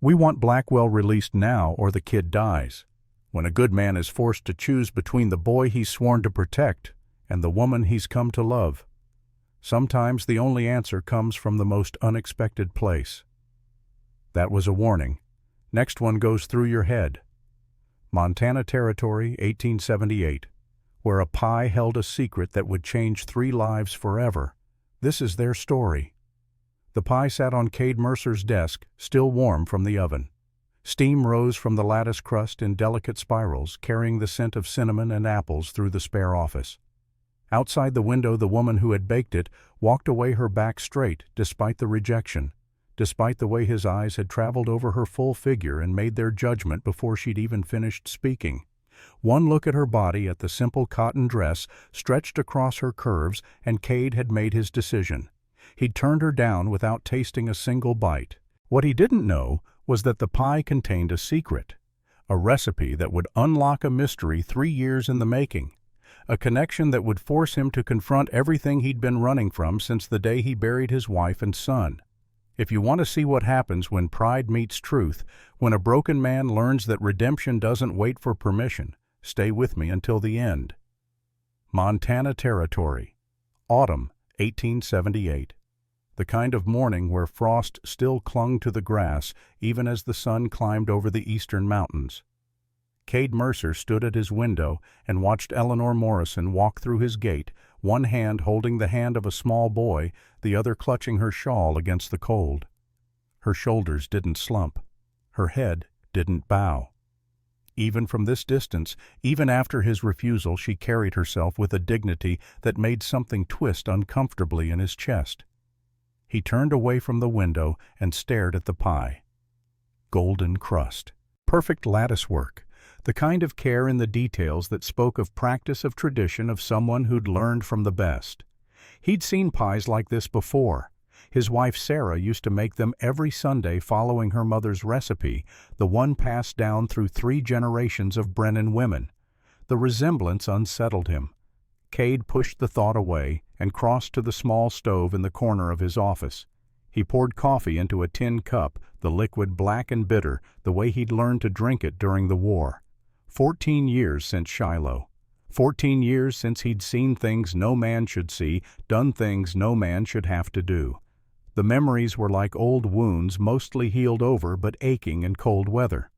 We want Blackwell released now or the kid dies. When a good man is forced to choose between the boy he's sworn to protect and the woman he's come to love, sometimes the only answer comes from the most unexpected place. That was a warning. Next one goes through your head. Montana Territory, 1878, where a pie held a secret that would change 3 lives forever. This is their story. The pie sat on Cade Mercer's desk, still warm from the oven. Steam rose from the lattice crust in delicate spirals, carrying the scent of cinnamon and apples through the spare office. Outside the window, the woman who had baked it walked away, her back straight, despite the rejection, despite the way his eyes had traveled over her full figure and made their judgment before she'd even finished speaking. One look at her body, at the simple cotton dress stretched across her curves, and Cade had made his decision. He'd turned her down without tasting a single bite. What he didn't know was that the pie contained a secret, a recipe that would unlock a mystery 3 years in the making, a connection that would force him to confront everything he'd been running from since the day he buried his wife and son. If you want to see what happens when pride meets truth, when a broken man learns that redemption doesn't wait for permission, stay with me until the end. Montana Territory, autumn 1878. The kind of morning where frost still clung to the grass even as the sun climbed over the eastern mountains. Cade Mercer stood at his window and watched Eleanor Morrison walk through his gate, one hand holding the hand of a small boy, the other clutching her shawl against the cold. Her shoulders didn't slump. Her head didn't bow. Even from this distance, even after his refusal, she carried herself with a dignity that made something twist uncomfortably in his chest. He turned away from the window and stared at the pie. Golden crust. Perfect lattice work. The kind of care in the details that spoke of practice, of tradition, of someone who'd learned from the best. He'd seen pies like this before. His wife Sarah used to make them every Sunday following her mother's recipe, the one passed down through 3 generations of Brennan women. The resemblance unsettled him. Cade pushed the thought away and crossed to the small stove in the corner of his office. He poured coffee into a tin cup, the liquid black and bitter, the way he'd learned to drink it during the war. 14 years since Shiloh. 14 years since he'd seen things no man should see, done things no man should have to do. The memories were like old wounds, mostly healed over but aching in cold weather.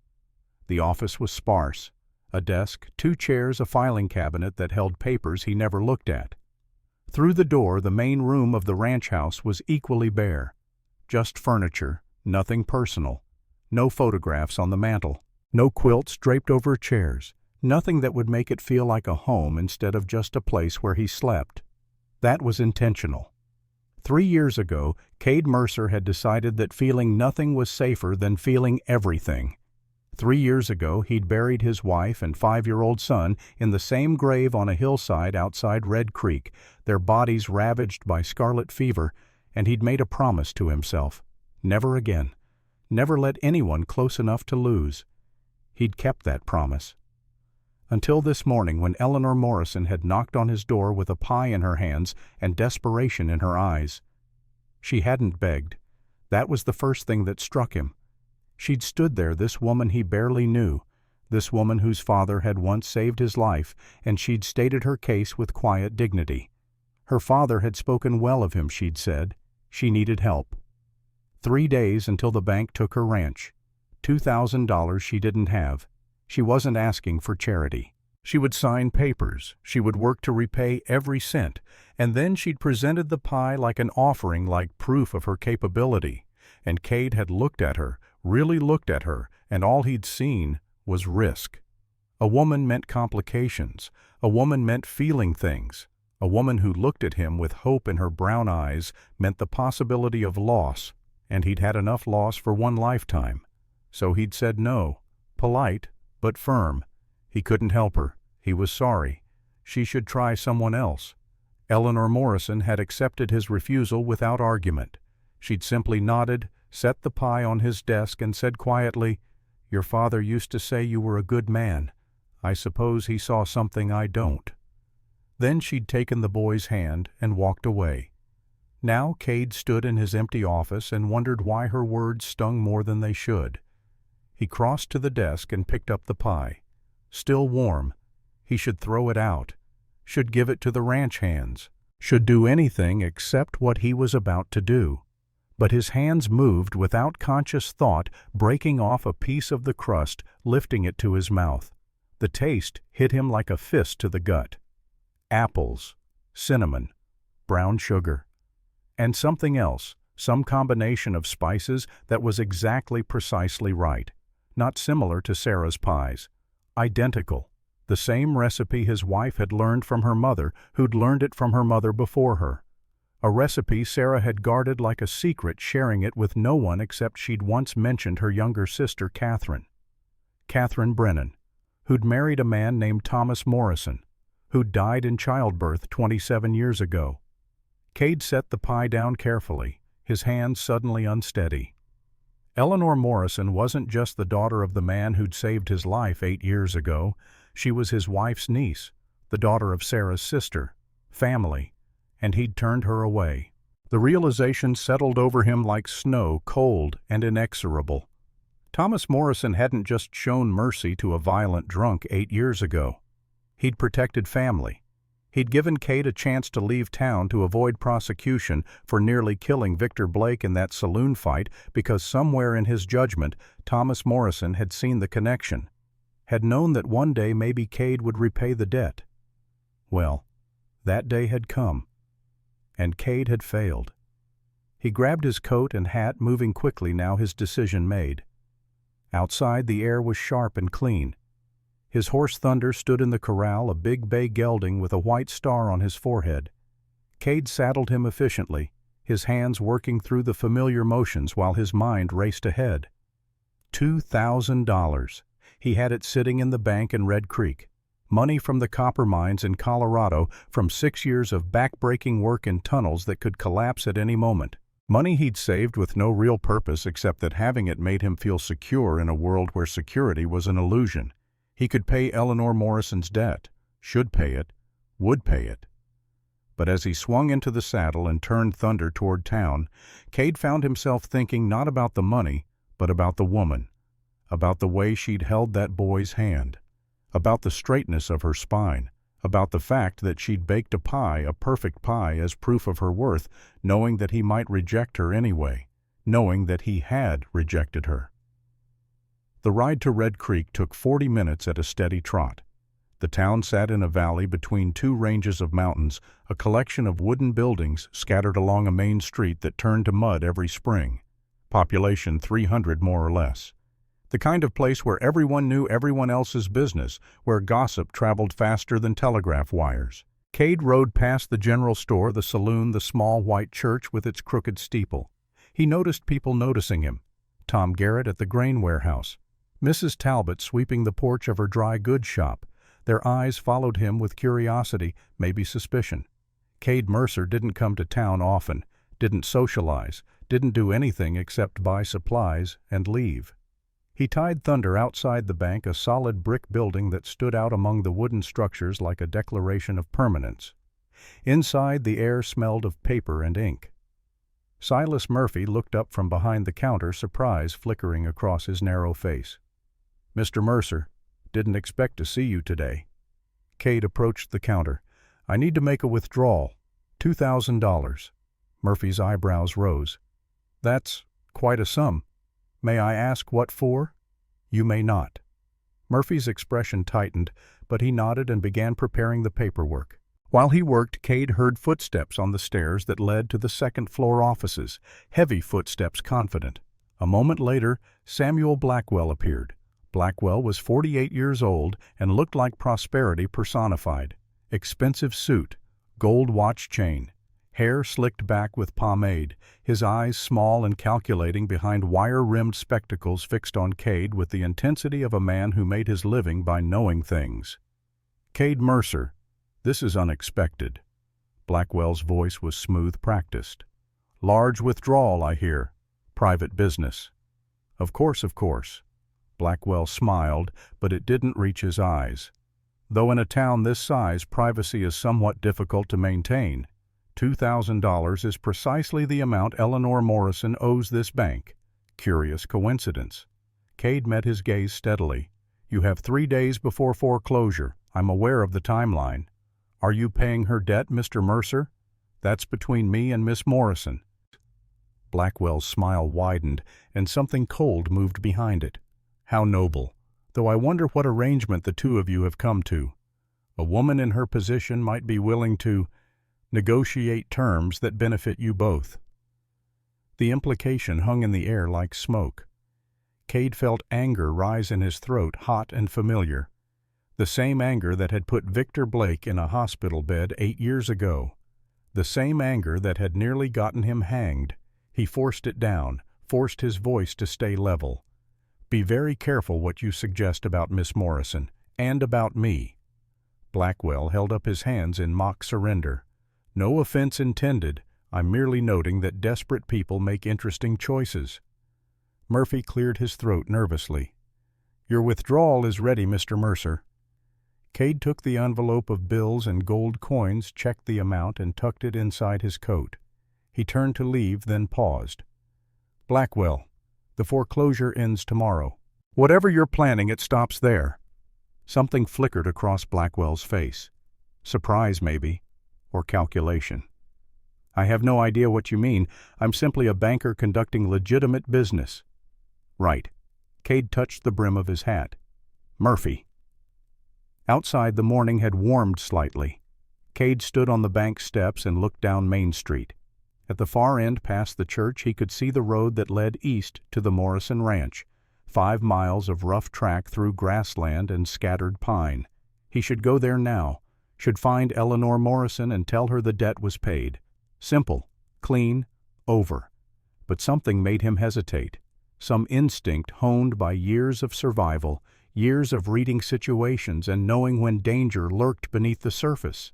The office was sparse. A desk, 2 chairs, a filing cabinet that held papers he never looked at. Through the door, the main room of the ranch house was equally bare. Just furniture, nothing personal. No photographs on the mantel. No quilts draped over chairs. Nothing that would make it feel like a home instead of just a place where he slept. That was intentional. 3 years ago, Cade Mercer had decided that feeling nothing was safer than feeling everything. 3 years ago, he'd buried his wife and 5-year-old son in the same grave on a hillside outside Red Creek, their bodies ravaged by scarlet fever, and he'd made a promise to himself. Never again. Never let anyone close enough to lose. He'd kept that promise. Until this morning, when Eleanor Morrison had knocked on his door with a pie in her hands and desperation in her eyes. She hadn't begged. That was the first thing that struck him. She'd stood there, this woman he barely knew, this woman whose father had once saved his life, and she'd stated her case with quiet dignity. Her father had spoken well of him, she'd said. She needed help. 3 days until the bank took her ranch. $2,000 she didn't have. She wasn't asking for charity. She would sign papers. She would work to repay every cent, and then she'd presented the pie like an offering, like proof of her capability. And Cade had looked at her, really looked at her, and all he'd seen was risk. A woman meant complications. A woman meant feeling things. A woman who looked at him with hope in her brown eyes meant the possibility of loss, and he'd had enough loss for one lifetime. So he'd said no, polite but firm. He couldn't help her. He was sorry. She should try someone else. Eleanor Morrison had accepted his refusal without argument. She'd simply nodded, set the pie on his desk, and said quietly, "Your father used to say you were a good man. I suppose he saw something I don't." Then she'd taken the boy's hand and walked away. Now Cade stood in his empty office and wondered why her words stung more than they should. He crossed to the desk and picked up the pie. Still warm. He should throw it out. Should give it to the ranch hands. Should do anything except what he was about to do. But his hands moved without conscious thought, breaking off a piece of the crust, lifting it to his mouth. The taste hit him like a fist to the gut. Apples, cinnamon, brown sugar, and something else, some combination of spices that was precisely right. Not similar to Sarah's pies. Identical. The same recipe his wife had learned from her mother, who'd learned it from her mother before her. A recipe Sarah had guarded like a secret, sharing it with no one except she'd once mentioned her younger sister, Catherine Brennan, who'd married a man named Thomas Morrison, who'd died in childbirth 27 years ago. Cade set the pie down carefully, his hands suddenly unsteady. Eleanor Morrison wasn't just the daughter of the man who'd saved his life 8 years ago. She was his wife's niece, the daughter of Sarah's sister, family, and he'd turned her away. The realization settled over him like snow, cold and inexorable. Thomas Morrison hadn't just shown mercy to a violent drunk 8 years ago. He'd protected family. He'd given Cade a chance to leave town to avoid prosecution for nearly killing Victor Blake in that saloon fight because somewhere in his judgment, Thomas Morrison had seen the connection, had known that one day maybe Cade would repay the debt. Well, that day had come, and Cade had failed. He grabbed his coat and hat, moving quickly now, his decision made. Outside, the air was sharp and clean. His horse Thunder stood in the corral, a big bay gelding with a white star on his forehead. Cade saddled him efficiently, his hands working through the familiar motions while his mind raced ahead. $2,000. He had it sitting in the bank in Red Creek. Money from the copper mines in Colorado, from 6 years of back-breaking work in tunnels that could collapse at any moment. Money he'd saved with no real purpose except that having it made him feel secure in a world where security was an illusion. He could pay Eleanor Morrison's debt, should pay it, would pay it. But as he swung into the saddle and turned Thunder toward town, Cade found himself thinking not about the money, but about the woman, about the way she'd held that boy's hand, about the straightness of her spine, about the fact that she'd baked a pie, a perfect pie, as proof of her worth, knowing that he might reject her anyway, knowing that he had rejected her. The ride to Red Creek took 40 minutes at a steady trot. The town sat in a valley between 2 ranges of mountains, a collection of wooden buildings scattered along a main street that turned to mud every spring. Population 300 more or less. The kind of place where everyone knew everyone else's business, where gossip traveled faster than telegraph wires. Cade rode past the general store, the saloon, the small white church with its crooked steeple. He noticed people noticing him. Tom Garrett at the grain warehouse. Mrs. Talbot sweeping the porch of her dry goods shop. Their eyes followed him with curiosity, maybe suspicion. Cade Mercer didn't come to town often, didn't socialize, didn't do anything except buy supplies and leave. He tied Thunder outside the bank, a solid brick building that stood out among the wooden structures like a declaration of permanence. Inside, the air smelled of paper and ink. Silas Murphy looked up from behind the counter, surprise flickering across his narrow face. "Mr. Mercer, didn't expect to see you today." Cade approached the counter. "I need to make a withdrawal. $2,000. Murphy's eyebrows rose. "That's quite a sum. May I ask what for?" "You may not." Murphy's expression tightened, but he nodded and began preparing the paperwork. While he worked, Cade heard footsteps on the stairs that led to the second-floor offices, heavy footsteps, confident. A moment later, Samuel Blackwell appeared. Blackwell was 48 years old and looked like prosperity personified. Expensive suit, gold watch chain, hair slicked back with pomade, his eyes small and calculating behind wire-rimmed spectacles fixed on Cade with the intensity of a man who made his living by knowing things. "Cade Mercer, this is unexpected." Blackwell's voice was smooth, practiced. "Large withdrawal, I hear. Private business." Of course. Blackwell smiled, but it didn't reach his eyes. Though in a town this size, privacy is somewhat difficult to maintain. $2,000 is precisely the amount Eleanor Morrison owes this bank. Curious coincidence. Cade met his gaze steadily. "You have 3 days before foreclosure. I'm aware of the timeline. Are you paying her debt, Mr. Mercer? That's between me and Miss Morrison." Blackwell's smile widened, and something cold moved behind it. "How noble, though I wonder what arrangement the two of you have come to. A woman in her position might be willing to negotiate terms that benefit you both." The implication hung in the air like smoke. Cade felt anger rise in his throat, hot and familiar. The same anger that had put Victor Blake in a hospital bed 8 years ago. The same anger that had nearly gotten him hanged. He forced it down, forced his voice to stay level. "Be very careful what you suggest about Miss Morrison, and about me." Blackwell held up his hands in mock surrender. "No offense intended. I'm merely noting that desperate people make interesting choices." Murphy cleared his throat nervously. "Your withdrawal is ready, Mr. Mercer." Cade took the envelope of bills and gold coins, checked the amount, and tucked it inside his coat. He turned to leave, then paused. "Blackwell, the foreclosure ends tomorrow. Whatever you're planning, it stops there." Something flickered across Blackwell's face. Surprise, maybe, or calculation. "I have no idea what you mean. I'm simply a banker conducting legitimate business." "Right." Cade touched the brim of his hat. "Murphy." Outside, the morning had warmed slightly. Cade stood on the bank steps and looked down Main Street. At the far end past the church he could see the road that led east to the Morrison Ranch, 5 miles of rough track through grassland and scattered pine. He should go there now, should find Eleanor Morrison and tell her the debt was paid. Simple, clean, over. But something made him hesitate. Some instinct honed by years of survival, years of reading situations and knowing when danger lurked beneath the surface.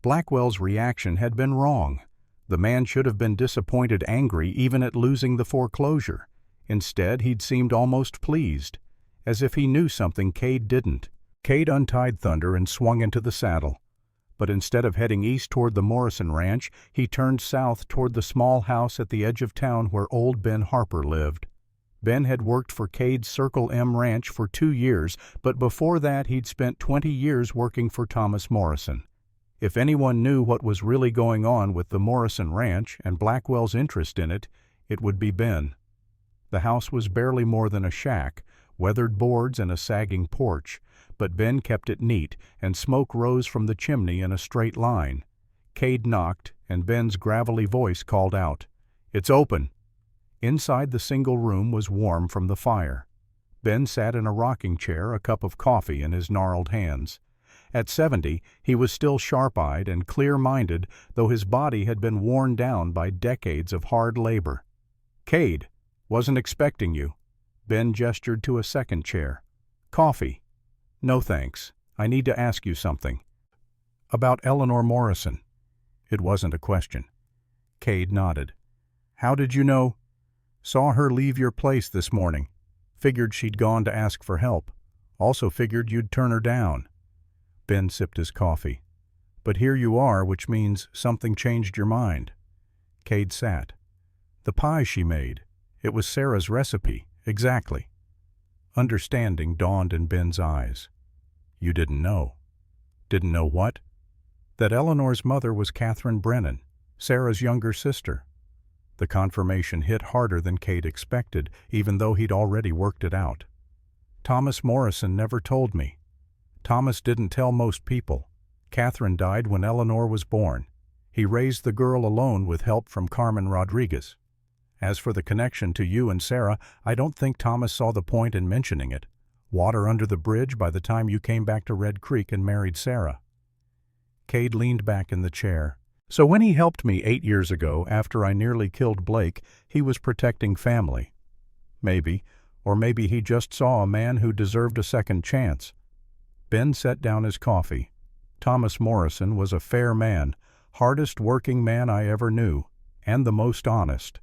Blackwell's reaction had been wrong. The man should have been disappointed, angry, even at losing the foreclosure. Instead, he'd seemed almost pleased, as if he knew something Cade didn't. Cade untied Thunder and swung into the saddle. But instead of heading east toward the Morrison Ranch, he turned south toward the small house at the edge of town where old Ben Harper lived. Ben had worked for Cade's Circle M Ranch for 2 years, but before that he'd spent 20 years working for Thomas Morrison. If anyone knew what was really going on with the Morrison Ranch and Blackwell's interest in it, it would be Ben. The house was barely more than a shack, weathered boards and a sagging porch, but Ben kept it neat, and smoke rose from the chimney in a straight line. Cade knocked, and Ben's gravelly voice called out, "It's open." Inside, the single room was warm from the fire. Ben sat in a rocking chair, a cup of coffee in his gnarled hands. At 70, he was still sharp-eyed and clear-minded, though his body had been worn down by decades of hard labor. "Cade, wasn't expecting you." Ben gestured to a second chair. "Coffee?" "No, thanks. I need to ask you something." "About Eleanor Morrison." It wasn't a question. Cade nodded. "How did you know?" "Saw her leave your place this morning. Figured she'd gone to ask for help. Also figured you'd turn her down." Ben sipped his coffee. "But here you are, which means something changed your mind." Cade sat. "The pie she made. It was Sarah's recipe, exactly." Understanding dawned in Ben's eyes. "You didn't know." "Didn't know what?" "That Eleanor's mother was Catherine Brennan, Sarah's younger sister." The confirmation hit harder than Cade expected, even though he'd already worked it out. "Thomas Morrison never told me." "Thomas didn't tell most people. Catherine died when Eleanor was born. He raised the girl alone with help from Carmen Rodriguez. As for the connection to you and Sarah, I don't think Thomas saw the point in mentioning it. Water under the bridge by the time you came back to Red Creek and married Sarah." Cade leaned back in the chair. "So when he helped me 8 years ago, after I nearly killed Blake, he was protecting family. Maybe, or maybe he just saw a man who deserved a second chance." Ben set down his coffee. "Thomas Morrison was a fair man, hardest working man I ever knew, and the most honest."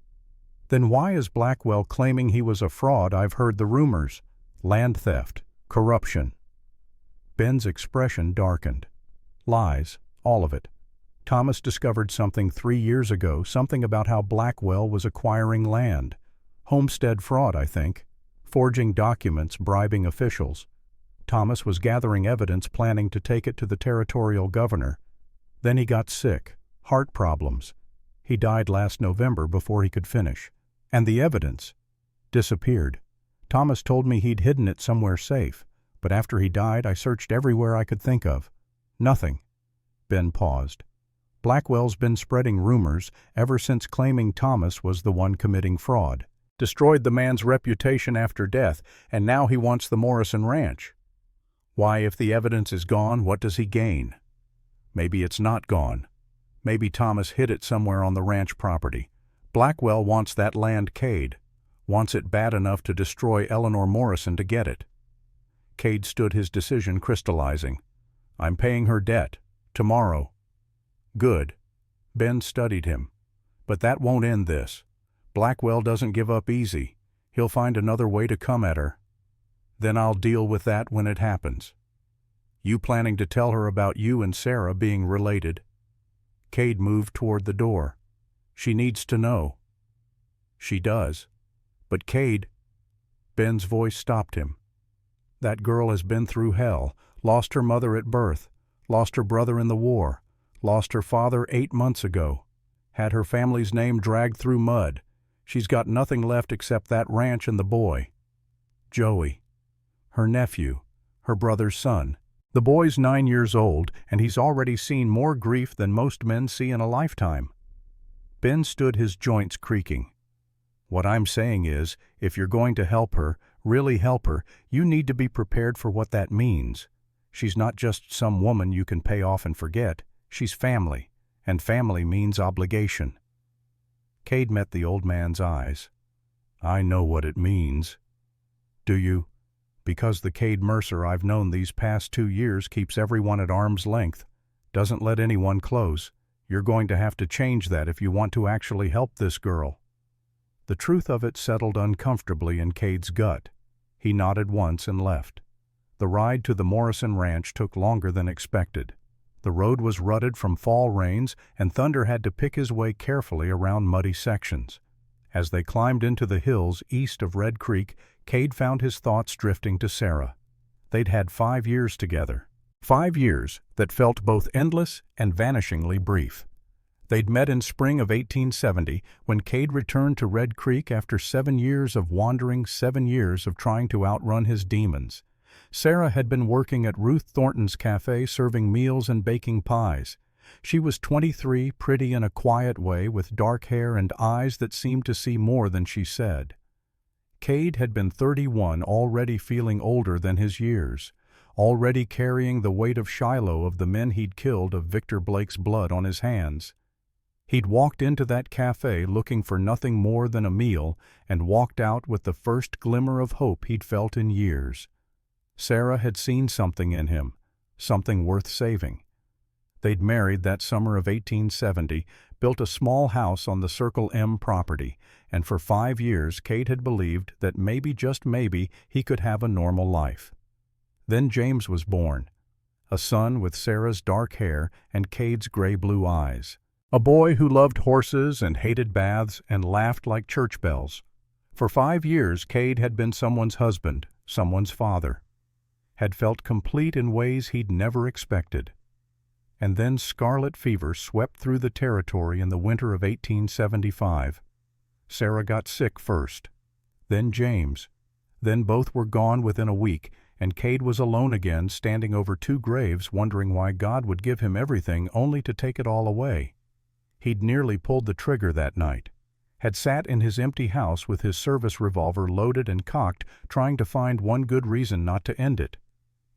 "Then why is Blackwell claiming he was a fraud? I've heard the rumors. Land theft, corruption." Ben's expression darkened. "Lies, all of it. Thomas discovered something 3 years ago, something about how Blackwell was acquiring land. Homestead fraud, I think. forging documents, bribing officials. Thomas was gathering evidence, planning to take it to the territorial governor. Then he got sick, heart problems. He died last November before he could finish. And the evidence disappeared. Thomas told me he'd hidden it somewhere safe, but after he died I searched everywhere I could think of. Nothing. Ben paused. Blackwell's been spreading rumors ever since, claiming Thomas was the one committing fraud. Destroyed the man's reputation after death, and now he wants the Morrison Ranch. Why, if the evidence is gone, what does he gain? Maybe it's not gone. Maybe Thomas hid it somewhere on the ranch property. Blackwell wants that land Cade. Wants it bad enough to destroy Eleanor Morrison to get it. Cade stood, his decision crystallizing. I'm paying her debt. Tomorrow. Good. Ben studied him. But that won't end this. Blackwell doesn't give up easy. He'll find another way to come at her. Then I'll deal with that when it happens. You planning to tell her about you and Sarah being related? Cade moved toward the door. She needs to know. She does. But Cade... Ben's voice stopped him. That girl has been through hell, lost her mother at birth, lost her brother in the war, lost her father 8 months ago, had her family's name dragged through mud. She's got nothing left except that ranch and the boy. Joey. Her nephew, her brother's son. The boy's 9 years old, and he's already seen more grief than most men see in a lifetime. Ben stood, his joints creaking. What I'm saying is, if you're going to help her, really help her, you need to be prepared for what that means. She's not just some woman you can pay off and forget. She's family, and family means obligation. Cade met the old man's eyes. I know what it means. Do you? Because the Cade Mercer I've known these past 2 years keeps everyone at arm's length, doesn't let anyone close. You're going to have to change that if you want to actually help this girl. The truth of it settled uncomfortably in Cade's gut. He nodded once and left. The ride to the Morrison Ranch took longer than expected. The road was rutted from fall rains, and Thunder had to pick his way carefully around muddy sections. As they climbed into the hills east of Red Creek, Cade found his thoughts drifting to Sarah. They'd had 5 years together. 5 years that felt both endless and vanishingly brief. They'd met in spring of 1870 when Cade returned to Red Creek after 7 years of wandering, 7 years of trying to outrun his demons. Sarah had been working at Ruth Thornton's cafe serving meals and baking pies. She was 23, pretty in a quiet way, with dark hair and eyes that seemed to see more than she said. Cade had been 31, already feeling older than his years, already carrying the weight of Shiloh, of the men he'd killed, of Victor Blake's blood on his hands. He'd walked into that cafe looking for nothing more than a meal, and walked out with the first glimmer of hope he'd felt in years. Sarah had seen something in him, something worth saving. They'd married that summer of 1870, built a small house on the Circle M property, and for 5 years Cade had believed that maybe, just maybe, he could have a normal life. Then James was born, a son with Sarah's dark hair and Cade's gray-blue eyes. A boy who loved horses and hated baths and laughed like church bells. For 5 years Cade had been someone's husband, someone's father. Had felt complete in ways he'd never expected. And then scarlet fever swept through the territory in the winter of 1875. Sarah got sick first, then James. Then both were gone within a week, and Cade was alone again, standing over 2 graves, wondering why God would give him everything only to take it all away. He'd nearly pulled the trigger that night. Had sat in his empty house with his service revolver loaded and cocked, trying to find one good reason not to end it.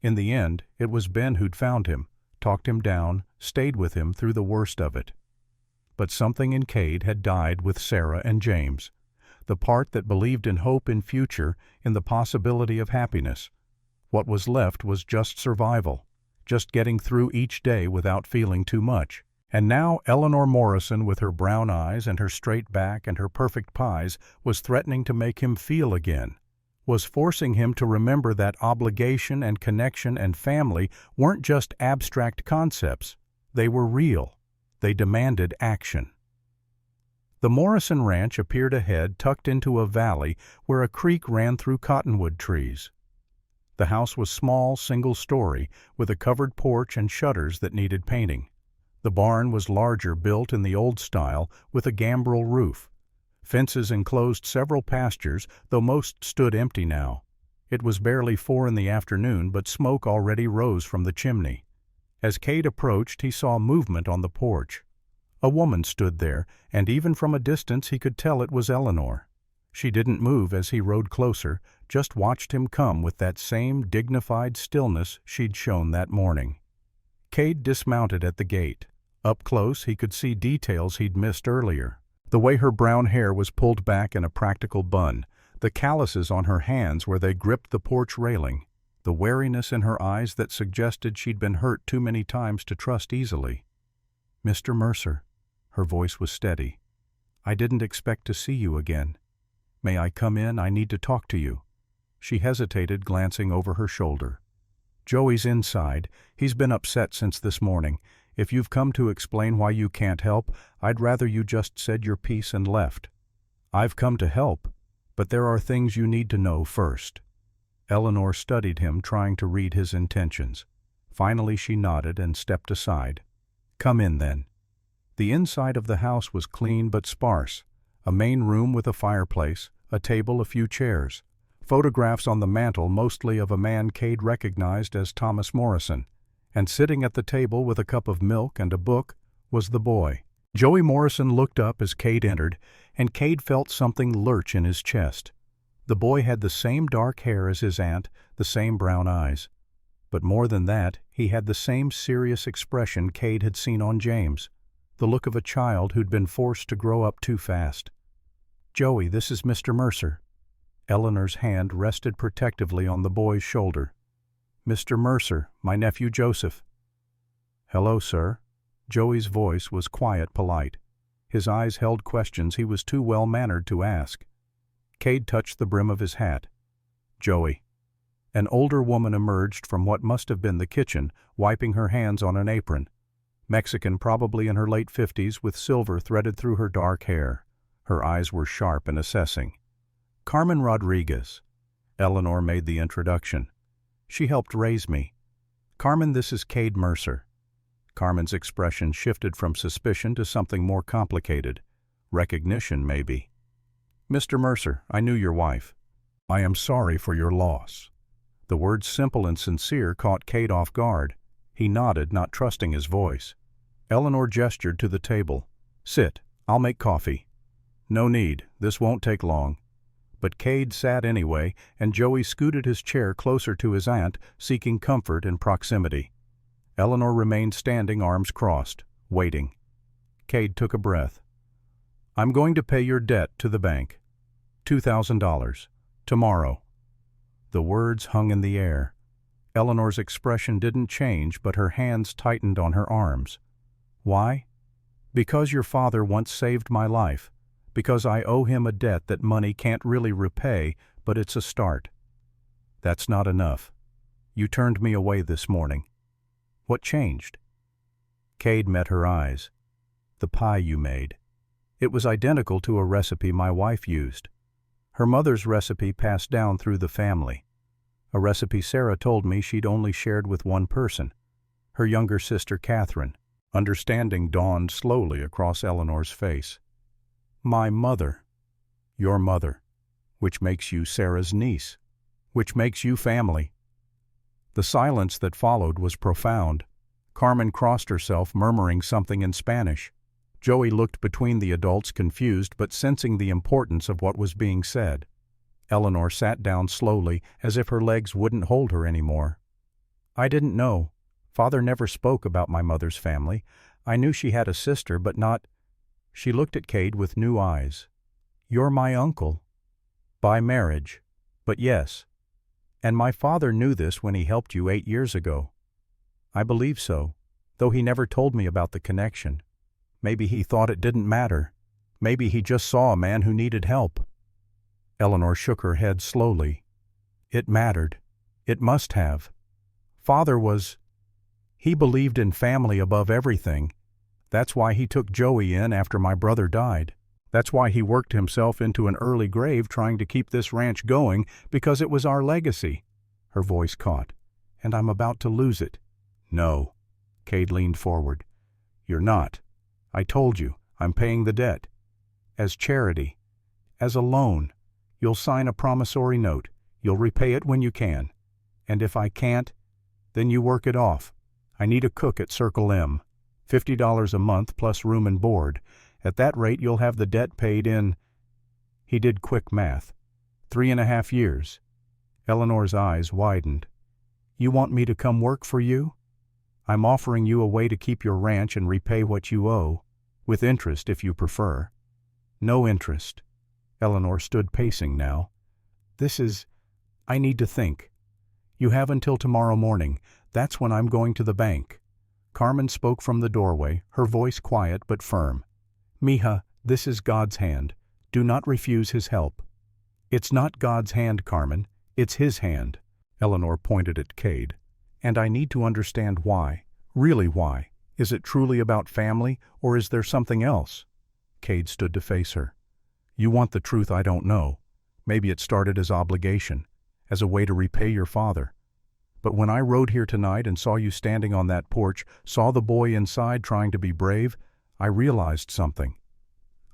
In the end, it was Ben who'd found him, talked him down, stayed with him through the worst of it. But something in Cade had died with Sarah and James. The part that believed in hope in future, in the possibility of happiness. What was left was just survival, just getting through each day without feeling too much. And now Eleanor Morrison, with her brown eyes and her straight back and her perfect pies, was threatening to make him feel again. Was forcing him to remember that obligation and connection and family weren't just abstract concepts. They were real. They demanded action. The Morrison Ranch appeared ahead, tucked into a valley where a creek ran through cottonwood trees. The house was small, single-story, with a covered porch and shutters that needed painting. The barn was larger, built in the old style, with a gambrel roof. Fences enclosed several pastures, though most stood empty now. It was barely 4 in the afternoon, but smoke already rose from the chimney. As Cade approached, he saw movement on the porch. A woman stood there, and even from a distance he could tell it was Eleanor. She didn't move as he rode closer, just watched him come with that same dignified stillness she'd shown that morning. Cade dismounted at the gate. Up close he could see details he'd missed earlier. The way her brown hair was pulled back in a practical bun, the calluses on her hands where they gripped the porch railing, the wariness in her eyes that suggested she'd been hurt too many times to trust easily. "Mr. Mercer," her voice was steady, "I didn't expect to see you again. May I come in? I need to talk to you." She hesitated, glancing over her shoulder. "Joey's inside. He's been upset since this morning. If you've come to explain why you can't help, I'd rather you just said your piece and left." "I've come to help, but there are things you need to know first." Eleanor studied him, trying to read his intentions. Finally she nodded and stepped aside. "Come in, then." The inside of the house was clean but sparse. A main room with a fireplace, a table, a few chairs. Photographs on the mantel, mostly of a man Cade recognized as Thomas Morrison. And sitting at the table with a cup of milk and a book was the boy. Joey Morrison looked up as Cade entered, and Cade felt something lurch in his chest. The boy had the same dark hair as his aunt, the same brown eyes. But more than that, he had the same serious expression Cade had seen on James, the look of a child who'd been forced to grow up too fast. "Joey, this is Mr. Mercer." Eleanor's hand rested protectively on the boy's shoulder. "Mr. Mercer, my nephew Joseph." "Hello, sir." Joey's voice was quiet, polite. His eyes held questions he was too well-mannered to ask. Cade touched the brim of his hat. "Joey." An older woman emerged from what must have been the kitchen, wiping her hands on an apron. Mexican, probably in her late 50s, with silver threaded through her dark hair. Her eyes were sharp and assessing. "Carmen Rodriguez." Eleanor made the introduction. "She helped raise me. Carmen, this is Cade Mercer." Carmen's expression shifted from suspicion to something more complicated. Recognition, maybe. "Mr. Mercer, I knew your wife. I am sorry for your loss." The words, simple and sincere, caught Cade off guard. He nodded, not trusting his voice. Eleanor gestured to the table. "Sit. I'll make coffee." "No need. This won't take long." But Cade sat anyway, and Joey scooted his chair closer to his aunt, seeking comfort and proximity. Eleanor remained standing, arms crossed, waiting. Cade took a breath. "I'm going to pay your debt to the bank. $2,000. Tomorrow." The words hung in the air. Eleanor's expression didn't change, but her hands tightened on her arms. "Why?" "Because your father once saved my life. Because I owe him a debt that money can't really repay, but it's a start." "That's not enough. You turned me away this morning. What changed?" Cade met her eyes. "The pie you made. It was identical to a recipe my wife used. Her mother's recipe passed down through the family. A recipe Sarah told me she'd only shared with one person, her younger sister Catherine." Understanding dawned slowly across Eleanor's face. "My mother." "Your mother. Which makes you Sarah's niece. Which makes you family." The silence that followed was profound. Carmen crossed herself, murmuring something in Spanish. Joey looked between the adults, confused but sensing the importance of what was being said. Eleanor sat down slowly, as if her legs wouldn't hold her anymore. "I didn't know. Father never spoke about my mother's family. I knew she had a sister, but not—" She looked at Cade with new eyes. "You're my uncle. By marriage. But yes. And my father knew this when he helped you 8 years ago." "I believe so, though he never told me about the connection. Maybe he thought it didn't matter. Maybe he just saw a man who needed help." Eleanor shook her head slowly. "It mattered. It must have. Father was— He believed in family above everything. That's why he took Joey in after my brother died." That's why he worked himself into an early grave trying to keep this ranch going, because it was our legacy." Her voice caught. "And I'm about to lose it." "No." Cade leaned forward. "You're not. I told you, I'm paying the debt. As charity. As a loan. You'll sign a promissory note. You'll repay it when you can. And if I can't, then you work it off. I need a cook at Circle M. $50 a month plus room and board. At that rate you'll have the debt paid in—" He did quick math. 3.5 years. Eleanor's eyes widened. "You want me to come work for you? I'm offering you a way to keep your ranch and repay what you owe, with interest if you prefer." "No interest." Eleanor stood pacing now. I need to think. You have until tomorrow morning. That's when I'm going to the bank." Carmen spoke from the doorway, her voice quiet but firm. "Mija, this is God's hand. Do not refuse His help." "It's not God's hand, Carmen. It's His hand." Eleanor pointed at Cade. "And I need to understand why. Really why. Is it truly about family, or is there something else?" Cade stood to face her. "You want the truth I don't know. Maybe it started as obligation, as a way to repay your father. But when I rode here tonight and saw you standing on that porch, saw the boy inside trying to be brave, I realized something.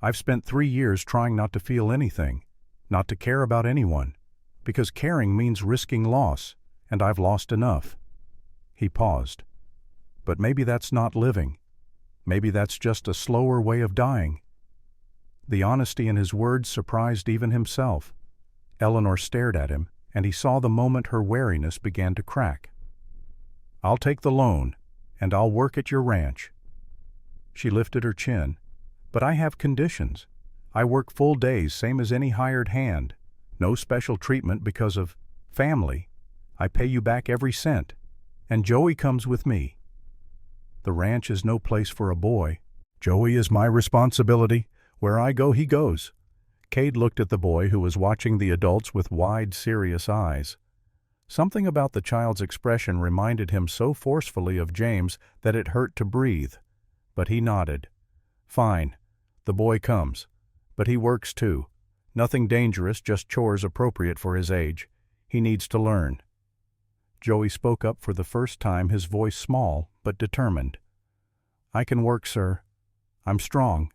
I've spent 3 years trying not to feel anything, not to care about anyone, because caring means risking loss, and I've lost enough." He paused. "But maybe that's not living. Maybe that's just a slower way of dying." The honesty in his words surprised even himself. Eleanor stared at him, and he saw the moment her wariness began to crack. "I'll take the loan, and I'll work at your ranch." She lifted her chin. "But I have conditions. I work full days, same as any hired hand. No special treatment because of family. I pay you back every cent. And Joey comes with me." "The ranch is no place for a boy. Joey is my responsibility. Where I go, he goes." Cade looked at the boy, who was watching the adults with wide, serious eyes. Something about the child's expression reminded him so forcefully of James that it hurt to breathe. But he nodded. "Fine. The boy comes. But he works too. Nothing dangerous, just chores appropriate for his age. He needs to learn." Joey spoke up for the first time, his voice small but determined. "I can work, sir. I'm strong."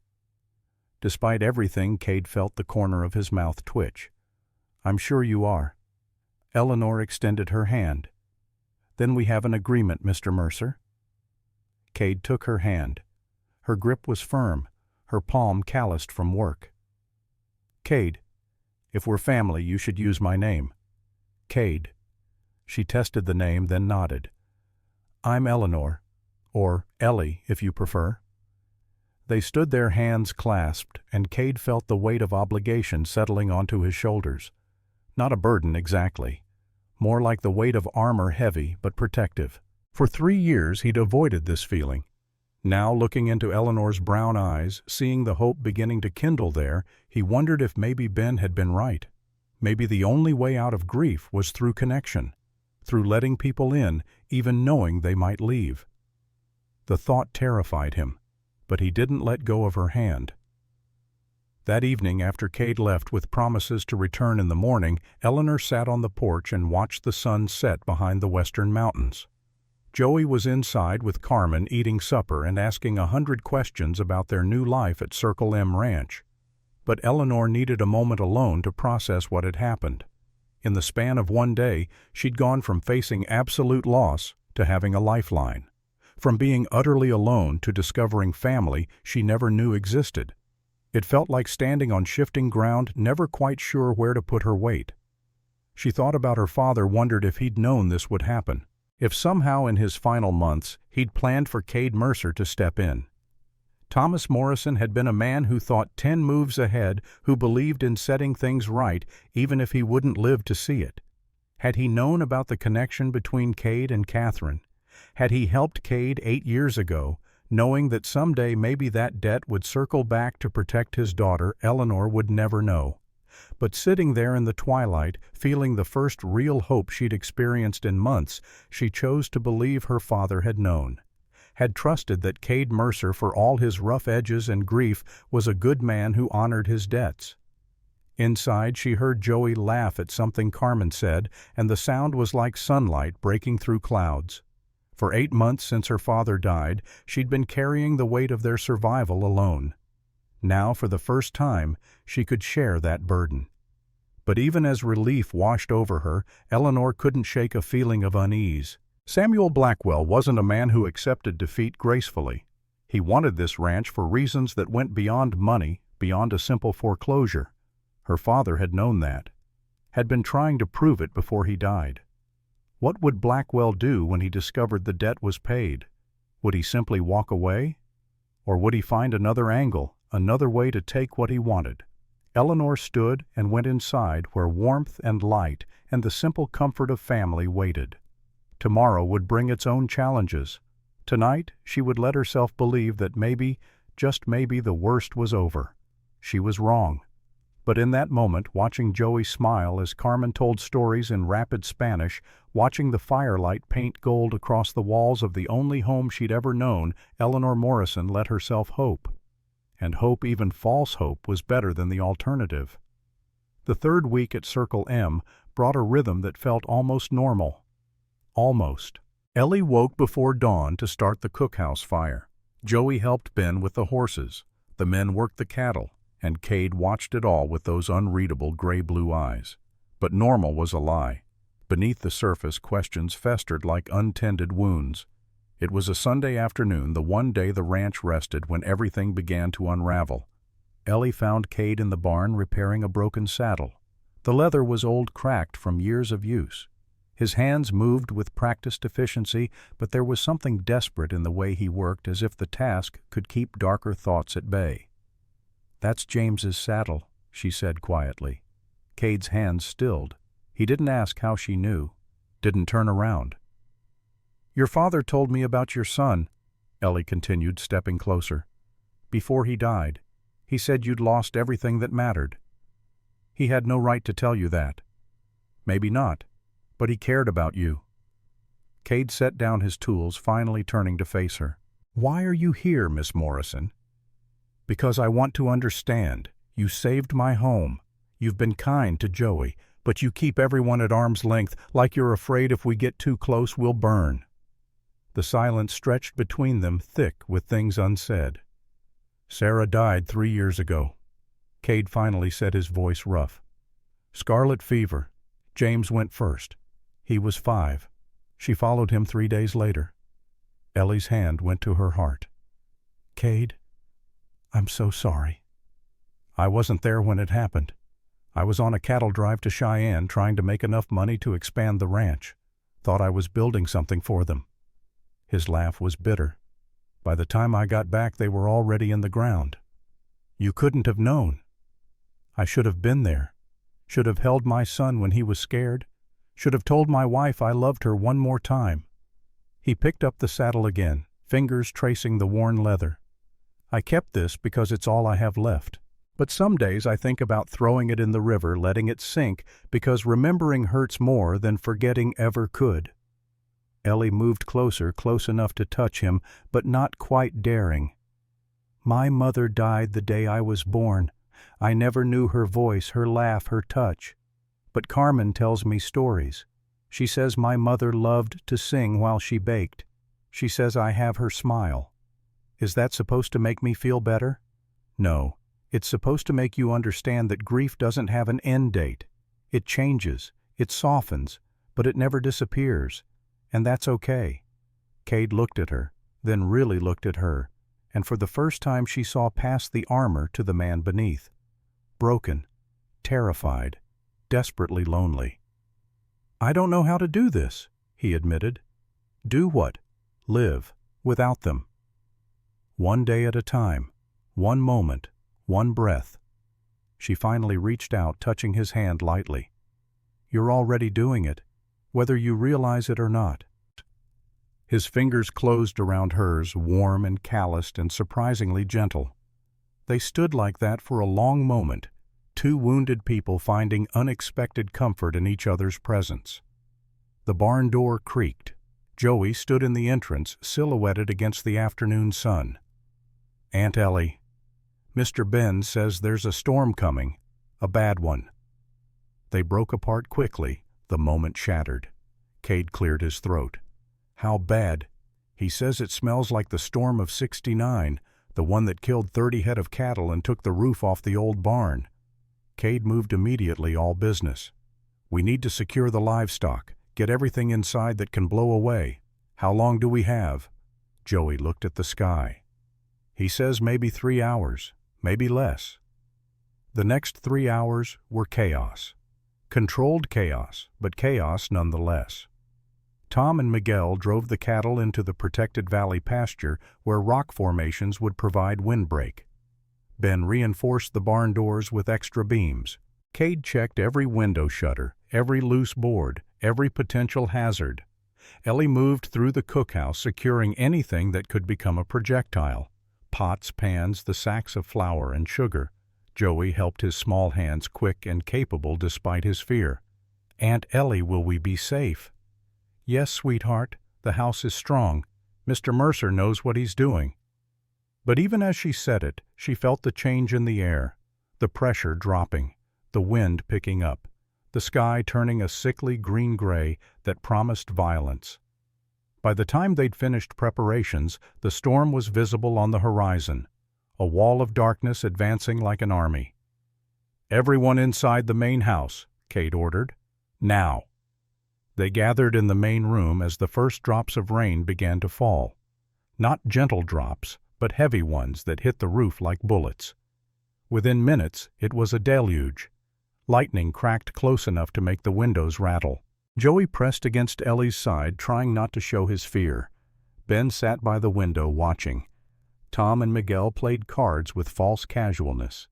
Despite everything, Cade felt the corner of his mouth twitch. "I'm sure you are." Eleanor extended her hand. "Then we have an agreement, Mr. Mercer." Cade took her hand. Her grip was firm, her palm calloused from work. "Cade, if we're family, you should use my name." "Cade." She tested the name, then nodded. "I'm Eleanor, or Ellie, if you prefer." They stood there, hands clasped, and Cade felt the weight of obligation settling onto his shoulders. Not a burden exactly. More like the weight of armor, heavy but protective. For 3 years he'd avoided this feeling. Now, looking into Eleanor's brown eyes, seeing the hope beginning to kindle there, he wondered if maybe Ben had been right. Maybe the only way out of grief was through connection, through letting people in, even knowing they might leave. The thought terrified him, but he didn't let go of her hand. That evening, after Cade left with promises to return in the morning, Eleanor sat on the porch and watched the sun set behind the western mountains. Joey was inside with Carmen eating supper and asking 100 questions about their new life at Circle M Ranch. But Eleanor needed a moment alone to process what had happened. In the span of 1 day, she'd gone from facing absolute loss to having a lifeline. From being utterly alone to discovering family she never knew existed. It felt like standing on shifting ground, never quite sure where to put her weight. She thought about her father, wondered if he'd known this would happen. If somehow in his final months he'd planned for Cade Mercer to step in. Thomas Morrison had been a man who thought 10 moves ahead, who believed in setting things right even if he wouldn't live to see it. Had he known about the connection between Cade and Catherine? Had he helped Cade 8 years ago, knowing that someday maybe that debt would circle back to protect his daughter? Eleanor would never know. But sitting there in the twilight, feeling the first real hope she'd experienced in months, she chose to believe her father had known. had trusted that Cade Mercer, for all his rough edges and grief, was a good man who honored his debts. Inside, she heard Joey laugh at something Carmen said, and the sound was like sunlight breaking through clouds. For 8 months since her father died, she'd been carrying the weight of their survival alone. Now, for the first time, she could share that burden. But even as relief washed over her, Eleanor couldn't shake a feeling of unease. Samuel Blackwell wasn't a man who accepted defeat gracefully. He wanted this ranch for reasons that went beyond money, beyond a simple foreclosure. Her father had known that, had been trying to prove it before he died. What would Blackwell do when he discovered the debt was paid? Would he simply walk away? Or would he find another angle, another way to take what he wanted? Eleanor stood and went inside where warmth and light and the simple comfort of family waited. Tomorrow would bring its own challenges. Tonight she would let herself believe that maybe, just maybe, the worst was over. She was wrong. But in that moment, watching Joey smile as Carmen told stories in rapid Spanish, watching the firelight paint gold across the walls of the only home she'd ever known, Eleanor Morrison let herself hope. And hope, even false hope, was better than the alternative. The third week at Circle M brought a rhythm that felt almost normal. Almost. Ellie woke before dawn to start the cookhouse fire. Joey helped Ben with the horses. The men worked the cattle, and Cade watched it all with those unreadable gray-blue eyes. But normal was a lie. Beneath the surface, questions festered like untended wounds. It was a Sunday afternoon, the one day the ranch rested, when everything began to unravel. Ellie found Cade in the barn repairing a broken saddle. The leather was old, cracked from years of use. His hands moved with practiced efficiency, but there was something desperate in the way he worked, as if the task could keep darker thoughts at bay. "That's James's saddle," she said quietly. Cade's hands stilled. He didn't ask how she knew, didn't turn around. "Your father told me about your son," Ellie continued, stepping closer. "Before he died, he said you'd lost everything that mattered. He had no right to tell you that. Maybe not, but he cared about you." Cade set down his tools, finally turning to face her. "Why are you here, Miss Morrison?" "Because I want to understand. You saved my home. You've been kind to Joey, but you keep everyone at arm's length, like you're afraid if we get too close we'll burn." The silence stretched between them, thick with things unsaid. "Sarah died 3 years ago." Cade finally said, his voice rough. "Scarlet fever. James went first. He was 5. She followed him 3 days later." Ellie's hand went to her heart. "Cade, I'm so sorry." "I wasn't there when it happened. I was on a cattle drive to Cheyenne trying to make enough money to expand the ranch. Thought I was building something for them." His laugh was bitter. "By the time I got back, they were already in the ground. You couldn't have known. I should have been there. Should have held my son when he was scared. Should have told my wife I loved her one more time." He picked up the saddle again, fingers tracing the worn leather. "I kept this because it's all I have left. But some days I think about throwing it in the river, letting it sink, because remembering hurts more than forgetting ever could." Ellie moved closer, close enough to touch him, but not quite daring. "My mother died the day I was born. I never knew her voice, her laugh, her touch. But Carmen tells me stories. She says my mother loved to sing while she baked. She says I have her smile. Is that supposed to make me feel better? No. It's supposed to make you understand that grief doesn't have an end date. It changes, it softens, but it never disappears. And that's okay." Cade looked at her, then really looked at her, and for the first time she saw past the armor to the man beneath. Broken, terrified, desperately lonely. "I don't know how to do this," he admitted. "Do what? Live, without them. One day at a time, one moment, one breath." She finally reached out, touching his hand lightly. "You're already doing it, whether you realize it or not." His fingers closed around hers, warm and calloused and surprisingly gentle. They stood like that for a long moment, two wounded people finding unexpected comfort in each other's presence. The barn door creaked. Joey stood in the entrance, silhouetted against the afternoon sun. "Aunt Ellie, Mr. Ben says there's a storm coming, a bad one." They broke apart quickly, the moment shattered. Cade cleared his throat. "How bad?" "He says it smells like the storm of '69, the one that killed 30 head of cattle and took the roof off the old barn." Cade moved immediately, all business. "We need to secure the livestock, get everything inside that can blow away. How long do we have?" Joey looked at the sky. "He says maybe 3 hours, maybe less." The next 3 hours were chaos. Controlled chaos, but chaos nonetheless. Tom and Miguel drove the cattle into the protected valley pasture where rock formations would provide windbreak. Ben reinforced the barn doors with extra beams. Cade checked every window shutter, every loose board, every potential hazard. Ellie moved through the cookhouse, securing anything that could become a projectile. Pots, pans, the sacks of flour and sugar. Joey helped his small hands, quick and capable despite his fear. "Aunt Ellie, will we be safe?" "Yes, sweetheart, the house is strong. Mr. Mercer knows what he's doing." But even as she said it, she felt the change in the air, the pressure dropping, the wind picking up, the sky turning a sickly green-gray that promised violence. By the time they'd finished preparations, the storm was visible on the horizon, a wall of darkness advancing like an army. "Everyone inside the main house," Cade ordered. "Now." They gathered in the main room as the first drops of rain began to fall. Not gentle drops, but heavy ones that hit the roof like bullets. Within minutes, it was a deluge. Lightning cracked close enough to make the windows rattle. Joey pressed against Ellie's side, trying not to show his fear. Ben sat by the window watching. Tom and Miguel played cards with false casualness.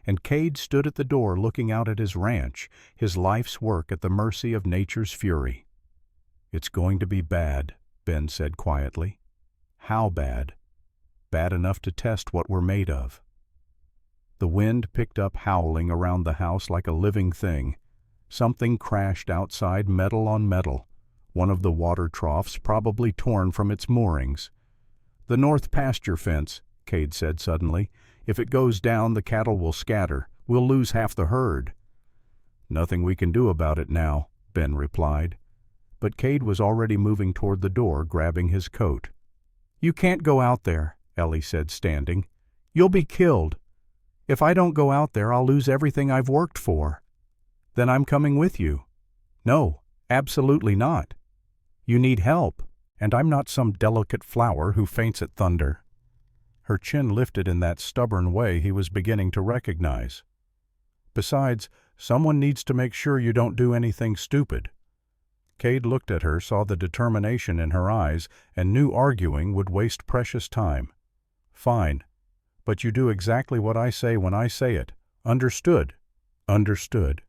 And Cade stood at the door looking out at his ranch, his life's work at the mercy of nature's fury. "It's going to be bad," Ben said quietly. "How bad?" "Bad enough to test what we're made of." The wind picked up, howling around the house like a living thing. Something crashed outside, metal on metal, one of the water troughs probably torn from its moorings. "The north pasture fence," Cade said suddenly. "If it goes down, the cattle will scatter. We'll lose half the herd." "Nothing we can do about it now," Ben replied. But Cade was already moving toward the door, grabbing his coat. "You can't go out there," Ellie said, standing. "You'll be killed. If I don't go out there, I'll lose everything I've worked for." "Then I'm coming with you." "No, absolutely not. You need help, and I'm not some delicate flower who faints at thunder." Her chin lifted in that stubborn way he was beginning to recognize. "Besides, someone needs to make sure you don't do anything stupid." Cade looked at her, saw the determination in her eyes, and knew arguing would waste precious time. "Fine. But you do exactly what I say when I say it. Understood?" "Understood."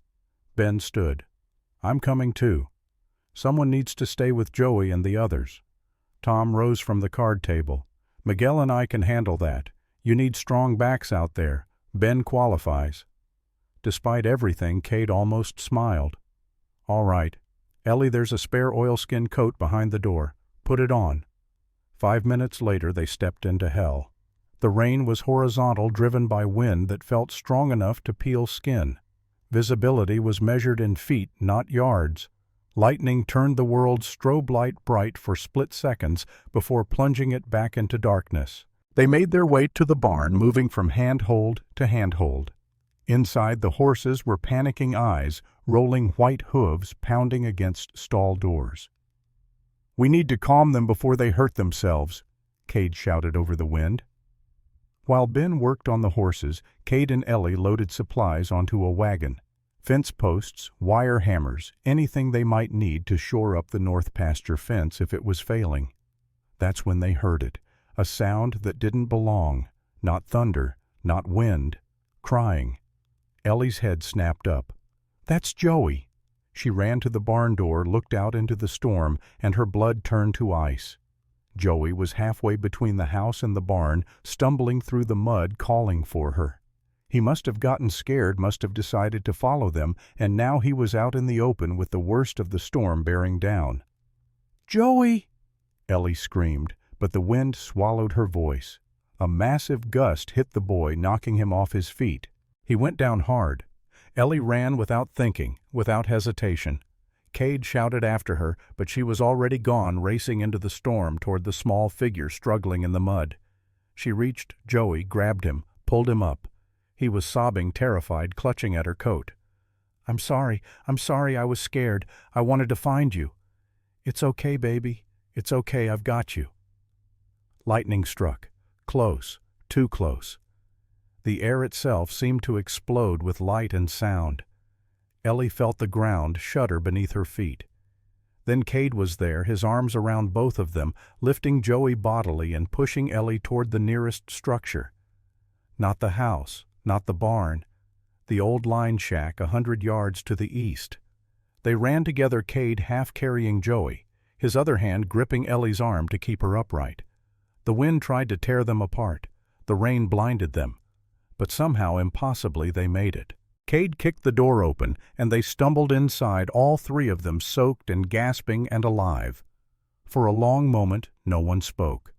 Ben stood. "I'm coming too. Someone needs to stay with Joey and the others." Tom rose from the card table. "Miguel and I can handle that. You need strong backs out there. Ben qualifies." Despite everything, Cade almost smiled. "All right. Ellie, there's a spare oilskin coat behind the door. Put it on." 5 minutes later they stepped into hell. The rain was horizontal, driven by wind that felt strong enough to peel skin. Visibility was measured in feet, not yards. Lightning turned the world's strobe light bright for split seconds before plunging it back into darkness. They made their way to the barn, moving from handhold to handhold. Inside, the horses were panicking eyes, rolling white hooves pounding against stall doors. "We need to calm them before they hurt themselves," Cade shouted over the wind. While Ben worked on the horses, Cade and Ellie loaded supplies onto a wagon. Fence posts, wire hammers, anything they might need to shore up the north pasture fence if it was failing. That's when they heard it, a sound that didn't belong, not thunder, not wind, crying. Ellie's head snapped up. "That's Joey." She ran to the barn door, looked out into the storm, and her blood turned to ice. Joey was halfway between the house and the barn, stumbling through the mud, calling for her. He must have gotten scared, must have decided to follow them, and now he was out in the open with the worst of the storm bearing down. "Joey!" Ellie screamed, but the wind swallowed her voice. A massive gust hit the boy, knocking him off his feet. He went down hard. Ellie ran without thinking, without hesitation. Cade shouted after her, but she was already gone, racing into the storm toward the small figure struggling in the mud. She reached Joey, grabbed him, pulled him up. He was sobbing, terrified, clutching at her coat. I'm sorry, I was scared. I wanted to find you." "It's okay, baby. It's okay, I've got you." Lightning struck. Close, too close. The air itself seemed to explode with light and sound. Ellie felt the ground shudder beneath her feet. Then Cade was there, his arms around both of them, lifting Joey bodily and pushing Ellie toward the nearest structure. Not the house, not the barn. The old line shack 100 yards to the east. They ran together, Cade half carrying Joey, his other hand gripping Ellie's arm to keep her upright. The wind tried to tear them apart. The rain blinded them. But somehow, impossibly, they made it. Cade kicked the door open, and they stumbled inside, all three of them soaked and gasping and alive. For a long moment, no one spoke.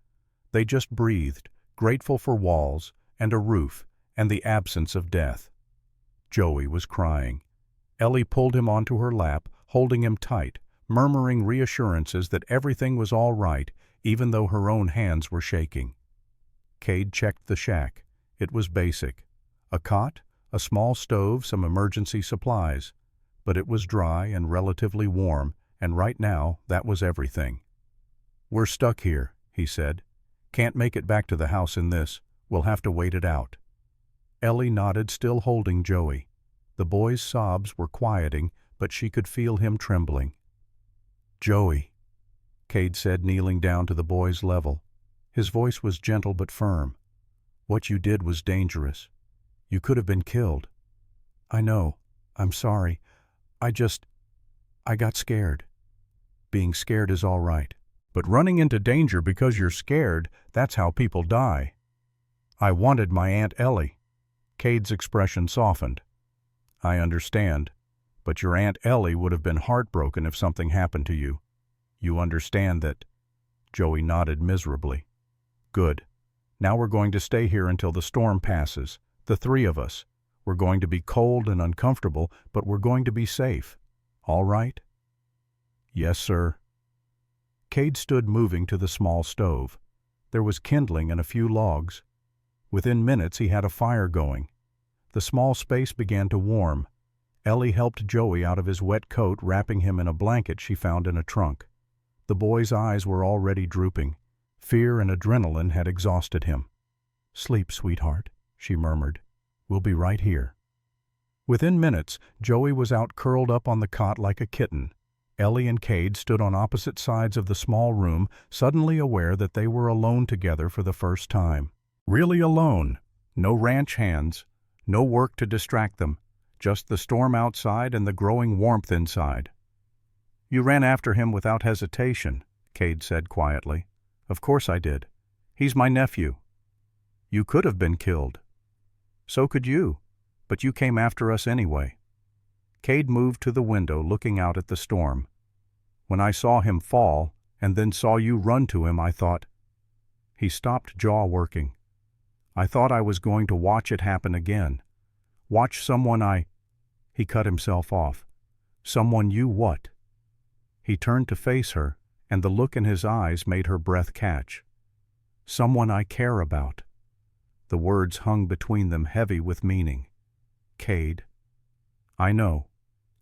They just breathed, grateful for walls and a roof and the absence of death. Joey was crying. Ellie pulled him onto her lap, holding him tight, murmuring reassurances that everything was all right, even though her own hands were shaking. Cade checked the shack. It was basic. A cot, a small stove, some emergency supplies. But it was dry and relatively warm, and right now that was everything. "We're stuck here," he said. "Can't make it back to the house in this. We'll have to wait it out." Ellie nodded, still holding Joey. The boy's sobs were quieting, but she could feel him trembling. "Joey," Cade said, kneeling down to the boy's level. His voice was gentle but firm. "What you did was dangerous. You could have been killed." "I know. I'm sorry. I got scared." "Being scared is all right. But running into danger because you're scared, that's how people die." "I wanted my Aunt Ellie." Cade's expression softened. "I understand. But your Aunt Ellie would have been heartbroken if something happened to you. You understand that?" Joey nodded miserably. "Good. Now we're going to stay here until the storm passes. The three of us. We're going to be cold and uncomfortable, but we're going to be safe. All right?" "Yes, sir." Cade stood moving to the small stove. There was kindling and a few logs. Within minutes he had a fire going. The small space began to warm. Ellie helped Joey out of his wet coat, wrapping him in a blanket she found in a trunk. The boy's eyes were already drooping. Fear and adrenaline had exhausted him. "Sleep, sweetheart," she murmured. "We'll be right here." Within minutes, Joey was out curled up on the cot like a kitten. Ellie and Cade stood on opposite sides of the small room, suddenly aware that they were alone together for the first time. Really alone. No ranch hands. No work to distract them. Just the storm outside and the growing warmth inside. "You ran after him without hesitation," Cade said quietly. "Of course I did. He's my nephew." "You could have been killed." "So could you. But you came after us anyway." Cade moved to the window, looking out at the storm. "When I saw him fall, and then saw you run to him, I thought—" He stopped, jaw working. "I thought I was going to watch it happen again. Watch someone He cut himself off. "Someone you what?" He turned to face her, and the look in his eyes made her breath catch. "Someone I care about." The words hung between them, heavy with meaning. "Cade, I know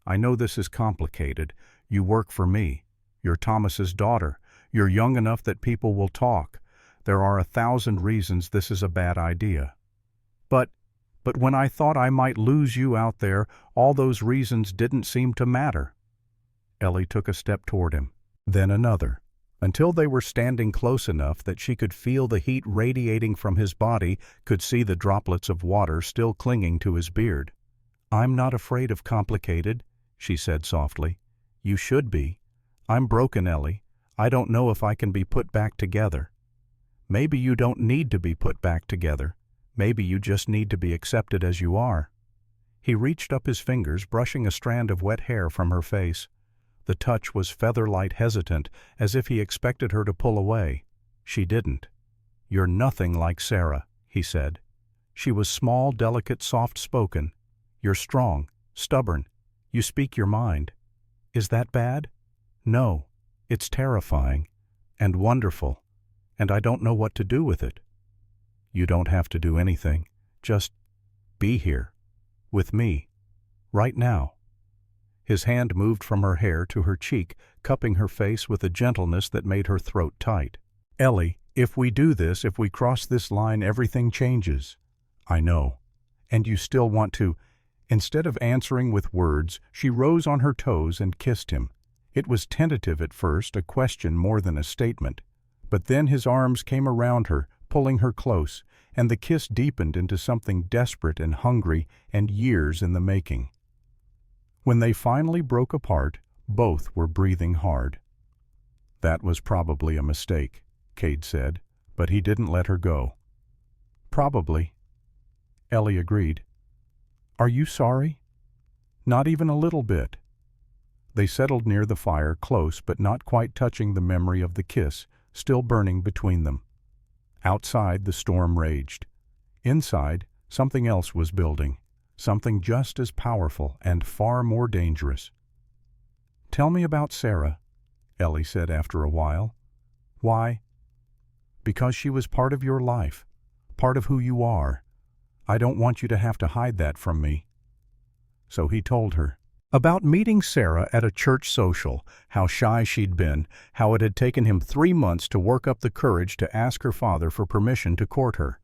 this is complicated. You work for me. You're Thomas's daughter. You're young enough that people will talk. There are 1,000 reasons this is a bad idea. But when I thought I might lose you out there, all those reasons didn't seem to matter." Ellie took a step toward him, then another, until they were standing close enough that she could feel the heat radiating from his body, could see the droplets of water still clinging to his beard. "I'm not afraid of complicated," she said softly. "You should be. I'm broken, Ellie. I don't know if I can be put back together." "Maybe you don't need to be put back together. Maybe you just need to be accepted as you are." He reached up his fingers, brushing a strand of wet hair from her face. The touch was feather-light hesitant, as if he expected her to pull away. She didn't. "You're nothing like Sarah," he said. She was small, delicate, soft-spoken. "You're strong, stubborn. You speak your mind." "Is that bad?" "No. It's terrifying. And wonderful. And I don't know what to do with it." "You don't have to do anything. Just be here. With me. Right now." His hand moved from her hair to her cheek, cupping her face with a gentleness that made her throat tight. "Ellie, if we do this, if we cross this line, everything changes." "I know. And you still want to—" Instead of answering with words, she rose on her toes and kissed him. It was tentative at first, a question more than a statement. But then his arms came around her, pulling her close, and the kiss deepened into something desperate and hungry and years in the making. When they finally broke apart, both were breathing hard. "That was probably a mistake," Cade said, but he didn't let her go. "Probably," Ellie agreed. "Are you sorry?" "Not even a little bit." They settled near the fire, close but not quite touching the memory of the kiss, still burning between them. Outside, the storm raged. Inside, something else was building, something just as powerful and far more dangerous. "Tell me about Sarah," Ellie said after a while. "Why?" "Because she was part of your life, part of who you are. I don't want you to have to hide that from me." So he told her. About meeting Sarah at a church social, how shy she'd been, how it had taken him 3 months to work up the courage to ask her father for permission to court her.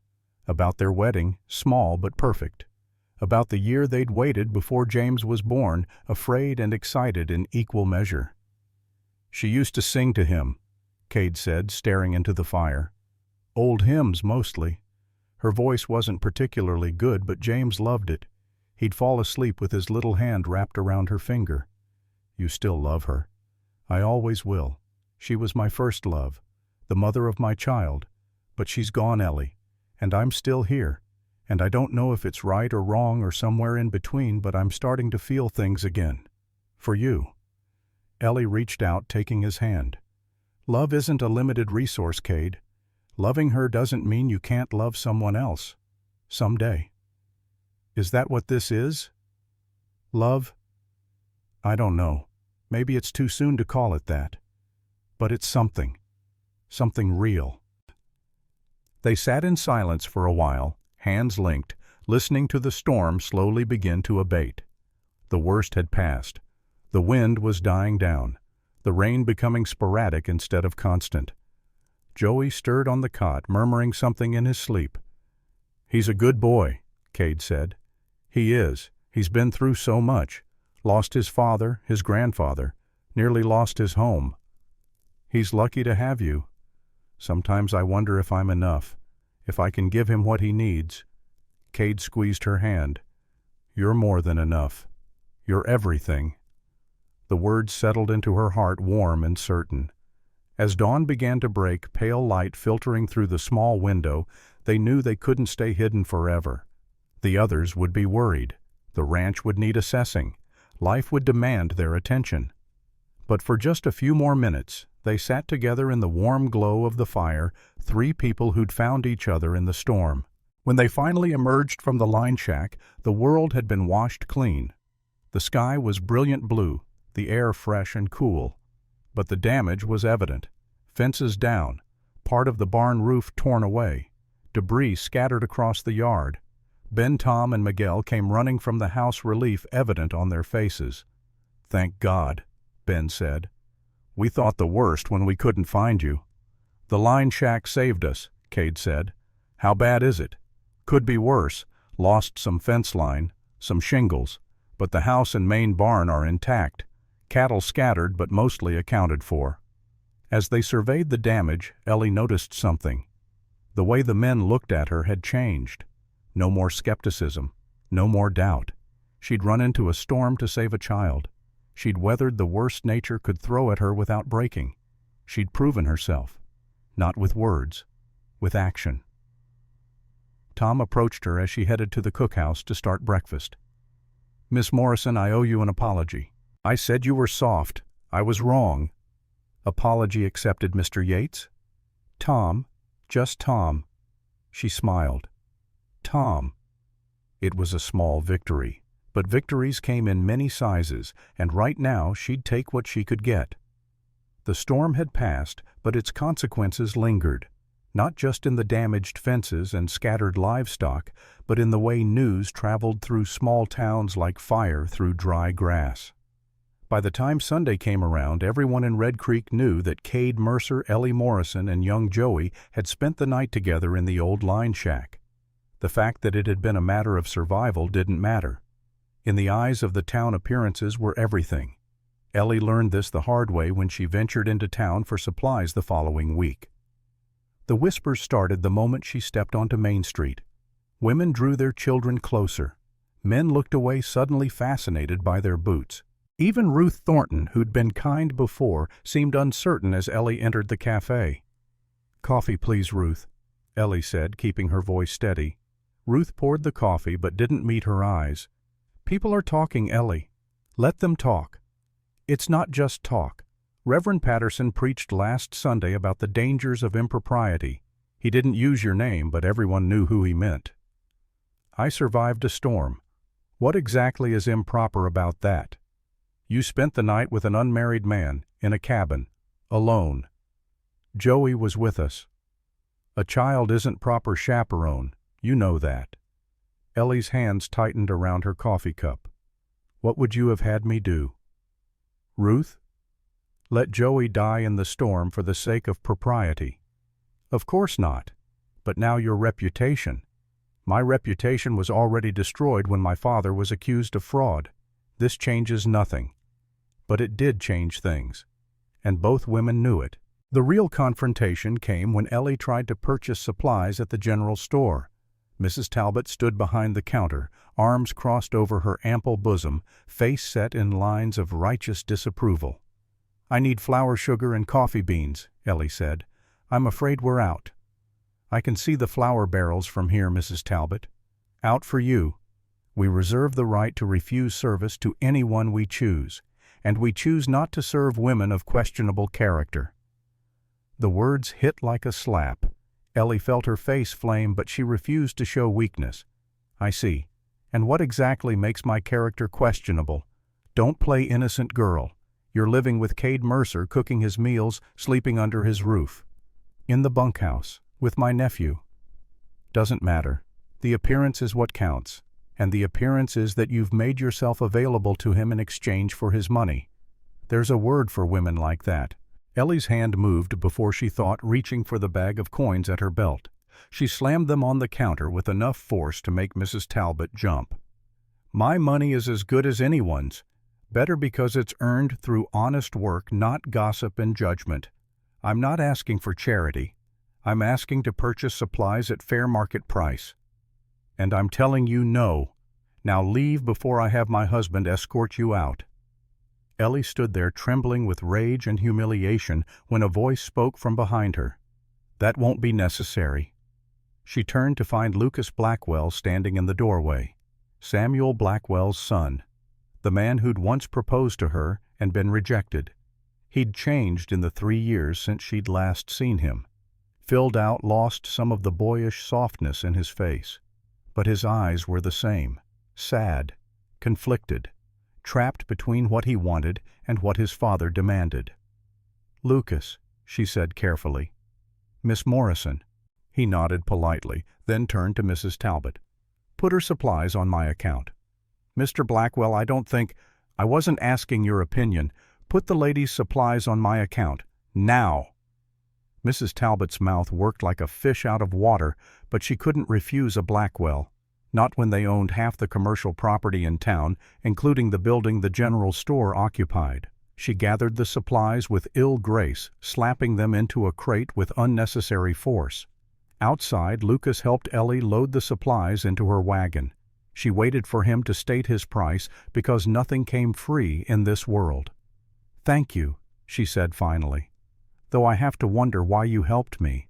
About their wedding, small but perfect. About the year they'd waited before James was born, afraid and excited in equal measure. "She used to sing to him," Cade said, staring into the fire. "Old hymns, mostly. Her voice wasn't particularly good, but James loved it. He'd fall asleep with his little hand wrapped around her finger. You still love her. I always will. She was my first love, the mother of my child. But she's gone, Ellie, and I'm still here. And I don't know if it's right or wrong or somewhere in between, but I'm starting to feel things again. For you." Ellie reached out, taking his hand. "Love isn't a limited resource, Cade. Loving her doesn't mean you can't love someone else. Someday." "Is that what this is? Love?" "I don't know. Maybe it's too soon to call it that. But it's something. Something real." They sat in silence for a while, hands linked, listening to the storm slowly begin to abate. The worst had passed. The wind was dying down, the rain becoming sporadic instead of constant. Joey stirred on the cot, murmuring something in his sleep. "He's a good boy," Cade said. "He is. He's been through so much. Lost his father, his grandfather, nearly lost his home. He's lucky to have you. Sometimes I wonder if I'm enough, if I can give him what he needs." Cade squeezed her hand. "You're more than enough. You're everything." The words settled into her heart, warm and certain. As dawn began to break, pale light filtering through the small window, they knew they couldn't stay hidden forever. The others would be worried. The ranch would need assessing. Life would demand their attention. But for just a few more minutes, they sat together in the warm glow of the fire, 3 people who'd found each other in the storm. When they finally emerged from the line shack, the world had been washed clean. The sky was brilliant blue, the air fresh and cool. But the damage was evident. Fences down, part of the barn roof torn away, debris scattered across the yard. Ben, Tom, and Miguel came running from the house, relief evident on their faces. "Thank God," Ben said. "We thought the worst when we couldn't find you." "The line shack saved us," Cade said. "How bad is it?" "Could be worse. Lost some fence line, some shingles, but the house and main barn are intact. Cattle scattered but mostly accounted for." As they surveyed the damage, Ellie noticed something. The way the men looked at her had changed. No more skepticism, no more doubt. She'd run into a storm to save a child. She'd weathered the worst nature could throw at her without breaking. She'd proven herself, not with words, with action. Tom approached her as she headed to the cookhouse to start breakfast. "Miss Morrison, I owe you an apology. I said you were soft. I was wrong. Apology accepted, Mr. Yates. Tom, just Tom. She smiled. Tom. It was a small victory, but victories came in many sizes, and right now she'd take what she could get. The storm had passed, but its consequences lingered, not just in the damaged fences and scattered livestock, but in the way news traveled through small towns like fire through dry grass. By the time Sunday came around, everyone in Red Creek knew that Cade Mercer, Ellie Morrison, and young Joey had spent the night together in the old line shack. The fact that it had been a matter of survival didn't matter. In the eyes of the town, appearances were everything. Ellie learned this the hard way when she ventured into town for supplies the following week. The whispers started the moment she stepped onto Main Street. Women drew their children closer. Men looked away, suddenly fascinated by their boots. Even Ruth Thornton, who'd been kind before, seemed uncertain as Ellie entered the cafe. "Coffee, please, Ruth," Ellie said, keeping her voice steady. Ruth poured the coffee but didn't meet her eyes. "People are talking, Ellie. Let them talk." "It's not just talk. Reverend Patterson preached last Sunday about the dangers of impropriety. He didn't use your name, but everyone knew who he meant." "I survived a storm. What exactly is improper about that? You spent the night with an unmarried man, in a cabin, alone. Joey was with us. A child isn't proper chaperone, you know that." Ellie's hands tightened around her coffee cup. "What would you have had me do?" "Ruth? Let Joey die in the storm for the sake of propriety?" "Of course not. But now your reputation. My reputation was already destroyed when my father was accused of fraud. This changes nothing." But it did change things, and both women knew it. The real confrontation came when Ellie tried to purchase supplies at the general store. Mrs. Talbot stood behind the counter, arms crossed over her ample bosom, face set in lines of righteous disapproval. "I need flour, sugar, and coffee beans," Ellie said. "I'm afraid we're out." "I can see the flour barrels from here, Mrs. Talbot." "Out for you. We reserve the right to refuse service to anyone we choose, and we choose not to serve women of questionable character." The words hit like a slap. Ellie felt her face flame, but she refused to show weakness. "I see. And what exactly makes my character questionable? Don't play innocent girl. You're living with Cade Mercer, cooking his meals, sleeping under his roof. In the bunkhouse, with my nephew. Doesn't matter. The appearance is what counts, and the appearance is that you've made yourself available to him in exchange for his money. There's a word for women like that." Ellie's hand moved before she thought, reaching for the bag of coins at her belt. She slammed them on the counter with enough force to make Mrs. Talbot jump. "My money is as good as anyone's. Better because it's earned through honest work, not gossip and judgment. I'm not asking for charity. I'm asking to purchase supplies at fair market price. And I'm telling you no. Now leave before I have my husband escort you out." Ellie stood there trembling with rage and humiliation when a voice spoke from behind her. "That won't be necessary." She turned to find Lucas Blackwell standing in the doorway. Samuel Blackwell's son. The man who'd once proposed to her and been rejected. He'd changed in the 3 years since she'd last seen him. Filled out, lost some of the boyish softness in his face. But his eyes were the same. Sad. Conflicted. Trapped between what he wanted and what his father demanded. "Lucas," she said carefully. "Miss Morrison." He nodded politely, then turned to Mrs. Talbot. "Put her supplies on my account." "Mr. Blackwell, I wasn't asking your opinion. Put the lady's supplies on my account. Now." Mrs. Talbot's mouth worked like a fish out of water, but she couldn't refuse a Blackwell. Not when they owned half the commercial property in town, including the building the general store occupied. She gathered the supplies with ill grace, slapping them into a crate with unnecessary force. Outside, Lucas helped Ellie load the supplies into her wagon. She waited for him to state his price because nothing came free in this world. "Thank you," she said finally, "though I have to wonder why you helped me.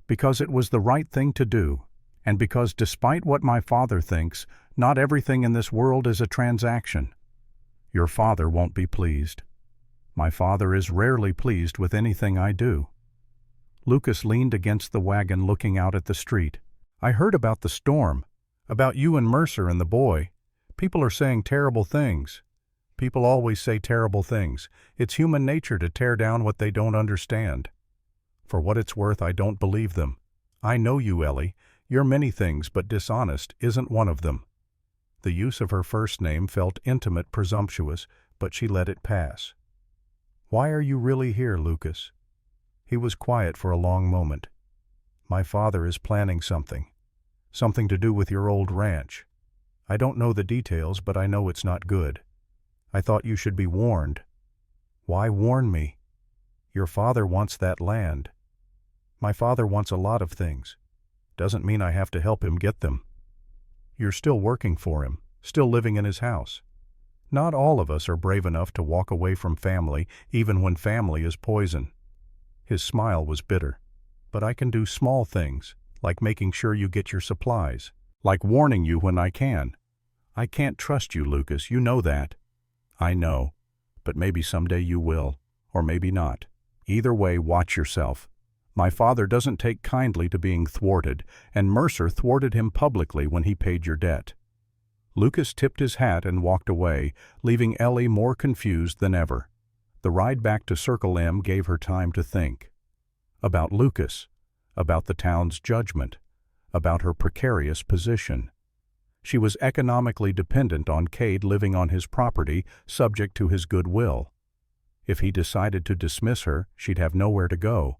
Because it was the right thing to do. And because despite what my father thinks, not everything in this world is a transaction." "Your father won't be pleased." My father is rarely pleased with anything I do." Lucas leaned against the wagon looking out at the street. "I heard about the storm, about you and Mercer and the boy. People are saying terrible things." "People always say terrible things. It's human nature to tear down what they don't understand." "For what it's worth, I don't believe them. I know you, Ellie. You're many things, but dishonest isn't one of them." The use of her first name felt intimate, presumptuous, but she let it pass. "Why are you really here, Lucas?" He was quiet for a long moment. "My father is planning something. Something to do with your old ranch. I don't know the details, but I know it's not good. I thought you should be warned." "Why warn me?" "Your father wants that land." "My father wants a lot of things. Doesn't mean I have to help him get them." "You're still working for him, still living in his house." "Not all of us are brave enough to walk away from family, even when family is poison." His smile was bitter. "But I can do small things, like making sure you get your supplies, like warning you when I can." "I can't trust you, Lucas, you know that." "I know, but maybe someday you will, or maybe not. Either way, watch yourself. My father doesn't take kindly to being thwarted, and Mercer thwarted him publicly when he paid your debt." Lucas tipped his hat and walked away, leaving Ellie more confused than ever. The ride back to Circle M gave her time to think. About Lucas, about the town's judgment, about her precarious position. She was economically dependent on Cade living on his property, subject to his goodwill. If he decided to dismiss her, she'd have nowhere to go.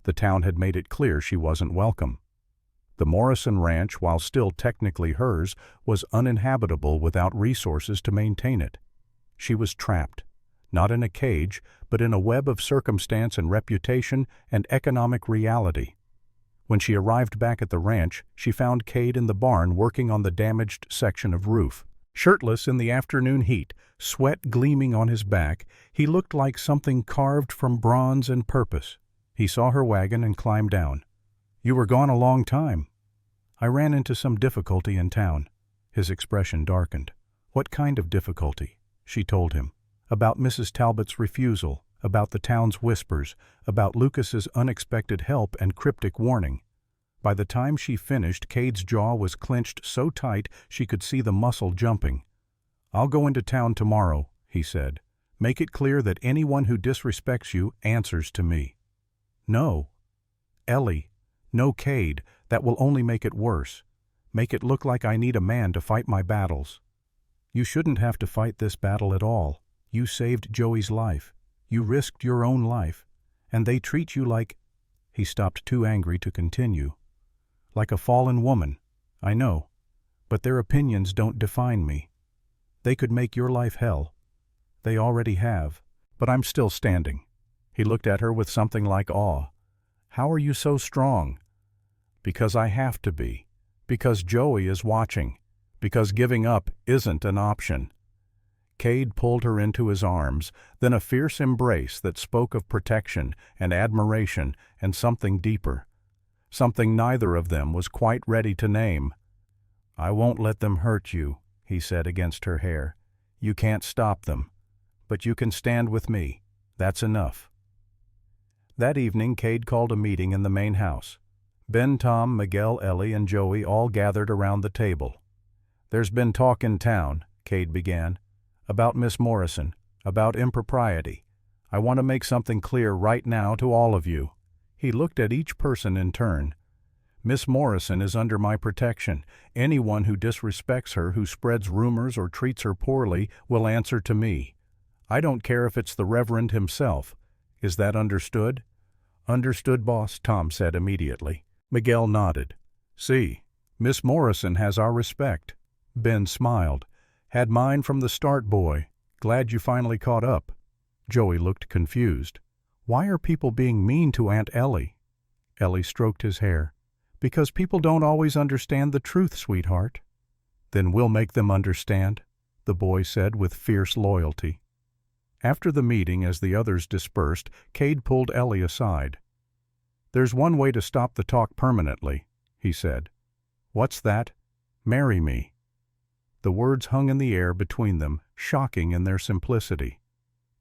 The town had made it clear she wasn't welcome. The Morrison Ranch, while still technically hers, was uninhabitable without resources to maintain it. She was trapped, not in a cage, but in a web of circumstance and reputation and economic reality. When she arrived back at the ranch, she found Cade in the barn working on the damaged section of roof. Shirtless in the afternoon heat, sweat gleaming on his back, he looked like something carved from bronze and purpose. He saw her wagon and climbed down. "You were gone a long time." "I ran into some difficulty in town." His expression darkened. "What kind of difficulty?" She told him. About Mrs. Talbot's refusal, about the town's whispers, about Lucas's unexpected help and cryptic warning. By the time she finished, Cade's jaw was clenched so tight she could see the muscle jumping. "I'll go into town tomorrow," he said. "Make it clear that anyone who disrespects you answers to me." "No." "Ellie, no, Cade, that will only make it worse. Make it look like I need a man to fight my battles." "You shouldn't have to fight this battle at all. You saved Joey's life. You risked your own life. And they treat you like—" He stopped, too angry to continue. "Like a fallen woman. I know. But their opinions don't define me. They could make your life hell. They already have. But I'm still standing." He looked at her with something like awe. "How are you so strong?" "Because I have to be. Because Joey is watching. Because giving up isn't an option." Cade pulled her into his arms, then a fierce embrace that spoke of protection and admiration and something deeper. Something neither of them was quite ready to name. "I won't let them hurt you," he said against her hair. "You can't stop them. But you can stand with me. That's enough." That evening Cade called a meeting in the main house. Ben, Tom, Miguel, Ellie, and Joey all gathered around the table. "There's been talk in town," Cade began, "about Miss Morrison, about impropriety. I want to make something clear right now to all of you." He looked at each person in turn. "Miss Morrison is under my protection. Anyone who disrespects her, who spreads rumors or treats her poorly, will answer to me. I don't care if it's the Reverend himself. Is that understood?" "Understood, boss," Tom said immediately. Miguel nodded. "See, Miss Morrison has our respect." Ben smiled. "Had mine from the start, boy. Glad you finally caught up." Joey looked confused. "Why are people being mean to Aunt Ellie?" Ellie stroked his hair. "Because people don't always understand the truth, sweetheart." "Then we'll make them understand," the boy said with fierce loyalty. After the meeting, as the others dispersed, Cade pulled Ellie aside. "There's one way to stop the talk permanently," he said. "What's that?" "Marry me." The words hung in the air between them, shocking in their simplicity.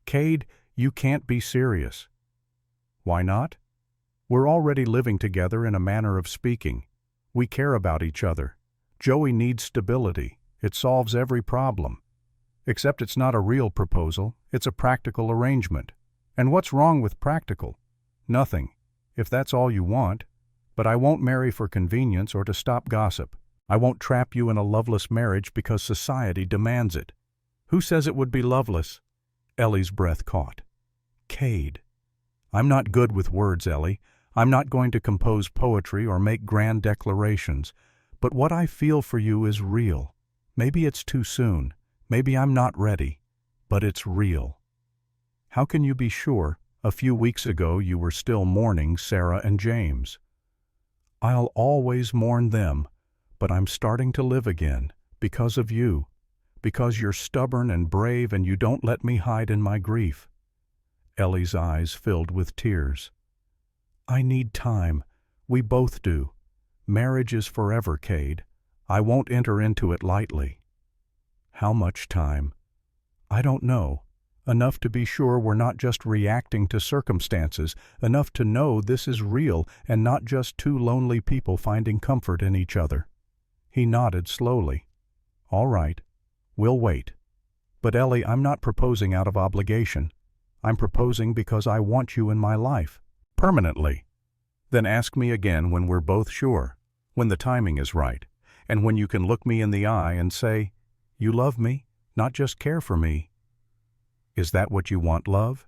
"Cade, You can't be serious. Why not? We're already living together in a manner of speaking. We care about each other. Joey needs stability. It solves every problem. Except it's not a real proposal, it's a practical arrangement. And what's wrong with practical? Nothing, if that's all you want. But I won't marry for convenience or to stop gossip. I won't trap you in a loveless marriage because society demands it. Who says it would be loveless? Ellie's breath caught. Cade. I'm not good with words, Ellie. I'm not going to compose poetry or make grand declarations. But what I feel for you is real. Maybe it's too soon. Maybe I'm not ready. But it's real. How can you be sure? A few weeks ago you were still mourning Sarah and James. I'll always mourn them, but I'm starting to live again, because of you. Because you're stubborn and brave and you don't let me hide in my grief. Ellie's eyes filled with tears. I need time. We both do. Marriage is forever, Cade. I won't enter into it lightly. How much time? I don't know. Enough to be sure we're not just reacting to circumstances, enough to know this is real and not just two lonely people finding comfort in each other. He nodded slowly. All right. We'll wait. But Ellie, I'm not proposing out of obligation. I'm proposing because I want you in my life. Permanently. Then ask me again when we're both sure, when the timing is right, and when you can look me in the eye and say, you love me, not just care for me. Is that what you want, love?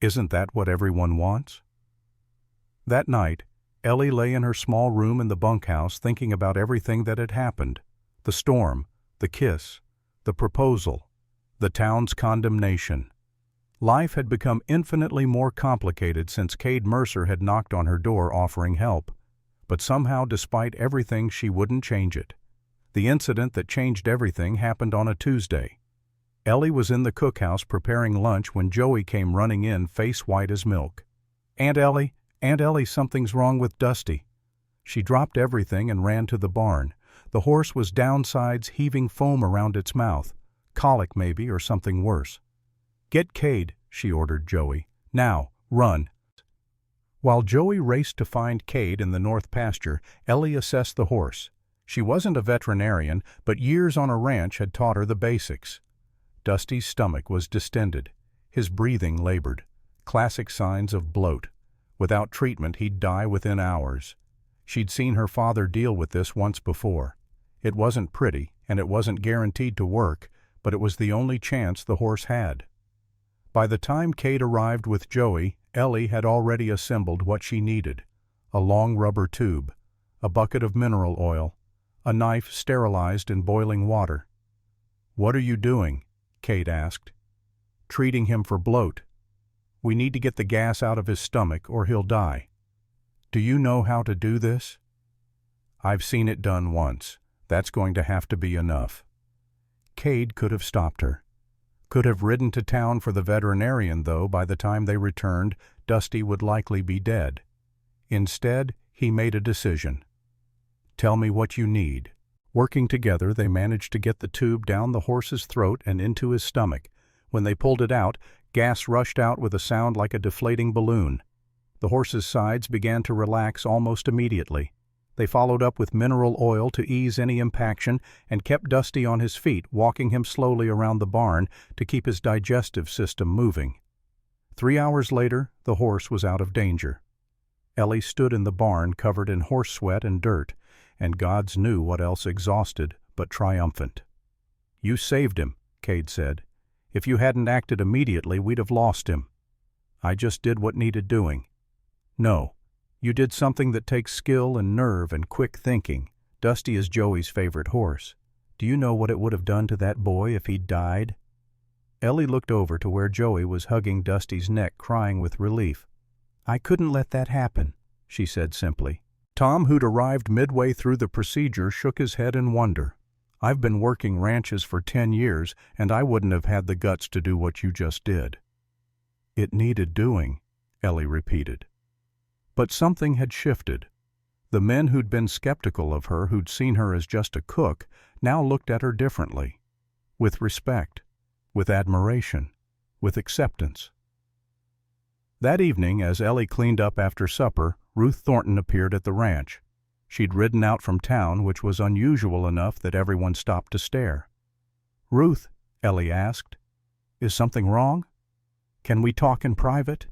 Isn't that what everyone wants? That night, Ellie lay in her small room in the bunkhouse thinking about everything that had happened. The storm, the kiss, the proposal, the town's condemnation. Life had become infinitely more complicated since Cade Mercer had knocked on her door offering help. But somehow, despite everything, she wouldn't change it. The incident that changed everything happened on a Tuesday. Ellie was in the cookhouse preparing lunch when Joey came running in, face white as milk. Aunt Ellie, something's wrong with Dusty." She dropped everything and ran to the barn. The horse was downsides, heaving foam around its mouth. Colic maybe, or something worse. "Get Cade," she ordered Joey. "Now, run." While Joey raced to find Cade in the north pasture, Ellie assessed the horse. She wasn't a veterinarian, but years on a ranch had taught her the basics. Dusty's stomach was distended. His breathing labored. Classic signs of bloat. Without treatment, he'd die within hours. She'd seen her father deal with this once before. It wasn't pretty, and it wasn't guaranteed to work, but it was the only chance the horse had. By the time Cade arrived with Joey, Ellie had already assembled what she needed: a long rubber tube, a bucket of mineral oil, a knife sterilized in boiling water. "What are you doing?" Cade asked. "Treating him for bloat. We need to get the gas out of his stomach or he'll die." "Do you know how to do this?" "I've seen it done once. That's going to have to be enough." Cade could have stopped her. Could have ridden to town for the veterinarian, though by the time they returned, Dusty would likely be dead. Instead, he made a decision. "Tell me what you need." Working together, they managed to get the tube down the horse's throat and into his stomach. When they pulled it out, gas rushed out with a sound like a deflating balloon. The horse's sides began to relax almost immediately. They followed up with mineral oil to ease any impaction and kept Dusty on his feet, walking him slowly around the barn to keep his digestive system moving. 3 hours later, the horse was out of danger. Ellie stood in the barn covered in horse sweat and dirt, and gods knew what else, exhausted but triumphant. "You saved him," Cade said. "If you hadn't acted immediately, we'd have lost him." "I just did what needed doing." "No. You did something that takes skill and nerve and quick thinking. Dusty is Joey's favorite horse. Do you know what it would have done to that boy if he'd died?" Ellie looked over to where Joey was hugging Dusty's neck, crying with relief. "I couldn't let that happen," she said simply. Tom, who'd arrived midway through the procedure, shook his head in wonder. "I've been working ranches for 10 years, and I wouldn't have had the guts to do what you just did." "It needed doing," Ellie repeated. But something had shifted. The men who'd been skeptical of her, who'd seen her as just a cook, now looked at her differently. With respect, with admiration, with acceptance. That evening, as Ellie cleaned up after supper, Ruth Thornton appeared at the ranch. She'd ridden out from town, which was unusual enough that everyone stopped to stare. "Ruth," Ellie asked, "is something wrong? Can we talk in private?"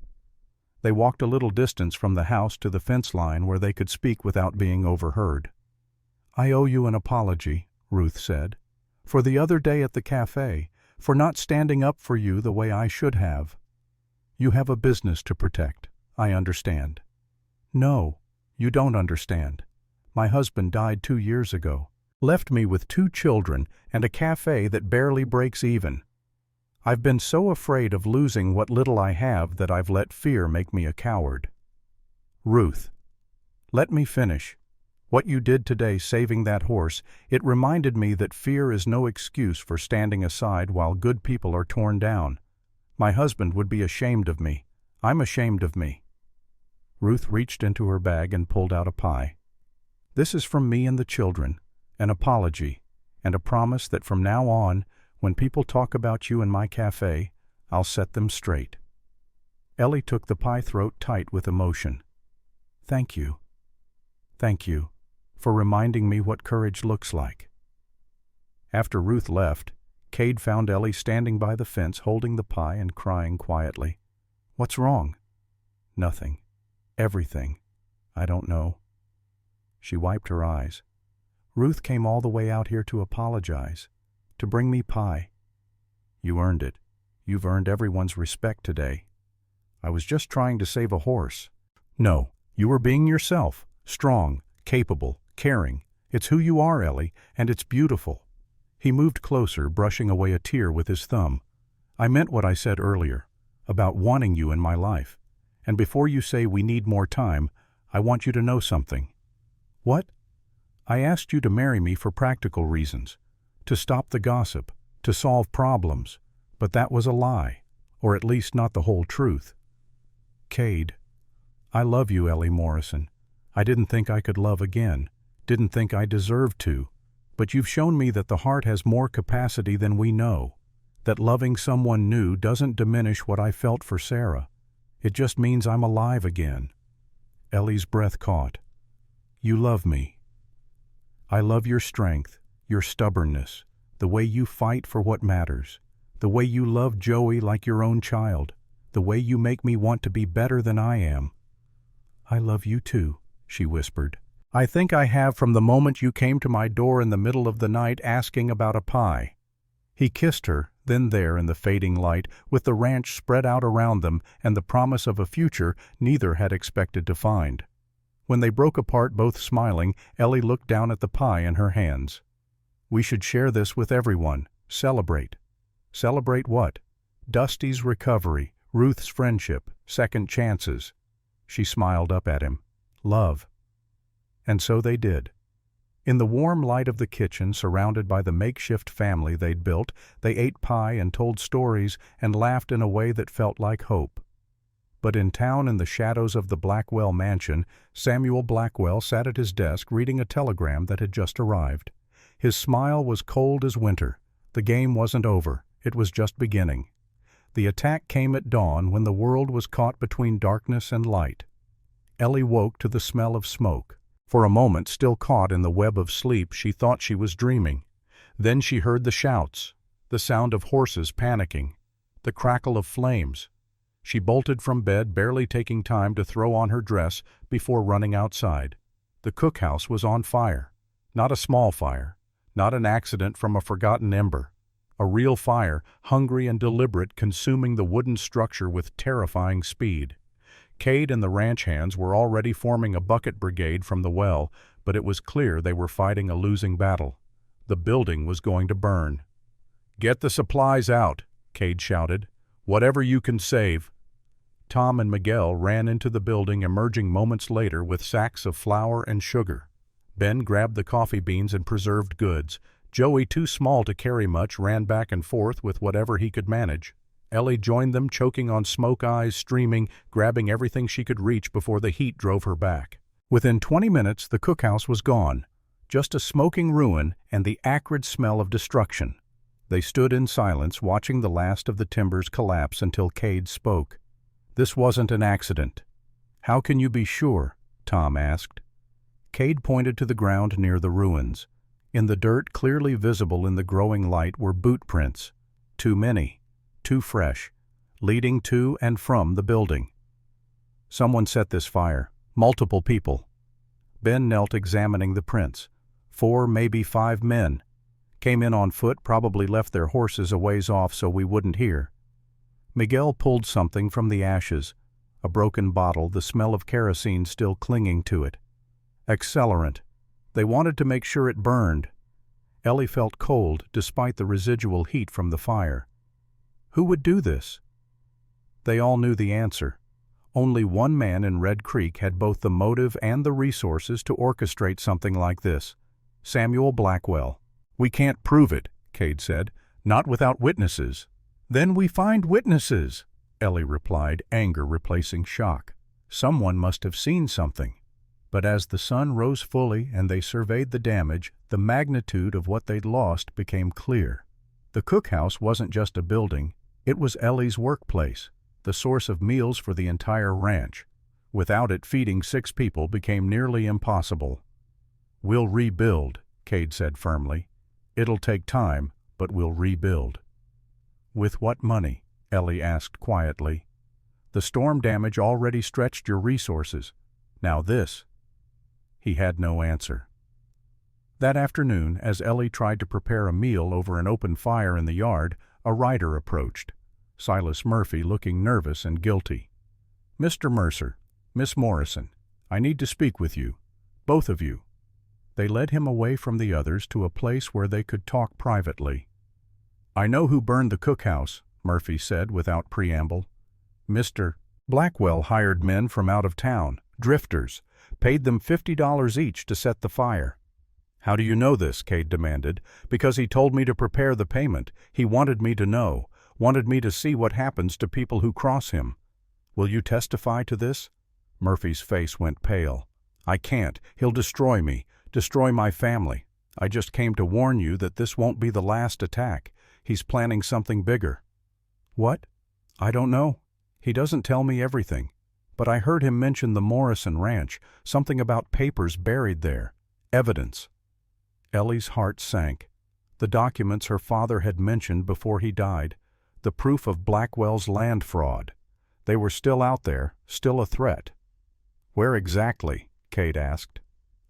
They walked a little distance from the house to the fence line where they could speak without being overheard. "I owe you an apology," Ruth said, "for the other day at the cafe, for not standing up for you the way I should have. You have a business to protect, I understand." "No, you don't understand. My husband died 2 years ago, left me with 2 children and a cafe that barely breaks even. I've been so afraid of losing what little I have that I've let fear make me a coward." "Ruth, let me finish. What you did today saving that horse, it reminded me that fear is no excuse for standing aside while good people are torn down. My husband would be ashamed of me. I'm ashamed of me." Ruth reached into her bag and pulled out a pie. "This is from me and the children, an apology, and a promise that from now on, when people talk about you in my cafe, I'll set them straight." Ellie took the pie throat tight with emotion. "Thank you. Thank you for reminding me what courage looks like." After Ruth left, Cade found Ellie standing by the fence holding the pie and crying quietly. "What's wrong?" "Nothing. Everything. I don't know." She wiped her eyes. "Ruth came all the way out here to apologize, to bring me pie. You earned it. You've earned everyone's respect today. I was just trying to save a horse." "No, you were being yourself, strong, capable, caring. It's who you are, Ellie, and it's beautiful." He moved closer, brushing away a tear with his thumb. "I meant what I said earlier, about wanting you in my life. And before you say we need more time, I want you to know something." "What?" "I asked you to marry me for practical reasons, to stop the gossip, to solve problems, but that was a lie, or at least not the whole truth." "Cade, I love you, Ellie Morrison. I didn't think I could love again, didn't think I deserved to, but you've shown me that the heart has more capacity than we know, that loving someone new doesn't diminish what I felt for Sarah. It just means I'm alive again." Ellie's breath caught. "You love me. I love your strength, your stubbornness, the way you fight for what matters, the way you love Joey like your own child, the way you make me want to be better than I am." "I love you too," she whispered. "I think I have from the moment you came to my door in the middle of the night asking about a pie." He kissed her, then there in the fading light, with the ranch spread out around them and the promise of a future neither had expected to find. When they broke apart, both smiling, Ellie looked down at the pie in her hands. "We should share this with everyone. Celebrate." "Celebrate what?" "Dusty's recovery, Ruth's friendship, second chances." She smiled up at him. "Love." And so they did. In the warm light of the kitchen, surrounded by the makeshift family they'd built, they ate pie and told stories and laughed in a way that felt like hope. But in town, in the shadows of the Blackwell mansion, Samuel Blackwell sat at his desk reading a telegram that had just arrived. His smile was cold as winter. The game wasn't over. It was just beginning. The attack came at dawn when the world was caught between darkness and light. Ellie woke to the smell of smoke. For a moment, still caught in the web of sleep, she thought she was dreaming. Then she heard the shouts, the sound of horses panicking, the crackle of flames. She bolted from bed, barely taking time to throw on her dress before running outside. The cookhouse was on fire. Not a small fire, not an accident from a forgotten ember. A real fire, hungry and deliberate, consuming the wooden structure with terrifying speed. Cade and the ranch hands were already forming a bucket brigade from the well, but it was clear they were fighting a losing battle. The building was going to burn. "Get the supplies out," Cade shouted. "Whatever you can save." Tom and Miguel ran into the building, emerging moments later with sacks of flour and sugar. Ben grabbed the coffee beans and preserved goods. Joey, too small to carry much, ran back and forth with whatever he could manage. Ellie joined them, choking on smoke, eyes streaming, grabbing everything she could reach before the heat drove her back. Within 20 minutes, the cookhouse was gone. Just a smoking ruin and the acrid smell of destruction. They stood in silence, watching the last of the timbers collapse until Cade spoke. This wasn't an accident. How can you be sure? Tom asked. Cade pointed to the ground near the ruins. In the dirt, clearly visible in the growing light, were boot prints. Too many, too fresh, leading to and from the building. Someone set this fire. Multiple people. Ben knelt examining the prints. 4, maybe 5 men. Came in on foot, probably left their horses a ways off so we wouldn't hear. Miguel pulled something from the ashes. A broken bottle, the smell of kerosene still clinging to it. Accelerant. They wanted to make sure it burned. Ellie felt cold despite the residual heat from the fire. Who would do this? They all knew the answer. Only one man in Red Creek had both the motive and the resources to orchestrate something like this. Samuel Blackwell. We can't prove it, Cade said. Not without witnesses. Then we find witnesses, Ellie replied, anger replacing shock. Someone must have seen something. But as the sun rose fully and they surveyed the damage, the magnitude of what they'd lost became clear. The cookhouse wasn't just a building, it was Ellie's workplace, the source of meals for the entire ranch. Without it, feeding 6 people became nearly impossible. We'll rebuild, Cade said firmly. It'll take time, but we'll rebuild. With what money? Ellie asked quietly. The storm damage already stretched your resources. Now this. He had no answer. That afternoon, as Ellie tried to prepare a meal over an open fire in the yard, a rider approached. Silas Murphy looking nervous and guilty. Mr. Mercer, Miss Morrison, I need to speak with you. Both of you. They led him away from the others to a place where they could talk privately. I know who burned the cookhouse, Murphy said without preamble. Mr. Blackwell hired men from out of town, drifters, paid them $50 each to set the fire. How do you know this? Cade demanded. Because he told me to prepare the payment. He wanted me to know, wanted me to see what happens to people who cross him. Will you testify to this? Murphy's face went pale. I can't. He'll destroy me, destroy my family. I just came to warn you that this won't be the last attack. He's planning something bigger. What? I don't know. He doesn't tell me everything. But I heard him mention the Morrison Ranch, something about papers buried there. Evidence. Ellie's heart sank. The documents her father had mentioned before he died. The proof of Blackwell's land fraud. They were still out there, still a threat. Where exactly? Cade asked.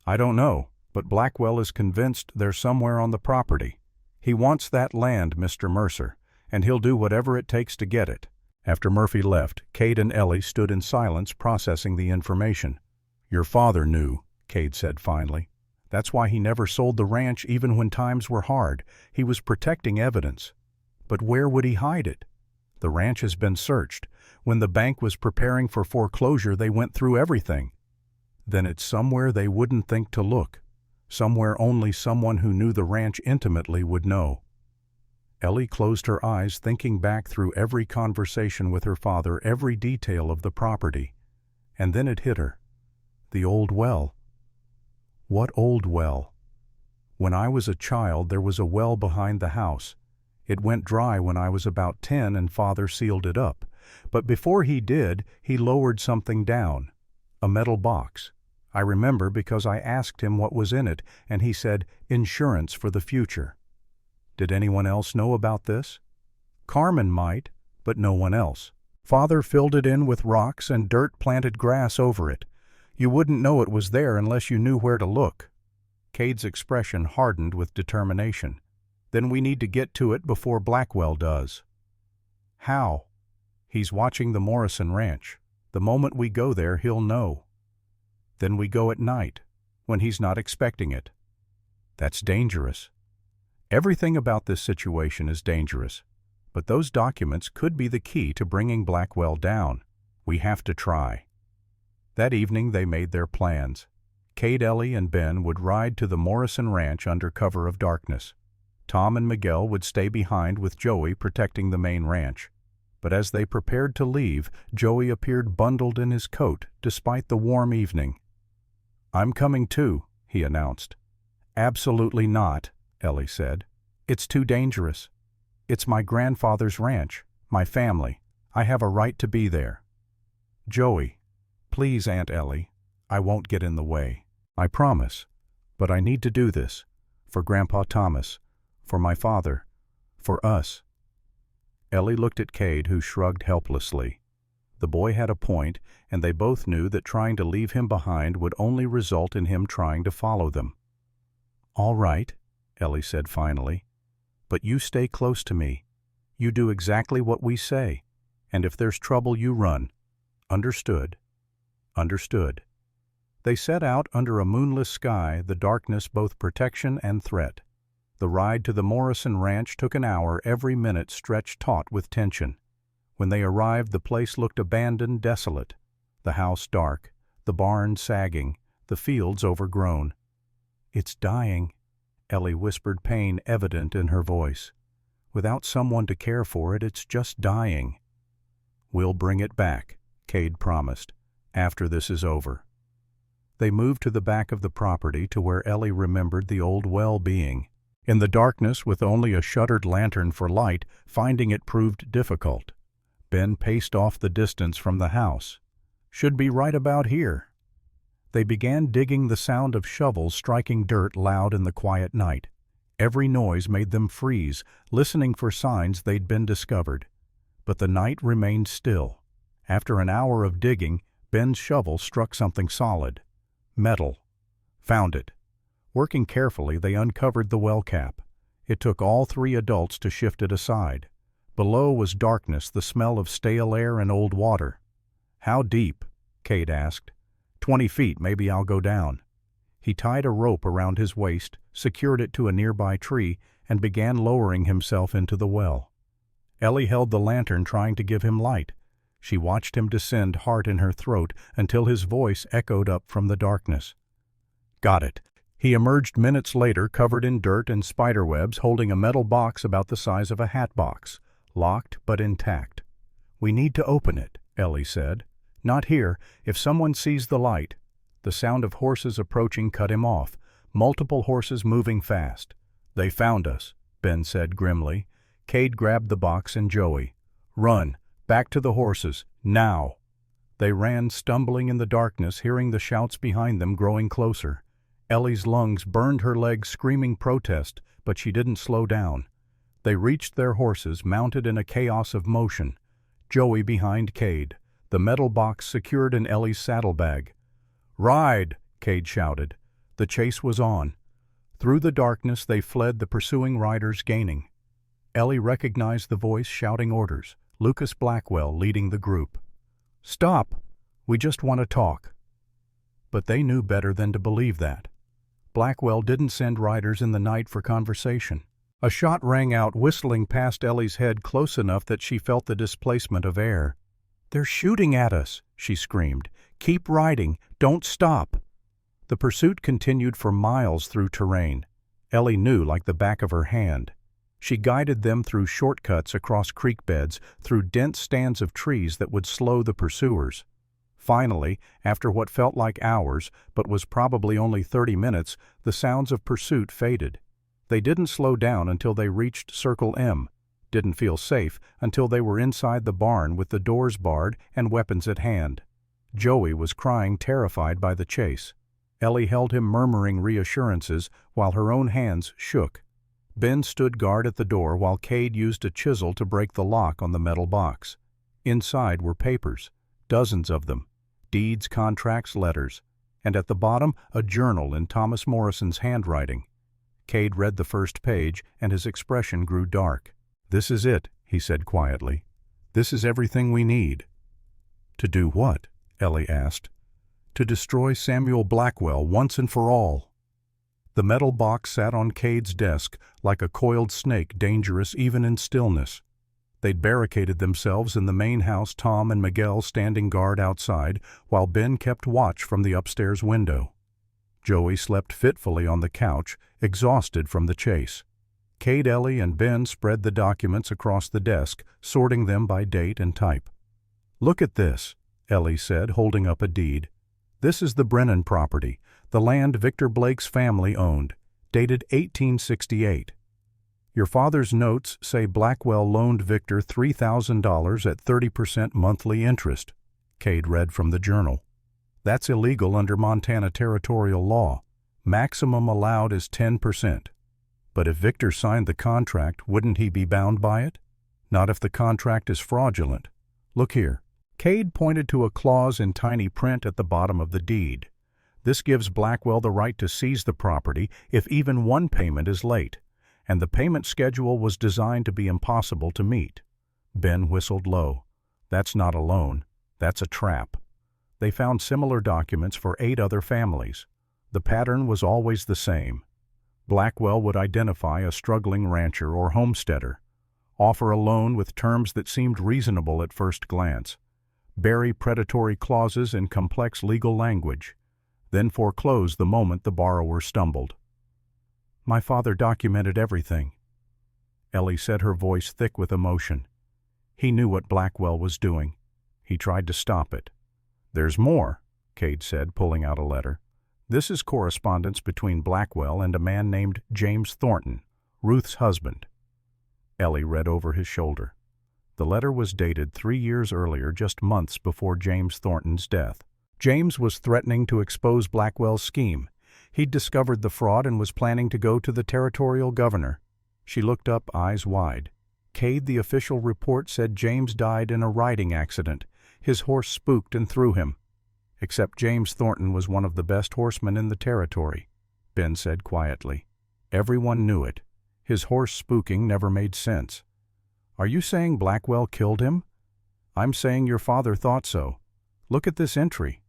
I don't know, but Blackwell is convinced they're somewhere on the property. He wants that land, Mr. Mercer, and he'll do whatever it takes to get it. After Murphy left, Cade and Ellie stood in silence processing the information. Your father knew, Cade said finally. That's why he never sold the ranch even when times were hard. He was protecting evidence. But where would he hide it? The ranch has been searched. When the bank was preparing for foreclosure, they went through everything. Then it's somewhere they wouldn't think to look. Somewhere only someone who knew the ranch intimately would know. Ellie closed her eyes, thinking back through every conversation with her father, every detail of the property. And then it hit her. The old well. What old well? When I was a child, there was a well behind the house. It went dry when I was about 10 and Father sealed it up. But before he did, he lowered something down. A metal box. I remember because I asked him what was in it, and he said, insurance for the future. Did anyone else know about this? Carmen might, but no one else. Father filled it in with rocks and dirt, planted grass over it. You wouldn't know it was there unless you knew where to look. Cade's expression hardened with determination. Then we need to get to it before Blackwell does. How? He's watching the Morrison Ranch. The moment we go there, he'll know. Then we go at night, when he's not expecting it. That's dangerous. Everything about this situation is dangerous, but those documents could be the key to bringing Blackwell down. We have to try. That evening they made their plans. Cade, Ellie, and Ben would ride to the Morrison Ranch under cover of darkness. Tom and Miguel would stay behind with Joey protecting the main ranch. But as they prepared to leave, Joey appeared bundled in his coat despite the warm evening. I'm coming too, he announced. Absolutely not, Ellie said. It's too dangerous. It's my grandfather's ranch, my family. I have a right to be there. Joey, please, Aunt Ellie, I won't get in the way. I promise. But I need to do this. For Grandpa Thomas. For my father. For us. Ellie looked at Cade, who shrugged helplessly. The boy had a point, and they both knew that trying to leave him behind would only result in him trying to follow them. All right, Ellie said finally. But you stay close to me. You do exactly what we say. And if there's trouble, you run. Understood. Understood. They set out under a moonless sky, the darkness both protection and threat. The ride to the Morrison Ranch took an hour, every minute stretched taut with tension. When they arrived, the place looked abandoned, desolate. The house dark, the barn sagging, the fields overgrown. It's dying, Ellie whispered, pain evident in her voice. Without someone to care for it, it's just dying. We'll bring it back, Cade promised, after this is over. They moved to the back of the property to where Ellie remembered the old well being. In the darkness, with only a shuttered lantern for light, finding it proved difficult. Ben paced off the distance from the house. Should be right about here. They began digging, the sound of shovels striking dirt loud in the quiet night. Every noise made them freeze, listening for signs they'd been discovered. But the night remained still. After an hour of digging, Ben's shovel struck something solid. Metal. Found it. Working carefully, they uncovered the well cap. It took all three adults to shift it aside. Below was darkness, the smell of stale air and old water. How deep? Cade asked. 20 feet, maybe I'll go down. He tied a rope around his waist, secured it to a nearby tree, and began lowering himself into the well. Ellie held the lantern, trying to give him light. She watched him descend, heart in her throat, until his voice echoed up from the darkness. Got it. He emerged minutes later, covered in dirt and spiderwebs, holding a metal box about the size of a hat box, locked but intact. We need to open it, Ellie said. Not here. If someone sees the light. The sound of horses approaching cut him off, multiple horses moving fast. They found us, Ben said grimly. Cade grabbed the box and Joey. Run. Back to the horses. Now. They ran, stumbling in the darkness, hearing the shouts behind them growing closer. Ellie's lungs burned her legs, screaming protest, but she didn't slow down. They reached their horses, mounted in a chaos of motion. Joey behind Cade, the metal box secured in Ellie's saddlebag. Ride, Cade shouted. The chase was on. Through the darkness they fled, the pursuing riders gaining. Ellie recognized the voice shouting orders, Lucas Blackwell leading the group. Stop! We just want to talk. But they knew better than to believe that. Blackwell didn't send riders in the night for conversation. A shot rang out, whistling past Ellie's head close enough that she felt the displacement of air. They're shooting at us, she screamed. Keep riding. Don't stop. The pursuit continued for miles through terrain. Ellie knew like the back of her hand. She guided them through shortcuts across creek beds, through dense stands of trees that would slow the pursuers. Finally, after what felt like hours, but was probably only 30 minutes, the sounds of pursuit faded. They didn't slow down until they reached Circle M, didn't feel safe until they were inside the barn with the doors barred and weapons at hand. Joey was crying, terrified by the chase. Ellie held him, murmuring reassurances, while her own hands shook. Ben stood guard at the door while Cade used a chisel to break the lock on the metal box. Inside were papers, dozens of them. Deeds, contracts, letters, and at the bottom a journal in Thomas Morrison's handwriting. Cade read the first page, and his expression grew dark. This is it, he said quietly. This is everything we need. To do what? Ellie asked. To destroy Samuel Blackwell once and for all. The metal box sat on Cade's desk like a coiled snake, dangerous even in stillness. They'd barricaded themselves in the main house, Tom and Miguel standing guard outside, while Ben kept watch from the upstairs window. Joey slept fitfully on the couch, exhausted from the chase. Cade, Ellie, and Ben spread the documents across the desk, sorting them by date and type. Look at this, Ellie said, holding up a deed. This is the Brennan property, the land Victor Blake's family owned, dated 1868. Your father's notes say Blackwell loaned Victor $3,000 at 30% monthly interest. Cade read from the journal. That's illegal under Montana territorial law. Maximum allowed is 10%. But if Victor signed the contract, wouldn't he be bound by it? Not if the contract is fraudulent. Look here. Cade pointed to a clause in tiny print at the bottom of the deed. This gives Blackwell the right to seize the property if even one payment is late, and the payment schedule was designed to be impossible to meet. Ben whistled low. That's not a loan. That's a trap. They found similar documents for 8 other families. The pattern was always the same. Blackwell would identify a struggling rancher or homesteader, offer a loan with terms that seemed reasonable at first glance, bury predatory clauses in complex legal language, then foreclose the moment the borrower stumbled. My father documented everything. Ellie said, her voice thick with emotion. He knew what Blackwell was doing. He tried to stop it. There's more, Cade said, pulling out a letter. This is correspondence between Blackwell and a man named James Thornton, Ruth's husband. Ellie read over his shoulder. The letter was dated 3 years earlier, just months before James Thornton's death. James was threatening to expose Blackwell's scheme. He'd discovered the fraud and was planning to go to the territorial governor. She looked up, eyes wide. Cade, the official report said James died in a riding accident. His horse spooked and threw him. Except James Thornton was one of the best horsemen in the territory, Ben said quietly. Everyone knew it. His horse spooking never made sense. Are you saying Blackwell killed him? I'm saying your father thought so. Look at this entry.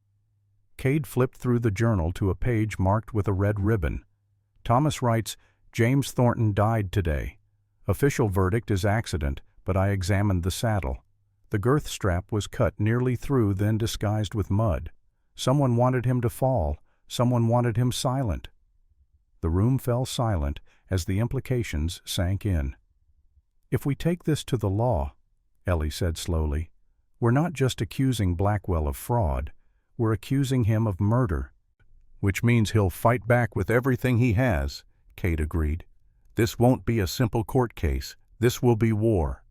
Cade flipped through the journal to a page marked with a red ribbon. Thomas writes, James Thornton died today. Official verdict is accident, but I examined the saddle. The girth strap was cut nearly through, then disguised with mud. Someone wanted him to fall. Someone wanted him silent. The room fell silent as the implications sank in. If we take this to the law, Ellie said slowly, we're not just accusing Blackwell of fraud. We're accusing him of murder. Which means he'll fight back with everything he has, Cade agreed. This won't be a simple court case. This will be war.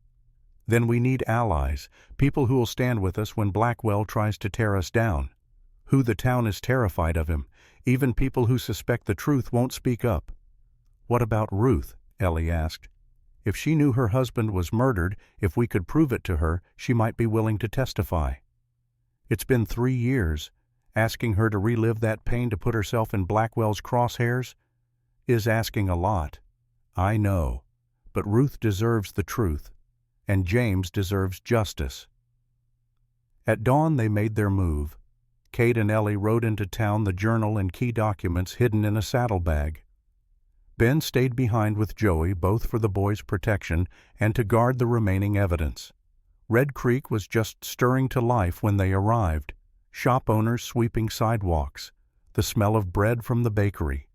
Then we need allies, people who will stand with us when Blackwell tries to tear us down. Who the town is terrified of him. Even people who suspect the truth won't speak up. What about Ruth? Ellie asked. If she knew her husband was murdered, if we could prove it to her, she might be willing to testify. It's been 3 years. Asking her to relive that pain to put herself in Blackwell's crosshairs is asking a lot. I know. But Ruth deserves the truth. And James deserves justice. At dawn they made their move. Cade and Ellie rode into town, the journal and key documents hidden in a saddlebag. Ben stayed behind with Joey, both for the boys' protection and to guard the remaining evidence. Red Creek was just stirring to life when they arrived. Shop owners sweeping sidewalks, the smell of bread from the bakery,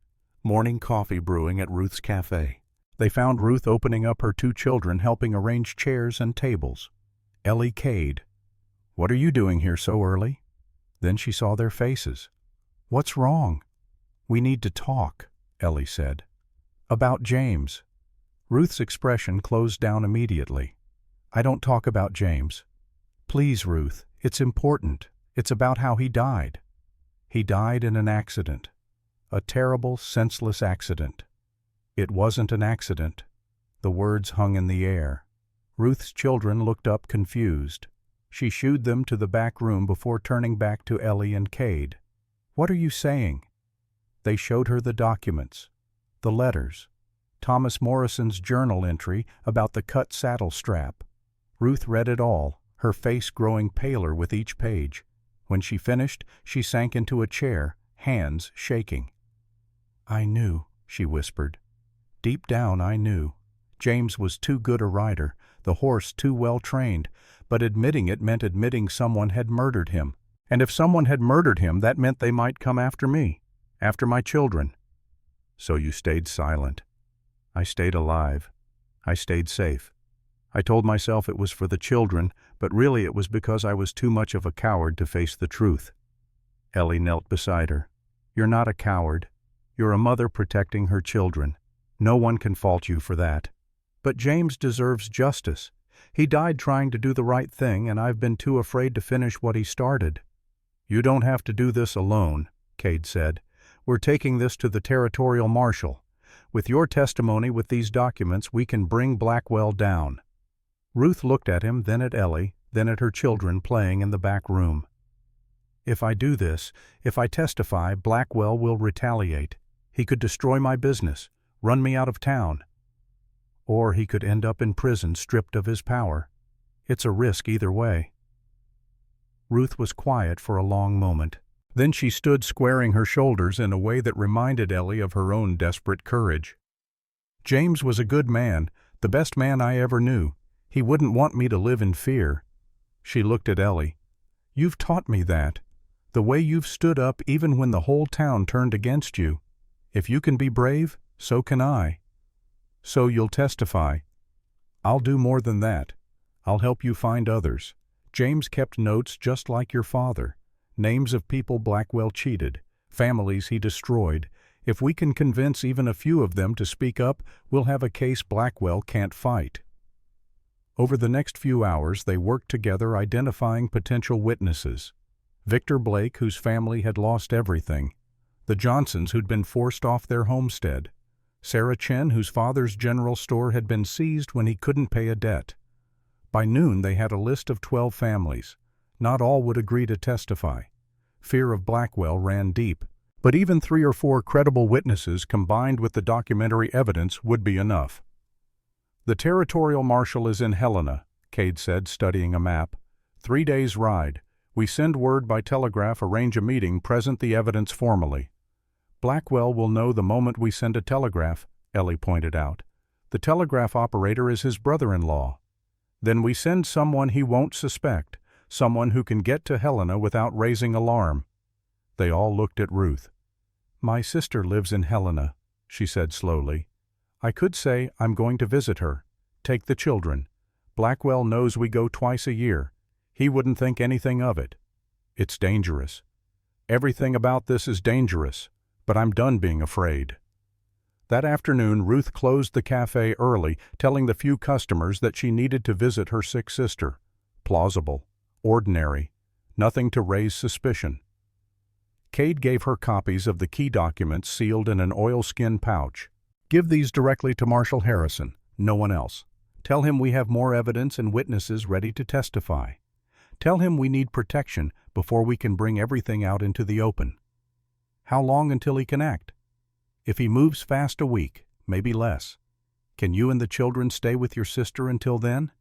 morning coffee brewing at Ruth's cafe. They found Ruth opening up her 2 children, helping arrange chairs and tables. Ellie, Cade. What are you doing here so early? Then she saw their faces. What's wrong? We need to talk, Ellie said. About James. Ruth's expression closed down immediately. I don't talk about James. Please, Ruth, it's important. It's about how he died. He died in an accident. A terrible, senseless accident. It wasn't an accident. The words hung in the air. Ruth's children looked up confused. She shooed them to the back room before turning back to Ellie and Cade. What are you saying? They showed her the documents, the letters, Thomas Morrison's journal entry about the cut saddle strap. Ruth read it all, her face growing paler with each page. When she finished, she sank into a chair, hands shaking. I knew, she whispered. Deep down I knew. James was too good a rider, the horse too well trained, but admitting it meant admitting someone had murdered him. And if someone had murdered him, that meant they might come after me, after my children. So you stayed silent. I stayed alive. I stayed safe. I told myself it was for the children, but really it was because I was too much of a coward to face the truth. Ellie knelt beside her. You're not a coward. You're a mother protecting her children. No one can fault you for that. But James deserves justice. He died trying to do the right thing, and I've been too afraid to finish what he started." "You don't have to do this alone," Cade said. "We're taking this to the territorial marshal. With your testimony with these documents, we can bring Blackwell down." Ruth looked at him, then at Ellie, then at her children playing in the back room. "If I do this, if I testify, Blackwell will retaliate. He could destroy my business, run me out of town. Or he could end up in prison stripped of his power. It's a risk either way." Ruth was quiet for a long moment. Then she stood squaring her shoulders in a way that reminded Ellie of her own desperate courage. "James was a good man, the best man I ever knew. He wouldn't want me to live in fear." She looked at Ellie. "You've taught me that. The way you've stood up even when the whole town turned against you. If you can be brave, so can I." "So you'll testify." "I'll do more than that. I'll help you find others. James kept notes just like your father. Names of people Blackwell cheated, families he destroyed. If we can convince even a few of them to speak up, we'll have a case Blackwell can't fight." Over the next few hours, they worked together identifying potential witnesses. Victor Blake, whose family had lost everything. The Johnsons, who'd been forced off their homestead. Sarah Chen, whose father's general store had been seized when he couldn't pay a debt. By noon, they had a list of 12 families. Not all would agree to testify. Fear of Blackwell ran deep. But even 3 or 4 credible witnesses combined with the documentary evidence would be enough. "The territorial marshal is in Helena," Cade said, studying a map. 3 days' ride. We send word by telegraph, arrange a meeting, present the evidence formally." "Blackwell will know the moment we send a telegraph," Ellie pointed out. "The telegraph operator is his brother-in-law." "Then we send someone he won't suspect, someone who can get to Helena without raising alarm." They all looked at Ruth. "My sister lives in Helena," she said slowly. "I could say I'm going to visit her. Take the children. Blackwell knows we go twice a year. He wouldn't think anything of it. It's dangerous. Everything about this is dangerous, but I'm done being afraid." That afternoon, Ruth closed the cafe early, telling the few customers that she needed to visit her sick sister. Plausible, ordinary, nothing to raise suspicion. Cade gave her copies of the key documents sealed in an oilskin pouch. "Give these directly to Marshal Harrison, no one else. Tell him we have more evidence and witnesses ready to testify. Tell him we need protection before we can bring everything out into the open. How long until he can act? If he moves fast, a week, maybe less. Can you and the children stay with your sister until then?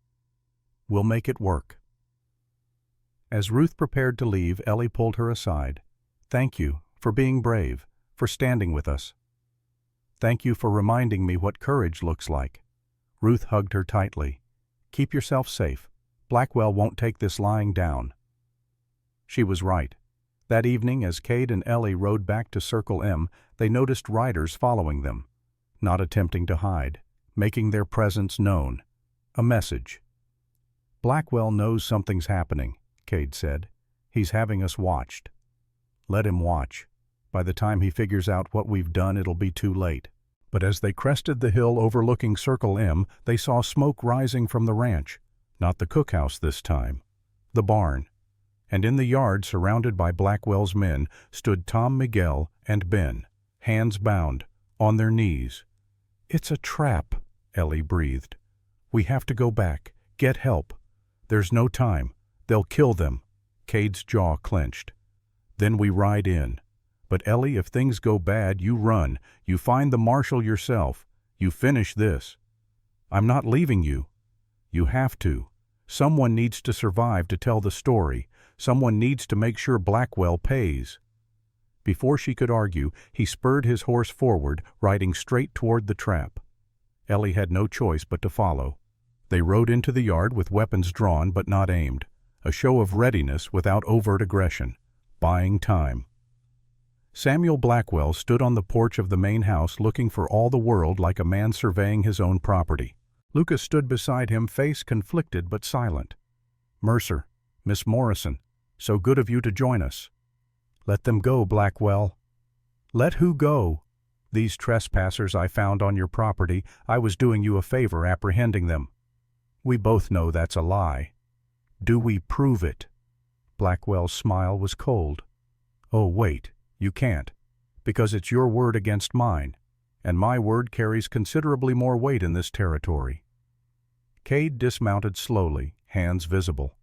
We'll make it work." As Ruth prepared to leave, Ellie pulled her aside. "Thank you for being brave, for standing with us. Thank you for reminding me what courage looks like." Ruth hugged her tightly. "Keep yourself safe. Blackwell won't take this lying down." She was right. That evening, as Cade and Ellie rode back to Circle M, they noticed riders following them, not attempting to hide, making their presence known. A message. "Blackwell knows something's happening," Cade said. "He's having us watched. Let him watch. By the time he figures out what we've done, it'll be too late." But as they crested the hill overlooking Circle M, they saw smoke rising from the ranch. Not the cookhouse this time. The barn. And in the yard, surrounded by Blackwell's men, stood Tom Miguel and Ben, hands bound, on their knees. "It's a trap," Ellie breathed. "We have to go back, get help. There's no time. They'll kill them." Cade's jaw clenched. "Then we ride in. But Ellie, if things go bad, you run. You find the marshal yourself. You finish this. I'm not leaving you. You have to. Someone needs to survive to tell the story. Someone needs to make sure Blackwell pays." Before she could argue, he spurred his horse forward, riding straight toward the trap. Ellie had no choice but to follow. They rode into the yard with weapons drawn but not aimed, a show of readiness without overt aggression, buying time. Samuel Blackwell stood on the porch of the main house looking for all the world like a man surveying his own property. Lucas stood beside him, face conflicted but silent. "Mercer, Miss Morrison, so good of you to join us." "Let them go, Blackwell." "Let who go?" "These trespassers I found on your property. I was doing you a favor apprehending them." We both know that's a lie. Do we prove it? Blackwell's smile was cold. Oh, wait, you can't, because it's your word against mine, and my word carries considerably more weight in this territory. Cade dismounted slowly, hands visible.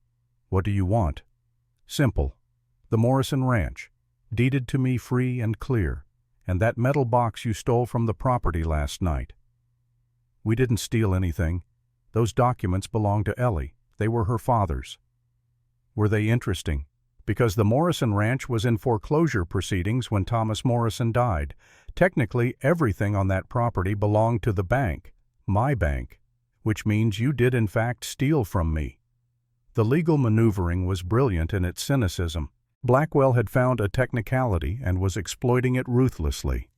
What do you want? Simple. The Morrison Ranch, deeded to me free and clear, and that metal box you stole from the property last night. We didn't steal anything. Those documents belonged to Ellie. They were her father's. Were they interesting? Because the Morrison Ranch was in foreclosure proceedings when Thomas Morrison died. Technically, everything on that property belonged to the bank, my bank, which means you did in fact steal from me. The legal maneuvering was brilliant in its cynicism. Blackwell had found a technicality and was exploiting it ruthlessly.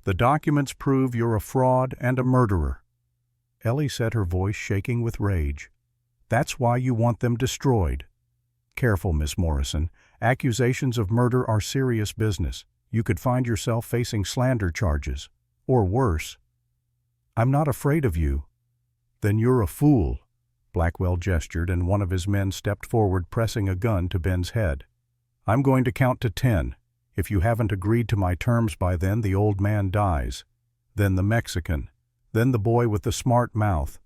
The documents prove you're a fraud and a murderer. Ellie said, her voice shaking with rage. That's why you want them destroyed. Careful, Miss Morrison. Accusations of murder are serious business. You could find yourself facing slander charges. Or worse. I'm not afraid of you. Then you're a fool. Blackwell gestured, and one of his men stepped forward, pressing a gun to Ben's head. I'm going to count to 10. If you haven't agreed to my terms by then, the old man dies. Then the Mexican. Then the boy with the smart mouth.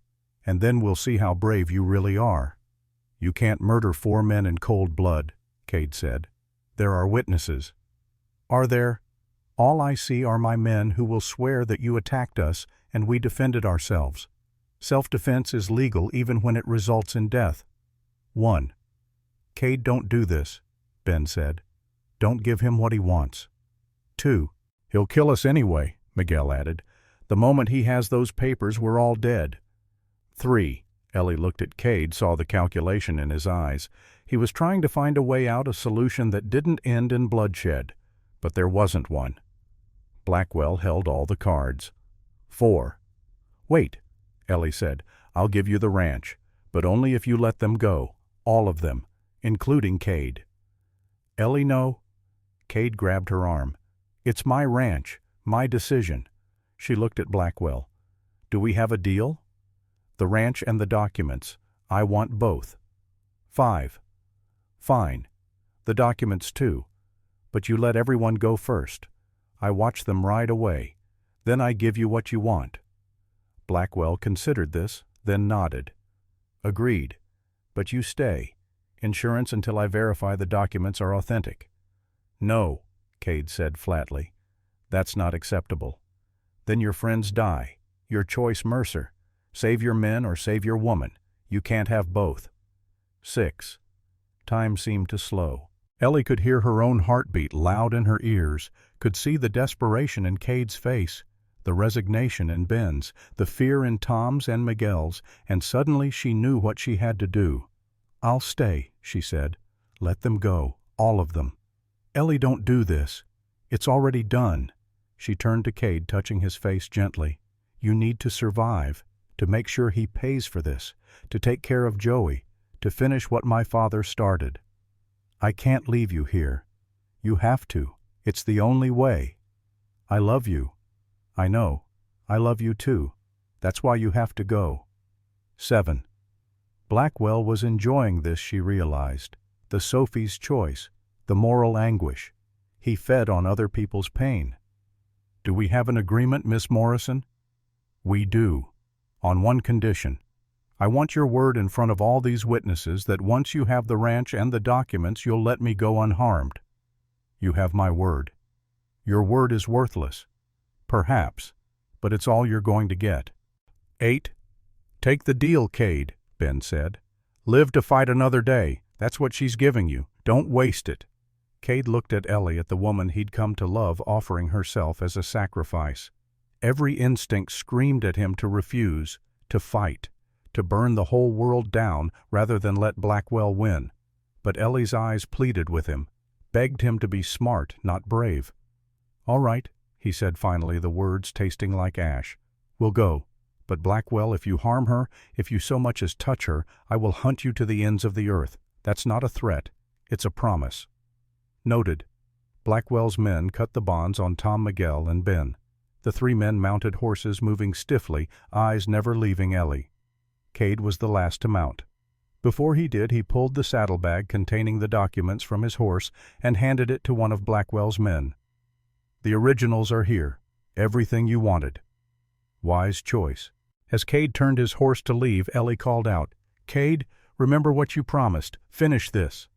And then we'll see how brave you really are. You can't murder 4 men in cold blood, Cade said. There are witnesses. Are there? All I see are my men who will swear that you attacked us and we defended ourselves. Self-defense is legal even when it results in death. 1. Cade, don't do this, Ben said. Don't give him what he wants. 2. He'll kill us anyway, Miguel added. The moment he has those papers, we're all dead. 3. Ellie looked at Cade, saw the calculation in his eyes. He was trying to find a way out, a solution that didn't end in bloodshed. But there wasn't one. Blackwell held all the cards. 4. Wait, Ellie said. I'll give you the ranch, but only if you let them go. All of them, including Cade. Ellie, no. Cade grabbed her arm. It's my ranch, my decision. She looked at Blackwell. Do we have a deal? The ranch and the documents. I want both. 5. Fine. The documents too. But you let everyone go first. I watch them ride away. Then I give you what you want. Blackwell considered this, then nodded. Agreed. But you stay. Insurance until I verify the documents are authentic. No, Cade said flatly. That's not acceptable. Then your friends die. Your choice, Mercer. Save your men or save your woman. You can't have both. 6. Time seemed to slow. Ellie could hear her own heartbeat loud in her ears, could see the desperation in Cade's face, the resignation in Ben's, the fear in Tom's and Miguel's, and suddenly she knew what she had to do. I'll stay, she said. Let them go, all of them. Ellie, don't do this. It's already done. She turned to Cade, touching his face gently. You need to survive, to make sure he pays for this, to take care of Joey, to finish what my father started. I can't leave you here. You have to. It's the only way. I love you. I know. I love you too. That's why you have to go. 7. Blackwell was enjoying this, she realized. The Sophie's choice, the moral anguish. He fed on other people's pain. Do we have an agreement, Miss Morrison? We do. On one condition. I want your word in front of all these witnesses that once you have the ranch and the documents, you'll let me go unharmed. You have my word. Your word is worthless. Perhaps, but it's all you're going to get. 8. Take the deal, Cade, Ben said. Live to fight another day. That's what she's giving you. Don't waste it. Cade looked at Ellie, at the woman he'd come to love, offering herself as a sacrifice. Every instinct screamed at him to refuse, to fight, to burn the whole world down rather than let Blackwell win. But Ellie's eyes pleaded with him, begged him to be smart, not brave. All right, he said finally, the words tasting like ash. We'll go. But Blackwell, if you harm her, if you so much as touch her, I will hunt you to the ends of the earth. That's not a threat. It's a promise. Noted. Blackwell's men cut the bonds on Tom, Miguel, and Ben. The 3 men mounted horses, moving stiffly, eyes never leaving Ellie. Cade was the last to mount. Before he did, he pulled the saddlebag containing the documents from his horse and handed it to one of Blackwell's men. "The originals are here. Everything you wanted." Wise choice. As Cade turned his horse to leave, Ellie called out, "Cade, remember what you promised. Finish this."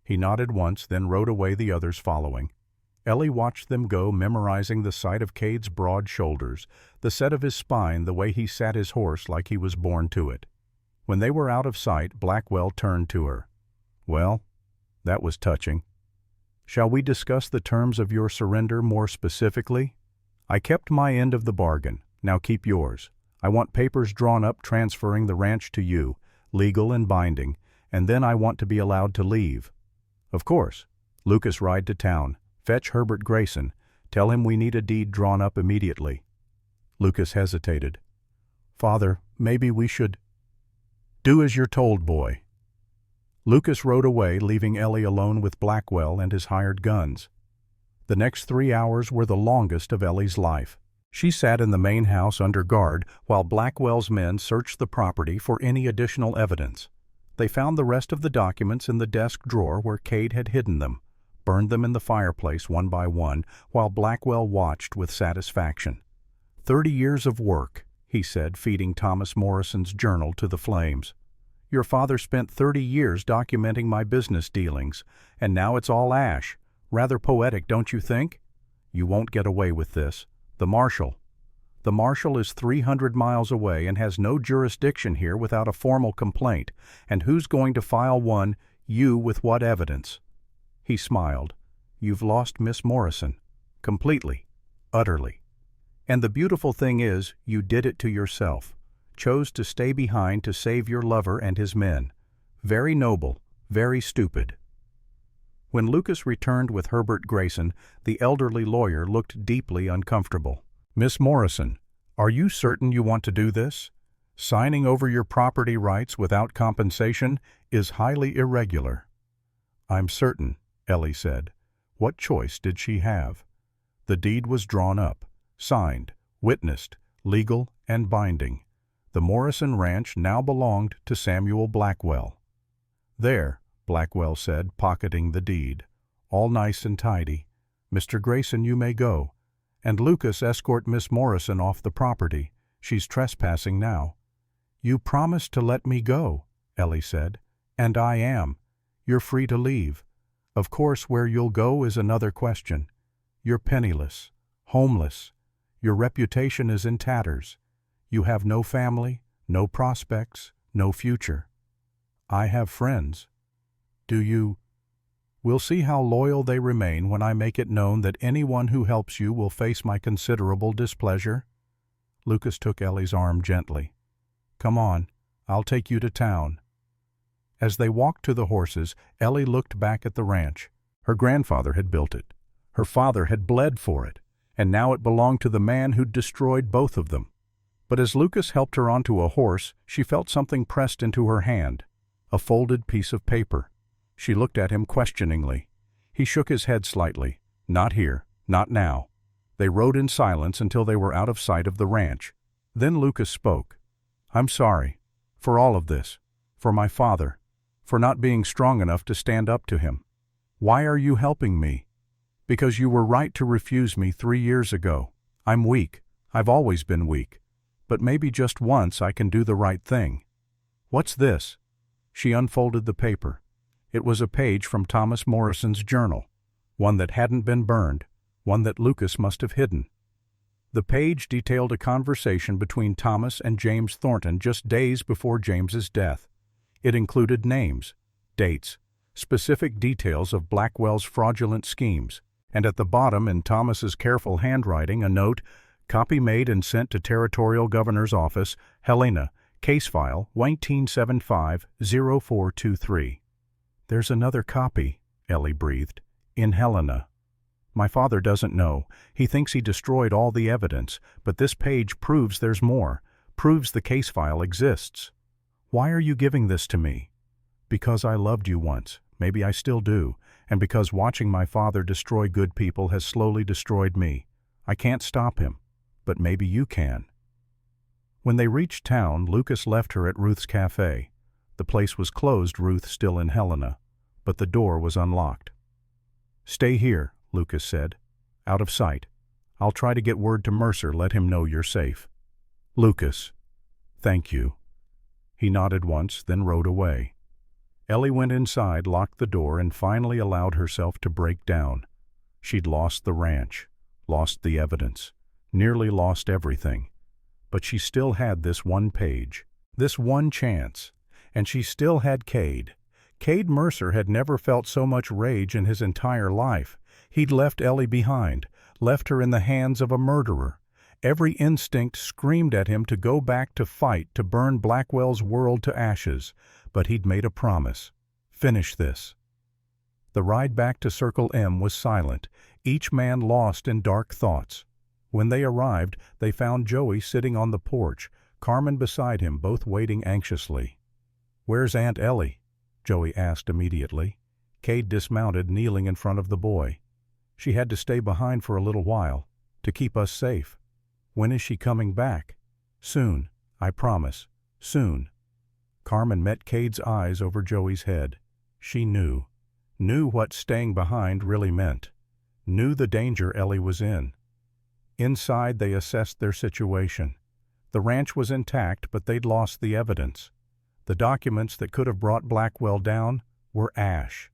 He nodded once, then rode away, the others following. Ellie watched them go, memorizing the sight of Cade's broad shoulders, the set of his spine, the way he sat his horse like he was born to it. When they were out of sight, Blackwell turned to her. "Well, that was touching. Shall we discuss the terms of your surrender more specifically? I kept my end of the bargain. Now keep yours. I want papers drawn up transferring the ranch to you, legal and binding, and then I want to be allowed to leave. Of course. Lucas, ride to town. Fetch Herbert Grayson. Tell him we need a deed drawn up immediately." Lucas hesitated. "Father, maybe we should—" "Do as you're told, boy." Lucas rode away, leaving Ellie alone with Blackwell and his hired guns. The next 3 hours were the longest of Ellie's life. She sat in the main house under guard while Blackwell's men searched the property for any additional evidence. They found the rest of the documents in the desk drawer where Cade had hidden them, burned them in the fireplace one by one, while Blackwell watched with satisfaction. 30 years of work," he said, feeding Thomas Morrison's journal to the flames. "Your father spent 30 years documenting my business dealings, and now it's all ash. Rather poetic, don't you think? You won't get away with this. The marshal is 300 miles away and has no jurisdiction here without a formal complaint. And who's going to file one? You, with what evidence?" He smiled. "You've lost Miss Morrison. Completely. Utterly. And the beautiful thing is, you did it to yourself. Chose to stay behind to save your lover and his men. Very noble, very stupid." When Lucas returned with Herbert Grayson, the elderly lawyer looked deeply uncomfortable. "Miss Morrison, are you certain you want to do this? Signing over your property rights without compensation is highly irregular." "I'm certain," Ellie said. What choice did she have? The deed was drawn up, signed, witnessed, legal and binding. The Morrison Ranch now belonged to Samuel Blackwell. "There," Blackwell said, pocketing the deed. "All nice and tidy. Mr. Grayson, you may go. And Lucas, escort Miss Morrison off the property. She's trespassing now." "You promised to let me go," Ellie said. "And I am. You're free to leave. Of course, where you'll go is another question. You're penniless, homeless. Your reputation is in tatters. You have no family, no prospects, no future. I have friends. Do you? We'll see how loyal they remain when I make it known that anyone who helps you will face my considerable displeasure." Lucas took Ellie's arm gently. "Come on, I'll take you to town." As they walked to the horses, Ellie looked back at the ranch. Her grandfather had built it. Her father had bled for it, and now it belonged to the man who'd destroyed both of them. But as Lucas helped her onto a horse, she felt something pressed into her hand, a folded piece of paper. She looked at him questioningly. He shook his head slightly. "Not here, not now." They rode in silence until they were out of sight of the ranch. Then Lucas spoke. "I'm sorry. For all of this. For my father. For not being strong enough to stand up to him. Why are you helping me? Because you were right to refuse me 3 years ago. I'm weak. I've always been weak. But maybe just once I can do the right thing. What's this?" She unfolded the paper. It was a page from Thomas Morrison's journal, one that hadn't been burned, one that Lucas must have hidden. The page detailed a conversation between Thomas and James Thornton just days before James's death. It included names, dates, specific details of Blackwell's fraudulent schemes, and at the bottom, in Thomas's careful handwriting, a note, "Copy made and sent to Territorial Governor's Office, Helena, case file 1975-0423. "There's another copy," Ellie breathed, "in Helena. My father doesn't know. He thinks he destroyed all the evidence, but this page proves there's more, proves the case file exists. Why are you giving this to me?" "Because I loved you once, maybe I still do, and because watching my father destroy good people has slowly destroyed me. I can't stop him, but maybe you can." When they reached town, Lucas left her at Ruth's cafe. The place was closed, Ruth still in Helena, but the door was unlocked. "Stay here," Lucas said. "Out of sight. I'll try to get word to Mercer, let him know you're safe." "Lucas, thank you." He nodded once, then rode away. Ellie went inside, locked the door, and finally allowed herself to break down. She'd lost the ranch, lost the evidence, nearly lost everything. But she still had this one page, this one chance, and she still had Cade. Cade Mercer had never felt so much rage in his entire life. He'd left Ellie behind, left her in the hands of a murderer. Every instinct screamed at him to go back to fight, to burn Blackwell's world to ashes. But he'd made a promise. Finish this. The ride back to Circle M was silent, each man lost in dark thoughts. When they arrived, they found Joey sitting on the porch, Carmen beside him, both waiting anxiously. "Where's Aunt Ellie?" Joey asked immediately. Cade dismounted, kneeling in front of the boy. "She had to stay behind for a little while, to keep us safe." "When is she coming back?" "Soon, I promise, soon." Carmen met Cade's eyes over Joey's head. She knew what staying behind really meant, knew the danger Ellie was in. Inside, they assessed their situation. The ranch was intact, but they'd lost the evidence. The documents that could have brought Blackwell down were ash.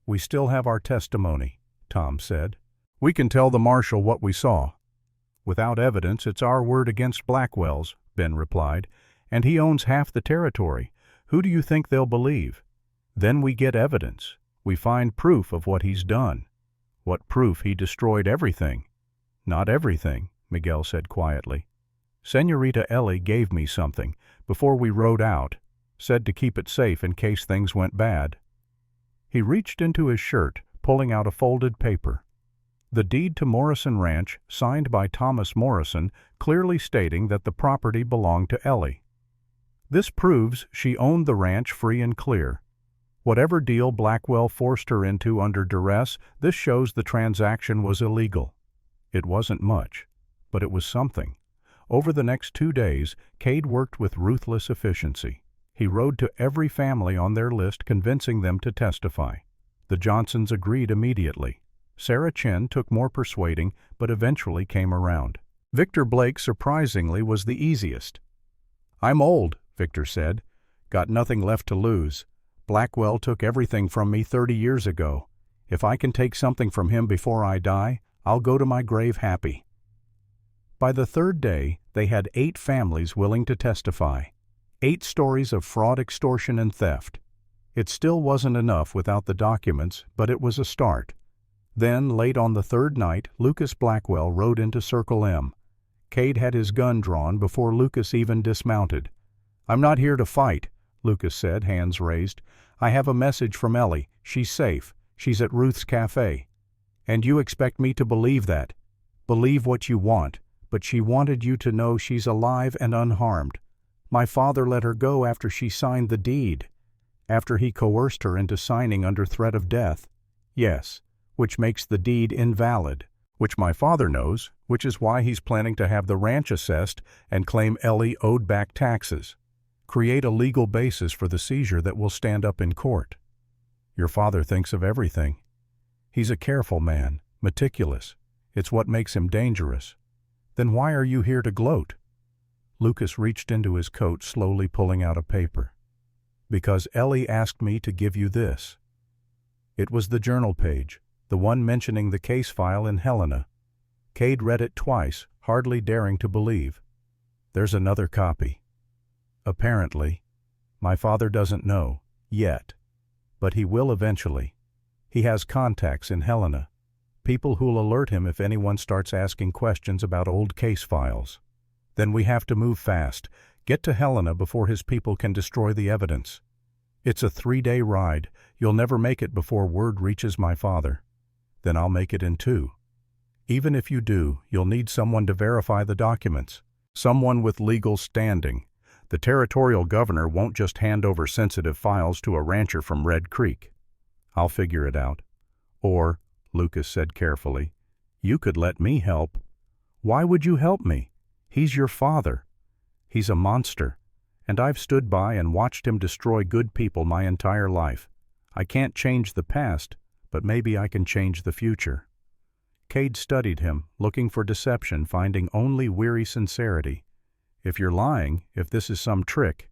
"We still have our testimony," Tom said. "We can tell the marshal what we saw." "Without evidence, it's our word against Blackwell's," Ben replied, "and he owns half the territory. Who do you think they'll believe? Then we get evidence. We find proof of what he's done. What proof he destroyed everything?" "Not everything," Miguel said quietly. "Señorita Ellie gave me something before we rode out, said to keep it safe in case things went bad." He reached into his shirt, pulling out a folded paper. The deed to Morrison Ranch, signed by Thomas Morrison, clearly stating that the property belonged to Ellie. This proves she owned the ranch free and clear. Whatever deal Blackwell forced her into under duress, this shows the transaction was illegal. It wasn't much, but it was something. Over the next 2 days, Cade worked with ruthless efficiency. He rode to every family on their list, convincing them to testify. The Johnsons agreed immediately. Sarah Chin took more persuading, but eventually came around. Victor Blake, surprisingly, was the easiest. "I'm old," Victor said. "Got nothing left to lose. Blackwell took everything from me 30 years ago. If I can take something from him before I die, I'll go to my grave happy." By the 3rd day, they had 8 families willing to testify. 8 stories of fraud, extortion, and theft. It still wasn't enough without the documents, but it was a start. Then, late on the 3rd night, Lucas Blackwell rode into Circle M. Cade had his gun drawn before Lucas even dismounted. "I'm not here to fight," Lucas said, hands raised. "I have a message from Ellie. She's safe. She's at Ruth's cafe. And you expect me to believe that. Believe what you want, but she wanted you to know she's alive and unharmed. My father let her go after she signed the deed, after he coerced her into signing under threat of death. Yes, which makes the deed invalid, which my father knows, which is why he's planning to have the ranch assessed and claim Ellie owed back taxes. Create a legal basis for the seizure that will stand up in court. Your father thinks of everything. He's a careful man, meticulous. It's what makes him dangerous. Then why are you here to gloat?" Lucas reached into his coat, slowly pulling out a paper. "Because Ellie asked me to give you this." It was the journal page, the one mentioning the case file in Helena. Cade read it twice, hardly daring to believe. "There's another copy. Apparently, my father doesn't know, yet, but he will eventually. He has contacts in Helena, people who'll alert him if anyone starts asking questions about old case files. Then we have to move fast, get to Helena before his people can destroy the evidence. It's a 3-day ride. You'll never make it before word reaches my father. Then I'll make it in 2. Even if you do, you'll need someone to verify the documents, someone with legal standing. The territorial governor won't just hand over sensitive files to a rancher from Red Creek. I'll figure it out. Or," Lucas said carefully, "you could let me help." "Why would you help me? He's your father." He's a monster, and I've stood by and watched him destroy good people my entire life. I can't change the past, but maybe I can change the future." Cade studied him, looking for deception, finding only weary sincerity. "If you're lying, if this is some trick,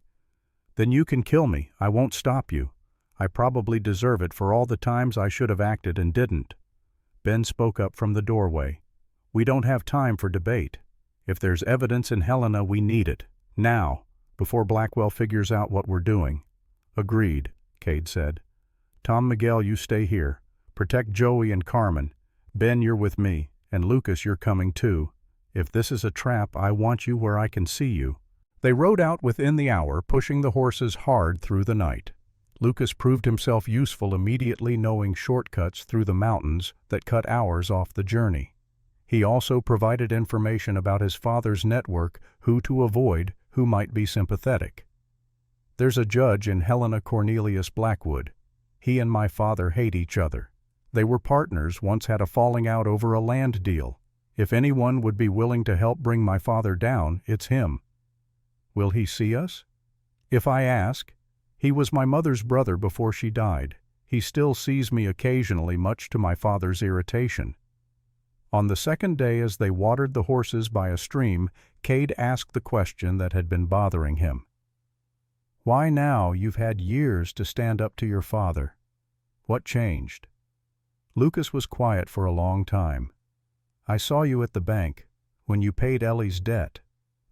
then you can kill me. I won't stop you. I probably deserve it for all the times I should have acted and didn't." Ben spoke up from the doorway. "We don't have time for debate. If there's evidence in Helena, we need it. Now, before Blackwell figures out what we're doing." "Agreed," Cade said. "Tom Miguel, you stay here. Protect Joey and Carmen. Ben, you're with me. And Lucas, you're coming too. If this is a trap, I want you where I can see you." They rode out within the hour, pushing the horses hard through the night. Lucas proved himself useful immediately, knowing shortcuts through the mountains that cut hours off the journey. He also provided information about his father's network, who to avoid, who might be sympathetic. "There's a judge in Helena Cornelius Blackwood. He and my father hate each other. They were partners, once had a falling out over a land deal. If anyone would be willing to help bring my father down, it's him." "Will he see us?" "If I ask. He was my mother's brother before she died. He still sees me occasionally, much to my father's irritation." On the second day, as they watered the horses by a stream, Cade asked the question that had been bothering him. "Why now? You've had years to stand up to your father. What changed?" Lucas was quiet for a long time. "I saw you at the bank, when you paid Ellie's debt.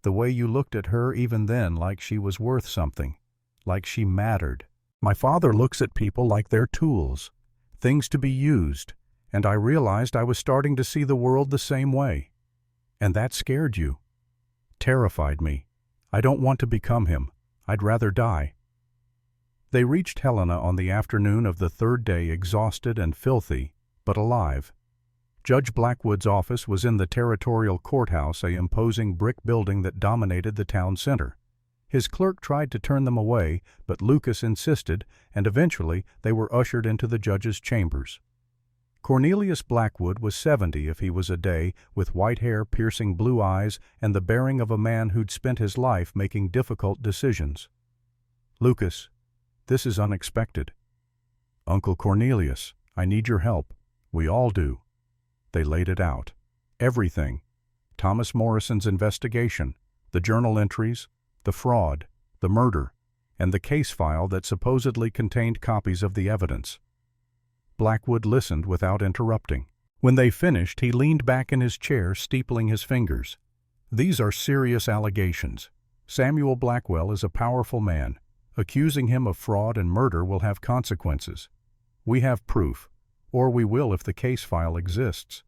The way you looked at her even then, like she was worth something, like she mattered. My father looks at people like they're tools, things to be used, and I realized I was starting to see the world the same way. And that scared you. Terrified me. I don't want to become him. I'd rather die." They reached Helena on the afternoon of the third day, exhausted and filthy, but alive. Judge Blackwood's office was in the territorial courthouse, a imposing brick building that dominated the town center. His clerk tried to turn them away, but Lucas insisted, and eventually they were ushered into the judge's chambers. Cornelius Blackwood was 70 if he was a day, with white hair, piercing blue eyes, and the bearing of a man who'd spent his life making difficult decisions. "Lucas, this is unexpected." "Uncle Cornelius, I need your help. We all do." They laid it out. Everything. Thomas Morrison's investigation, the journal entries, the fraud, the murder, and the case file that supposedly contained copies of the evidence. Blackwood listened without interrupting. When they finished, he leaned back in his chair, steepling his fingers. "These are serious allegations. Samuel Blackwell is a powerful man. Accusing him of fraud and murder will have consequences. We have proof, or we will if the case file exists.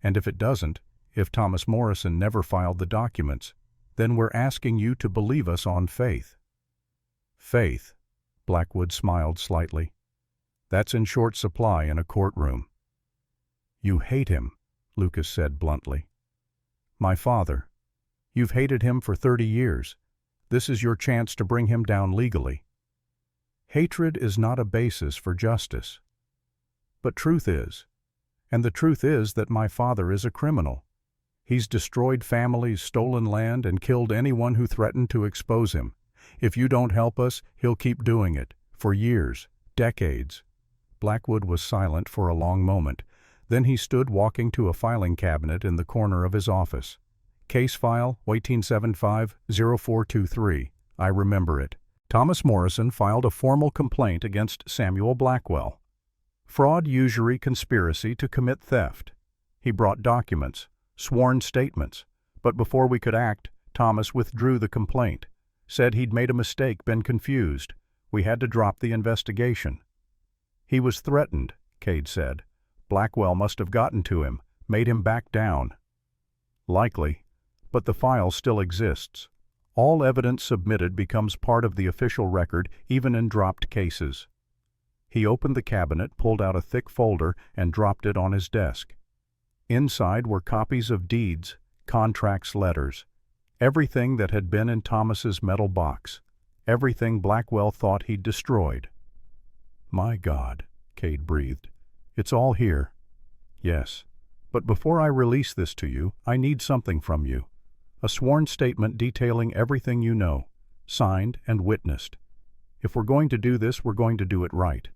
And if it doesn't, if Thomas Morrison never filed the documents, then we're asking you to believe us on faith." "Faith," Blackwood smiled slightly. "That's in short supply in a courtroom." "You hate him," Lucas said bluntly. "My father. You've hated him for 30 years. This is your chance to bring him down legally." "Hatred is not a basis for justice. But truth is. And the truth is that my father is a criminal. He's destroyed families, stolen land, and killed anyone who threatened to expose him. If you don't help us, he'll keep doing it, for years, decades." Blackwood was silent for a long moment. Then he stood, walking to a filing cabinet in the corner of his office. "Case file 1875-0423. I remember it. Thomas Morrison filed a formal complaint against Samuel Blackwell. Fraud, usury, conspiracy to commit theft. He brought documents, sworn statements, but before we could act, Thomas withdrew the complaint, said he'd made a mistake, been confused. We had to drop the investigation." "He was threatened," Cade said. "Blackwell must have gotten to him, made him back down." "Likely, but the file still exists. All evidence submitted becomes part of the official record, even in dropped cases." He opened the cabinet, pulled out a thick folder, and dropped it on his desk. Inside were copies of deeds, contracts, letters, everything that had been in Thomas's metal box, everything Blackwell thought he'd destroyed. "My God," Cade breathed. "It's all here." "Yes, but before I release this to you, I need something from you. A sworn statement detailing everything you know, signed and witnessed. If we're going to do this, we're going to do it right.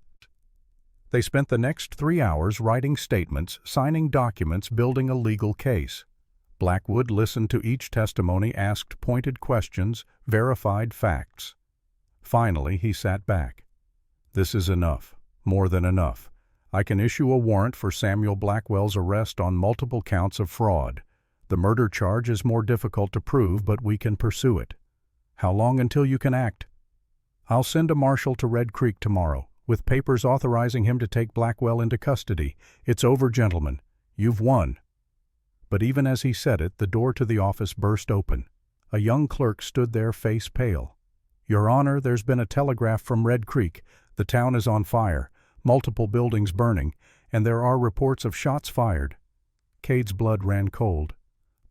They spent the next 3 hours writing statements, signing documents, building a legal case. Blackwood listened to each testimony, asked pointed questions, verified facts. Finally, he sat back. This is enough, more than enough. I can issue a warrant for Samuel Blackwell's arrest on multiple counts of fraud. The murder charge is more difficult to prove, but we can pursue it. How long until you can act? I'll send a marshal to Red Creek tomorrow, with papers authorizing him to take Blackwell into custody. It's over, gentlemen. You've won. But even as he said it, the door to the office burst open. A young clerk stood there, face pale. Your Honor, there's been a telegraph from Red Creek. The town is on fire, multiple buildings burning, and there are reports of shots fired. Cade's blood ran cold.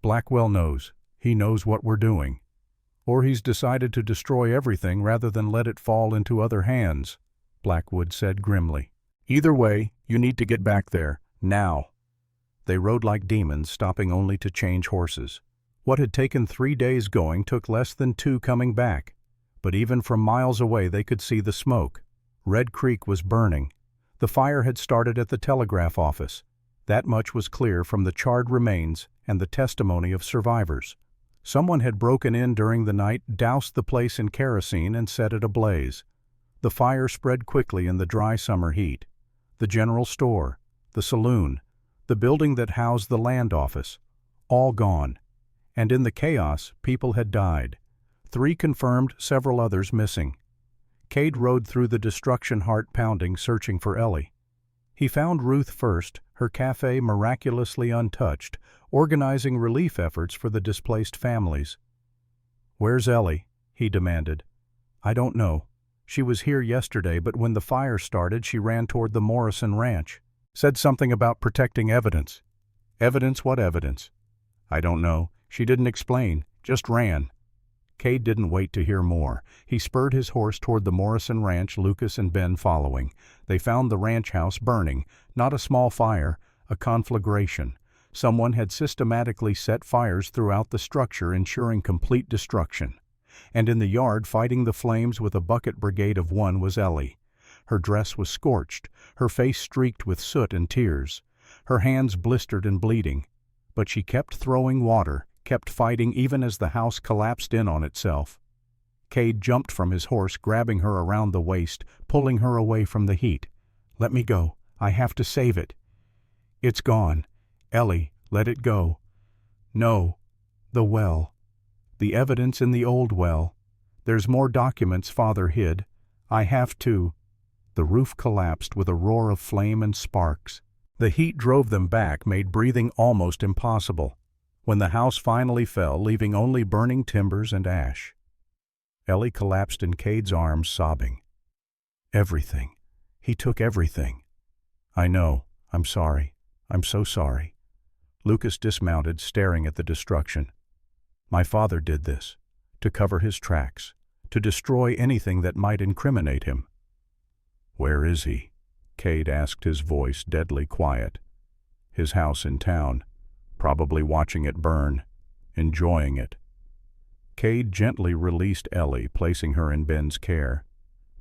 Blackwell knows. He knows what we're doing. Or he's decided to destroy everything rather than let it fall into other hands, Blackwood said grimly. Either way, you need to get back there, now. They rode like demons, stopping only to change horses. What had taken 3 days going took less than 2 coming back. But even from miles away they could see the smoke. Red Creek was burning. The fire had started at the telegraph office. That much was clear from the charred remains and the testimony of survivors. Someone had broken in during the night, doused the place in kerosene, and set it ablaze. The fire spread quickly in the dry summer heat. The general store, the saloon, the building that housed the land office, all gone. And in the chaos, people had died. 3 confirmed, several others missing. Cade rode through the destruction, heart pounding, searching for Ellie. He found Ruth first, her cafe miraculously untouched, organizing relief efforts for the displaced families. "Where's Ellie?" he demanded. "I don't know. She was here yesterday, but when the fire started, she ran toward the Morrison Ranch. Said something about protecting evidence." "Evidence? What evidence?" "I don't know. She didn't explain, just ran." Cade didn't wait to hear more. He spurred his horse toward the Morrison Ranch, Lucas and Ben following. They found the ranch house burning, not a small fire, a conflagration. Someone had systematically set fires throughout the structure, ensuring complete destruction. And in the yard, fighting the flames with a bucket brigade of 1, was Ellie. Her dress was scorched, her face streaked with soot and tears, her hands blistered and bleeding. But she kept throwing water, kept fighting even as the house collapsed in on itself. Cade jumped from his horse, grabbing her around the waist, pulling her away from the heat. "Let me go. I have to save it." "It's gone. Ellie, let it go." "No. The well. The evidence in the old well. There's more documents Father hid. I have to." The roof collapsed with a roar of flame and sparks. The heat drove them back, made breathing almost impossible. When the house finally fell, leaving only burning timbers and ash, Ellie collapsed in Cade's arms, sobbing. "Everything. He took everything." "I know. I'm sorry. I'm so sorry." Lucas dismounted, staring at the destruction. "My father did this, to cover his tracks, to destroy anything that might incriminate him." "Where is he?" Cade asked, his voice deadly quiet. "His house in town. Probably watching it burn, enjoying it." Cade gently released Ellie, placing her in Ben's care.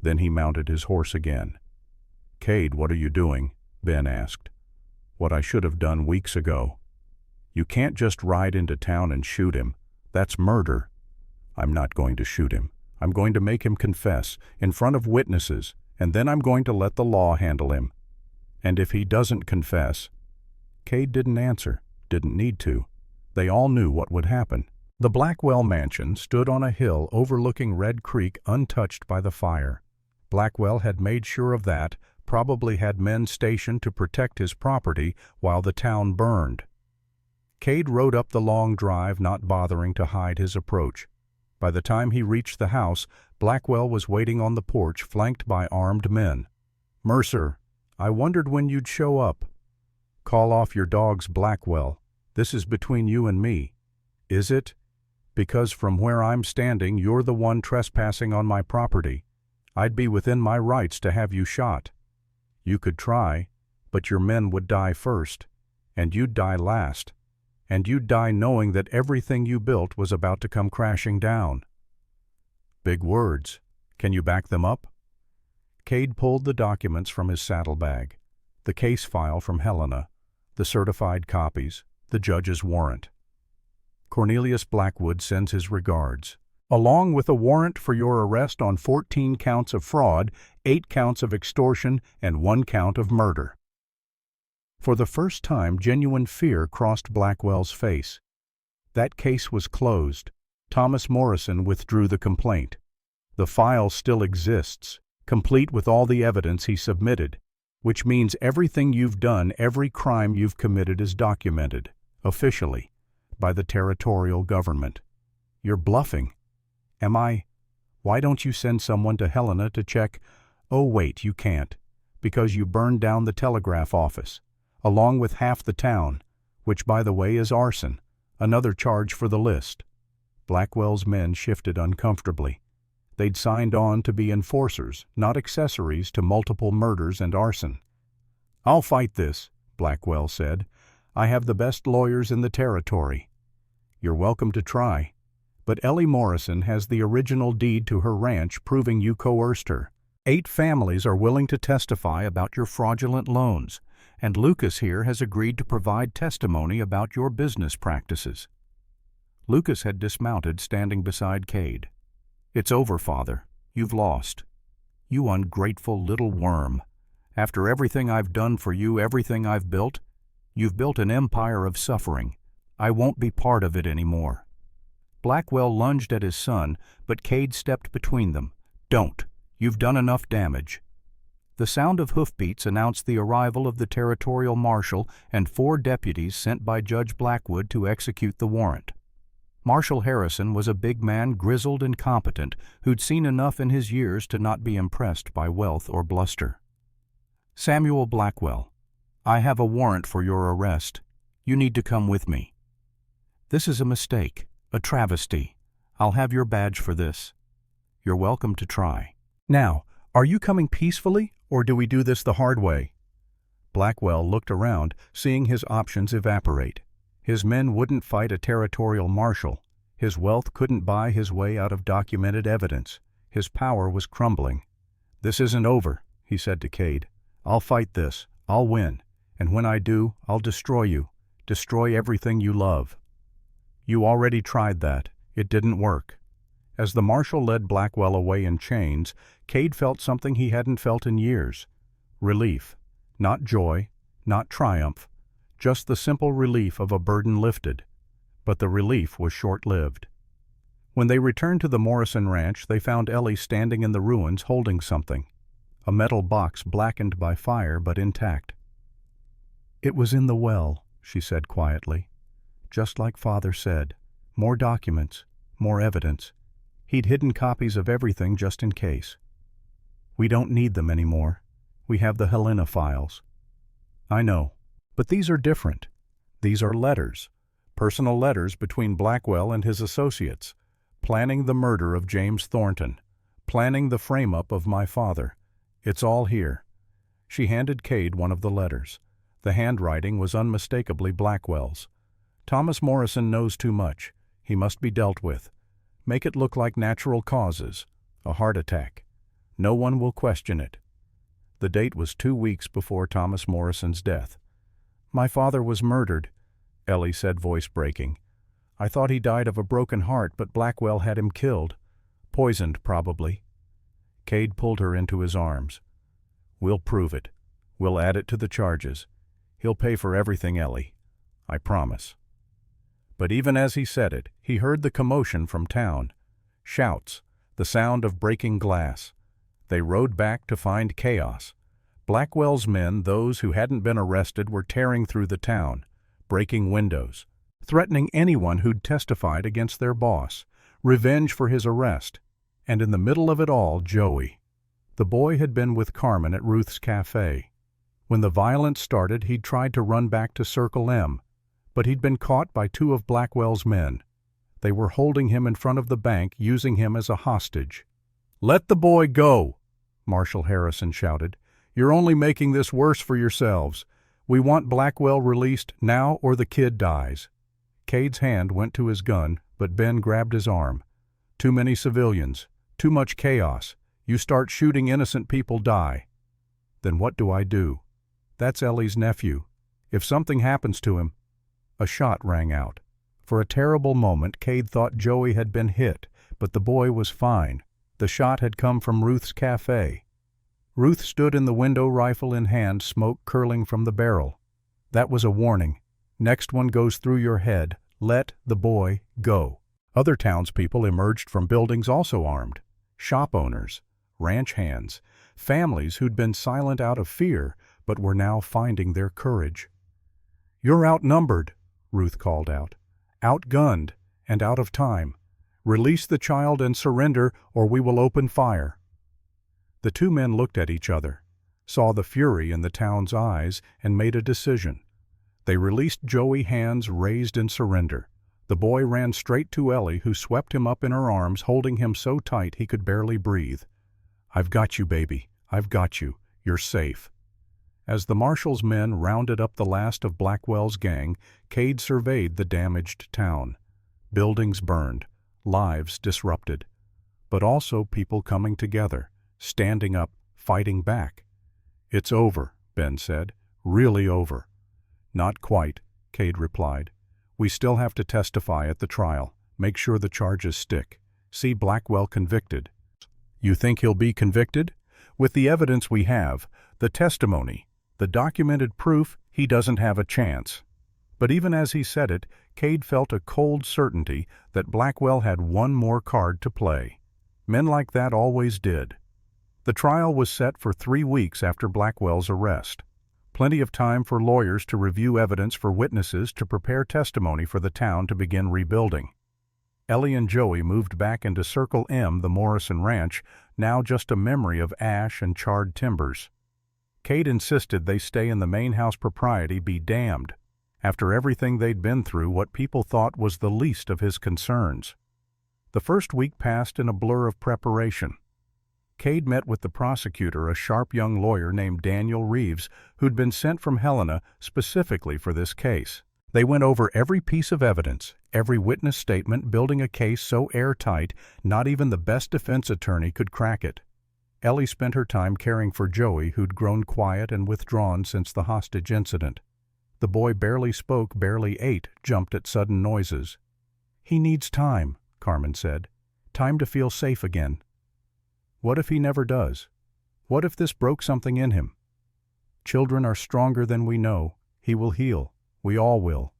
Then he mounted his horse again. "Cade, what are you doing?" Ben asked. "What I should have done weeks ago. You can't just ride into town and shoot him. That's murder." "I'm not going to shoot him. I'm going to make him confess, in front of witnesses, and then I'm going to let the law handle him. And if he doesn't confess—" Cade didn't answer. Didn't need to. They all knew what would happen. The Blackwell mansion stood on a hill overlooking Red Creek, untouched by the fire. Blackwell had made sure of that, probably had men stationed to protect his property while the town burned. Cade rode up the long drive, not bothering to hide his approach. By the time he reached the house, Blackwell was waiting on the porch, flanked by armed men. "Mercer, I wondered when you'd show up." "Call off your dogs, Blackwell. This is between you and me." "Is it? Because from where I'm standing, you're the one trespassing on my property. I'd be within my rights to have you shot. You could try, but your men would die first, and you'd die last. and you'd die knowing that everything you built was about to come crashing down." "Big words. Can you back them up?" Cade pulled the documents from his saddlebag, the case file from Helena, the certified copies, the judge's warrant. "Cornelius Blackwood sends his regards, along with a warrant for your arrest on 14 counts of fraud, 8 counts of extortion, and 1 count of murder." For the first time, genuine fear crossed Blackwell's face. That case was closed. Thomas Morrison withdrew the complaint. The file still exists, complete with all the evidence he submitted, which means everything you've done, every crime you've committed is documented, officially, by the territorial government. "You're bluffing." "Am I? Why don't you send someone to Helena to check?" "Oh, wait, you can't, because you burned down the telegraph office, along with half the town, which, by the way, is arson, another charge for the list." Blackwell's men shifted uncomfortably. They'd signed on to be enforcers, not accessories to multiple murders and arson. "I'll fight this," Blackwell said. "I have the best lawyers in the territory." "You're welcome to try. But Ellie Morrison has the original deed to her ranch proving you coerced her. 8 families are willing to testify about your fraudulent loans, and Lucas here has agreed to provide testimony about your business practices." Lucas had dismounted, standing beside Cade. "It's over, Father. You've lost. You ungrateful little worm. After everything I've done for you, everything I've built, you've built an empire of suffering. I won't be part of it anymore." Blackwell lunged at his son, but Cade stepped between them. "Don't. You've done enough damage." The sound of hoofbeats announced the arrival of the territorial marshal and 4 deputies sent by Judge Blackwood to execute the warrant. Marshal Harrison was a big man, grizzled and competent, who'd seen enough in his years to not be impressed by wealth or bluster. "Samuel Blackwell, I have a warrant for your arrest. You need to come with me." "This is a mistake, a travesty. I'll have your badge for this." "You're welcome to try." "Now, are you coming peacefully, or do we do this the hard way?" Blackwell looked around, seeing his options evaporate. His men wouldn't fight a territorial marshal. His wealth couldn't buy his way out of documented evidence. His power was crumbling. "This isn't over," he said to Cade. "I'll fight this. I'll win. And when I do, I'll destroy you. Destroy everything you love." "You already tried that. It didn't work." As the marshal led Blackwell away in chains, Cade felt something he hadn't felt in years. Relief. Not joy, not triumph. Just the simple relief of a burden lifted. But the relief was short-lived. When they returned to the Morrison ranch, they found Ellie standing in the ruins holding something. A metal box blackened by fire but intact. "It was in the well," she said quietly. "Just like Father said. More documents, more evidence. He'd hidden copies of everything just in case. We don't need them anymore. We have the Helena files." "I know. But these are different. These are letters, personal letters between Blackwell and his associates, planning the murder of James Thornton, planning the frame-up of my father. It's all here." She handed Cade one of the letters. The handwriting was unmistakably Blackwell's. "Thomas Morrison knows too much. He must be dealt with. Make it look like natural causes, a heart attack. No one will question it." The date was 2 weeks before Thomas Morrison's death. "My father was murdered," Ellie said, voice breaking. "I thought he died of a broken heart, but Blackwell had him killed. Poisoned, probably." Cade pulled her into his arms. "We'll prove it. We'll add it to the charges. He'll pay for everything, Ellie. I promise." But even as he said it, he heard the commotion from town. Shouts, the sound of breaking glass. They rode back to find chaos. Blackwell's men, those who hadn't been arrested, were tearing through the town, breaking windows, threatening anyone who'd testified against their boss, revenge for his arrest. And in the middle of it all, Joey. The boy had been with Carmen at Ruth's cafe. When the violence started, he'd tried to run back to Circle M, but he'd been caught by 2 of Blackwell's men. They were holding him in front of the bank, using him as a hostage. "Let the boy go," Marshal Harrison shouted. "You're only making this worse for yourselves. We want Blackwell released now or the kid dies." Cade's hand went to his gun, but Ben grabbed his arm. Too many civilians. Too much chaos. You start shooting, innocent people die. Then what do I do? That's Ellie's nephew. If something happens to him... A shot rang out. For a terrible moment, Cade thought Joey had been hit, but the boy was fine. The shot had come from Ruth's cafe. Ruth stood in the window, rifle in hand, smoke curling from the barrel. That was a warning. Next one goes through your head. Let the boy go. Other townspeople emerged from buildings also armed. Shop owners, ranch hands, families who'd been silent out of fear, but were now finding their courage. "You're outnumbered," Ruth called out. "Outgunned and out of time. Release the child and surrender, or we will open fire." The two men looked at each other, saw the fury in the town's eyes, and made a decision. They released Joey, hands raised in surrender. The boy ran straight to Ellie, who swept him up in her arms, holding him so tight he could barely breathe. "I've got you, baby. I've got you. You're safe." As the marshal's men rounded up the last of Blackwell's gang, Cade surveyed the damaged town. Buildings burned, lives disrupted, but also people coming together, standing up, fighting back. "It's over," Ben said. "Really over." "Not quite," Cade replied. "We still have to testify at the trial, make sure the charges stick. See Blackwell convicted." "You think he'll be convicted?" "With the evidence we have, the testimony, the documented proof, he doesn't have a chance." But even as he said it, Cade felt a cold certainty that Blackwell had one more card to play. Men like that always did. The trial was set for 3 weeks after Blackwell's arrest. Plenty of time for lawyers to review evidence, for witnesses to prepare testimony, for the town to begin rebuilding. Ellie and Joey moved back into Circle M, the Morrison Ranch, now just a memory of ash and charred timbers. Cade insisted they stay in the main house. Propriety be damned. After everything they'd been through, what people thought was the least of his concerns. The first week passed in a blur of preparation. Cade met with the prosecutor, a sharp young lawyer named Daniel Reeves, who'd been sent from Helena specifically for this case. They went over every piece of evidence, every witness statement, building a case so airtight not even the best defense attorney could crack it. Ellie spent her time caring for Joey, who'd grown quiet and withdrawn since the hostage incident. The boy barely spoke, barely ate, jumped at sudden noises. "He needs time," Carmen said. "Time to feel safe again." What if he never does? What if this broke something in him? Children are stronger than we know. He will heal. We all will.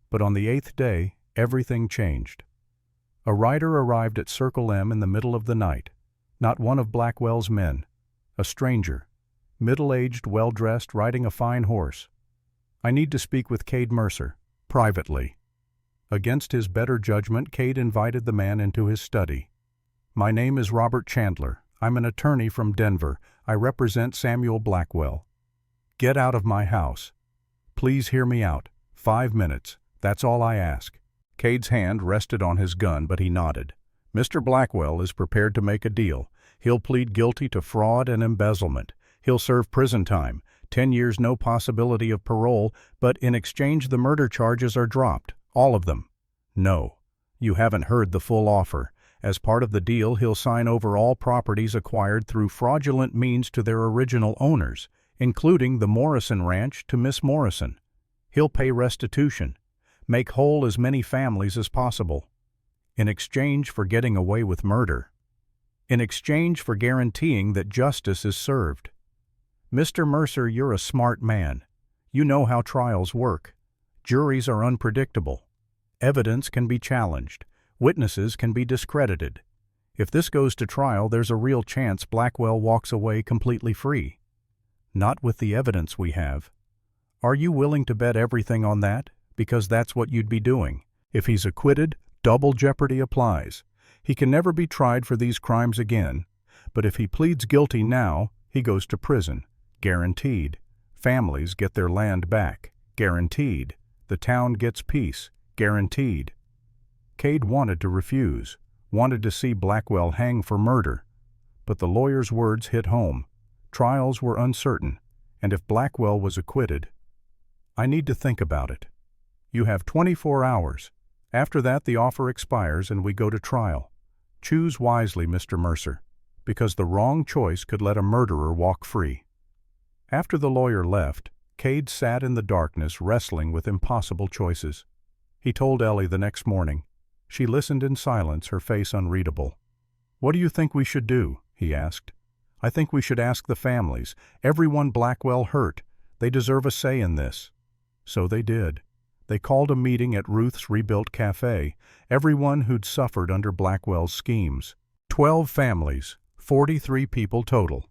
But on the 8th day, everything changed. A rider arrived at Circle M in the middle of the night. Not one of Blackwell's men. A stranger. Middle-aged, well-dressed, riding a fine horse. "I need to speak with Cade Mercer. Privately." Against his better judgment, Cade invited the man into his study. "My name is Robert Chandler. I'm an attorney from Denver. I represent Samuel Blackwell. Get out of my house. Please hear me out. 5 minutes. That's all I ask." Cade's hand rested on his gun, but he nodded. "Mr. Blackwell is prepared to make a deal. He'll plead guilty to fraud and embezzlement. He'll serve prison time, 10 years, no possibility of parole, but in exchange the murder charges are dropped, all of them." "No, you haven't heard the full offer. As part of the deal, he'll sign over all properties acquired through fraudulent means to their original owners, including the Morrison Ranch to Miss Morrison. He'll pay restitution, make whole as many families as possible, in exchange for getting away with murder, in exchange for guaranteeing that justice is served. Mr. Mercer, you're a smart man. You know how trials work. Juries are unpredictable. Evidence can be challenged. Witnesses can be discredited. If this goes to trial, there's a real chance Blackwell walks away completely free. Not with the evidence we have. Are you willing to bet everything on that? Because that's what you'd be doing. If he's acquitted, double jeopardy applies. He can never be tried for these crimes again. But if he pleads guilty now, he goes to prison. Guaranteed. Families get their land back. Guaranteed. The town gets peace. Guaranteed." Cade wanted to refuse, wanted to see Blackwell hang for murder. But the lawyer's words hit home. Trials were uncertain, and if Blackwell was acquitted, "I need to think about it." You have 24 hours. After that, the offer expires and we go to trial. Choose wisely, Mr. Mercer, because the wrong choice could let a murderer walk free." After the lawyer left, Cade sat in the darkness wrestling with impossible choices. He told Ellie the next morning. She listened in silence, her face unreadable. "What do you think we should do?" he asked. "I think we should ask the families. Everyone Blackwell hurt. They deserve a say in this." So they did. They called a meeting at Ruth's rebuilt cafe, everyone who'd suffered under Blackwell's schemes. 12 families, 43 people total.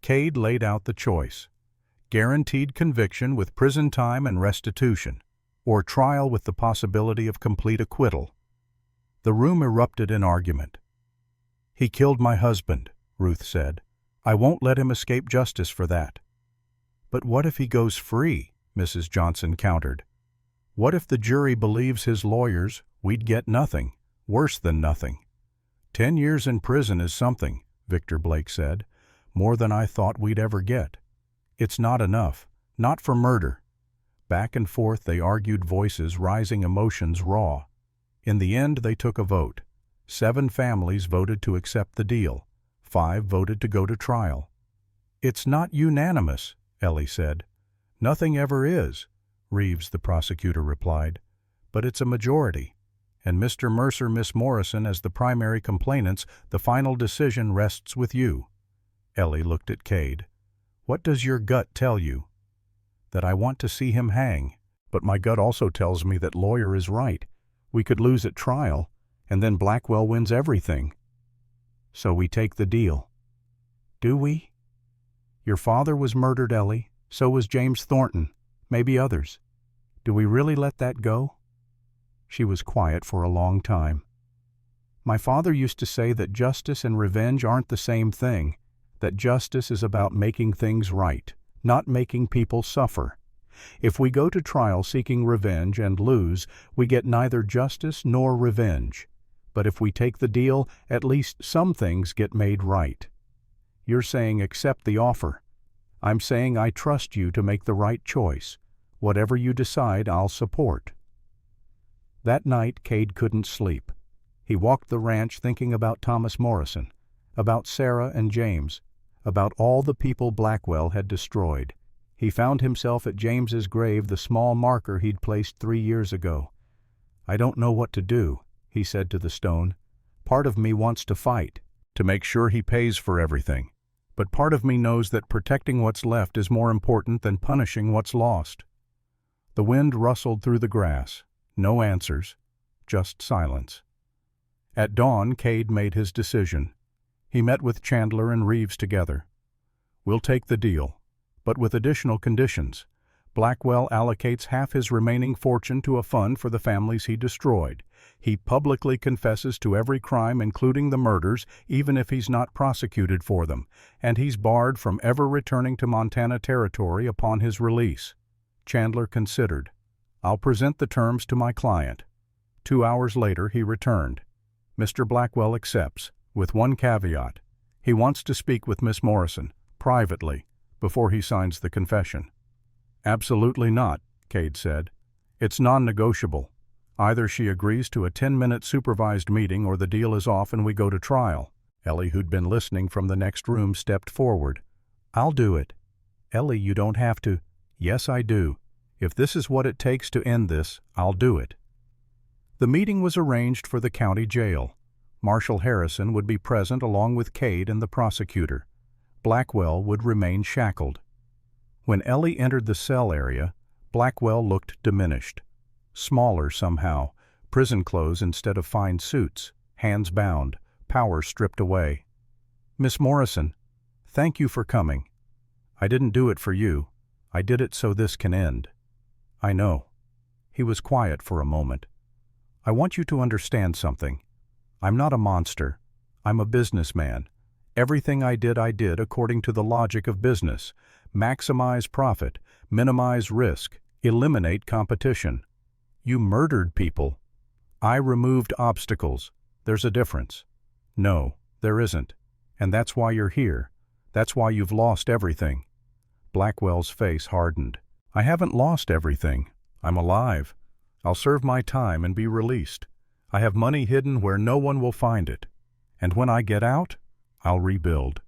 Cade laid out the choice: guaranteed conviction with prison time and restitution, or trial with the possibility of complete acquittal. The room erupted in argument. "He killed my husband," Ruth said. "I won't let him escape justice for that." "But what if he goes free?" Mrs. Johnson countered. "What if the jury believes his lawyers? We'd get nothing, worse than nothing." 10 years in prison is something," Victor Blake said. "More than I thought we'd ever get. It's not enough, not for murder." Back and forth they argued, voices rising, emotions raw. In the end they took a vote. 7 families voted to accept the deal. 5 voted to go to trial. "It's not unanimous," Ellie said. "Nothing ever is," Reeves, the prosecutor, replied. "But it's a majority. And Mr. Mercer, Miss Morrison, as the primary complainants, the final decision rests with you." Ellie looked at Cade. "What does your gut tell you?" "That I want to see him hang. But my gut also tells me that lawyer is right. We could lose at trial, and then Blackwell wins everything." "So we take the deal." "Do we?" "Your father was murdered, Ellie. So was James Thornton. Maybe others. Do we really let that go?" She was quiet for a long time. "My father used to say that justice and revenge aren't the same thing, that justice is about making things right, not making people suffer. If we go to trial seeking revenge and lose, we get neither justice nor revenge. But if we take the deal, at least some things get made right. You're saying accept the offer. I'm saying I trust you to make the right choice. Whatever you decide, I'll support." That night, Cade couldn't sleep. He walked the ranch thinking about Thomas Morrison, about Sarah and James, about all the people Blackwell had destroyed. He found himself at James's grave, the small marker he'd placed 3 years ago. "I don't know what to do," he said to the stone. "Part of me wants to fight, to make sure he pays for everything. But part of me knows that protecting what's left is more important than punishing what's lost." The wind rustled through the grass. No answers, just silence. At dawn, Cade made his decision. He met with Chandler and Reeves together. "We'll take the deal, but with additional conditions. Blackwell allocates half his remaining fortune to a fund for the families he destroyed. He publicly confesses to every crime, including the murders, even if he's not prosecuted for them, and he's barred from ever returning to Montana Territory upon his release." Chandler considered. "I'll present the terms to my client." 2 hours later he returned. "Mr. Blackwell accepts, with one caveat. He wants to speak with Miss Morrison, privately, before he signs the confession." "Absolutely not," Cade said. "It's non-negotiable. Either she agrees to a 10-minute supervised meeting or the deal is off and we go to trial." Ellie, who'd been listening from the next room, stepped forward. "I'll do it." "Ellie, you don't have to." "Yes, I do. If this is what it takes to end this, I'll do it." The meeting was arranged for the county jail. Marshal Harrison would be present along with Cade and the prosecutor. Blackwell would remain shackled. When Ellie entered the cell area, Blackwell looked diminished. Smaller somehow, prison clothes instead of fine suits, hands bound, power stripped away. "Miss Morrison, thank you for coming. I didn't do it for you. I did it so this can end." "I know." He was quiet for a moment. "I want you to understand something. I'm not a monster. I'm a businessman. Everything I did according to the logic of business. Maximize profit, minimize risk, eliminate competition. You murdered people. I removed obstacles. There's a difference." "No, there isn't. And that's why you're here. That's why you've lost everything." Blackwell's face hardened. "I haven't lost everything. I'm alive. I'll serve my time and be released. I have money hidden where no one will find it. And when I get out, I'll rebuild.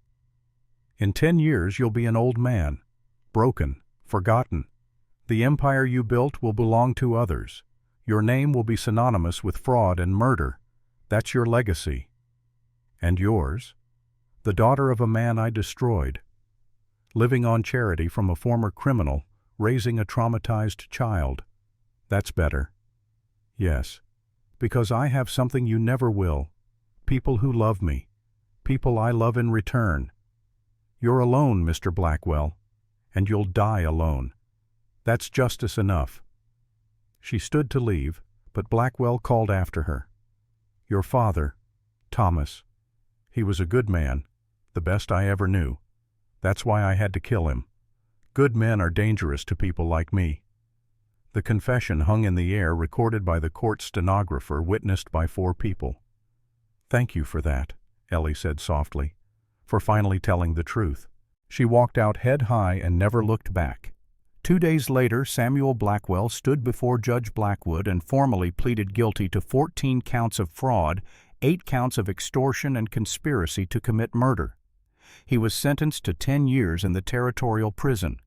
In 10 years, you'll be an old man, broken, forgotten. The empire you built will belong to others. Your name will be synonymous with fraud and murder. That's your legacy. And yours? The daughter of a man I destroyed. Living on charity from a former criminal, raising a traumatized child. That's better. Yes, because I have something you never will. People who love me. People I love in return. You're alone, Mr. Blackwell, and you'll die alone. That's justice enough. She stood to leave, but Blackwell called after her. Your father, Thomas. He was a good man, the best I ever knew. That's why I had to kill him. Good men are dangerous to people like me. The confession hung in the air, recorded by the court stenographer, witnessed by 4 people. Thank you for that, Ellie said softly, for finally telling the truth. She walked out head high and never looked back. 2 days later, Samuel Blackwell stood before Judge Blackwood and formally pleaded guilty to 14 counts of fraud, 8 counts of extortion and conspiracy to commit murder. He was sentenced to 10 years in the territorial prison.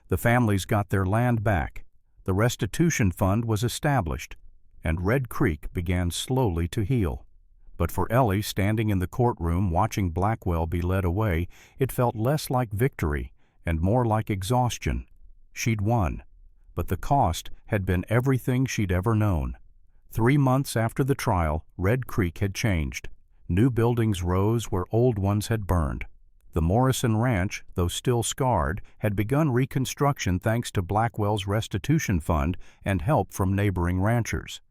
The families got their land back. The restitution fund was established, and Red Creek began slowly to heal. But for Ellie, standing in the courtroom watching Blackwell be led away, it felt less like victory and more like exhaustion. She'd won, but the cost had been everything she'd ever known. 3 months after the trial, Red Creek had changed. New buildings rose where old ones had burned. The Morrison Ranch, though still scarred, had begun reconstruction thanks to Blackwell's restitution fund and help from neighboring ranchers.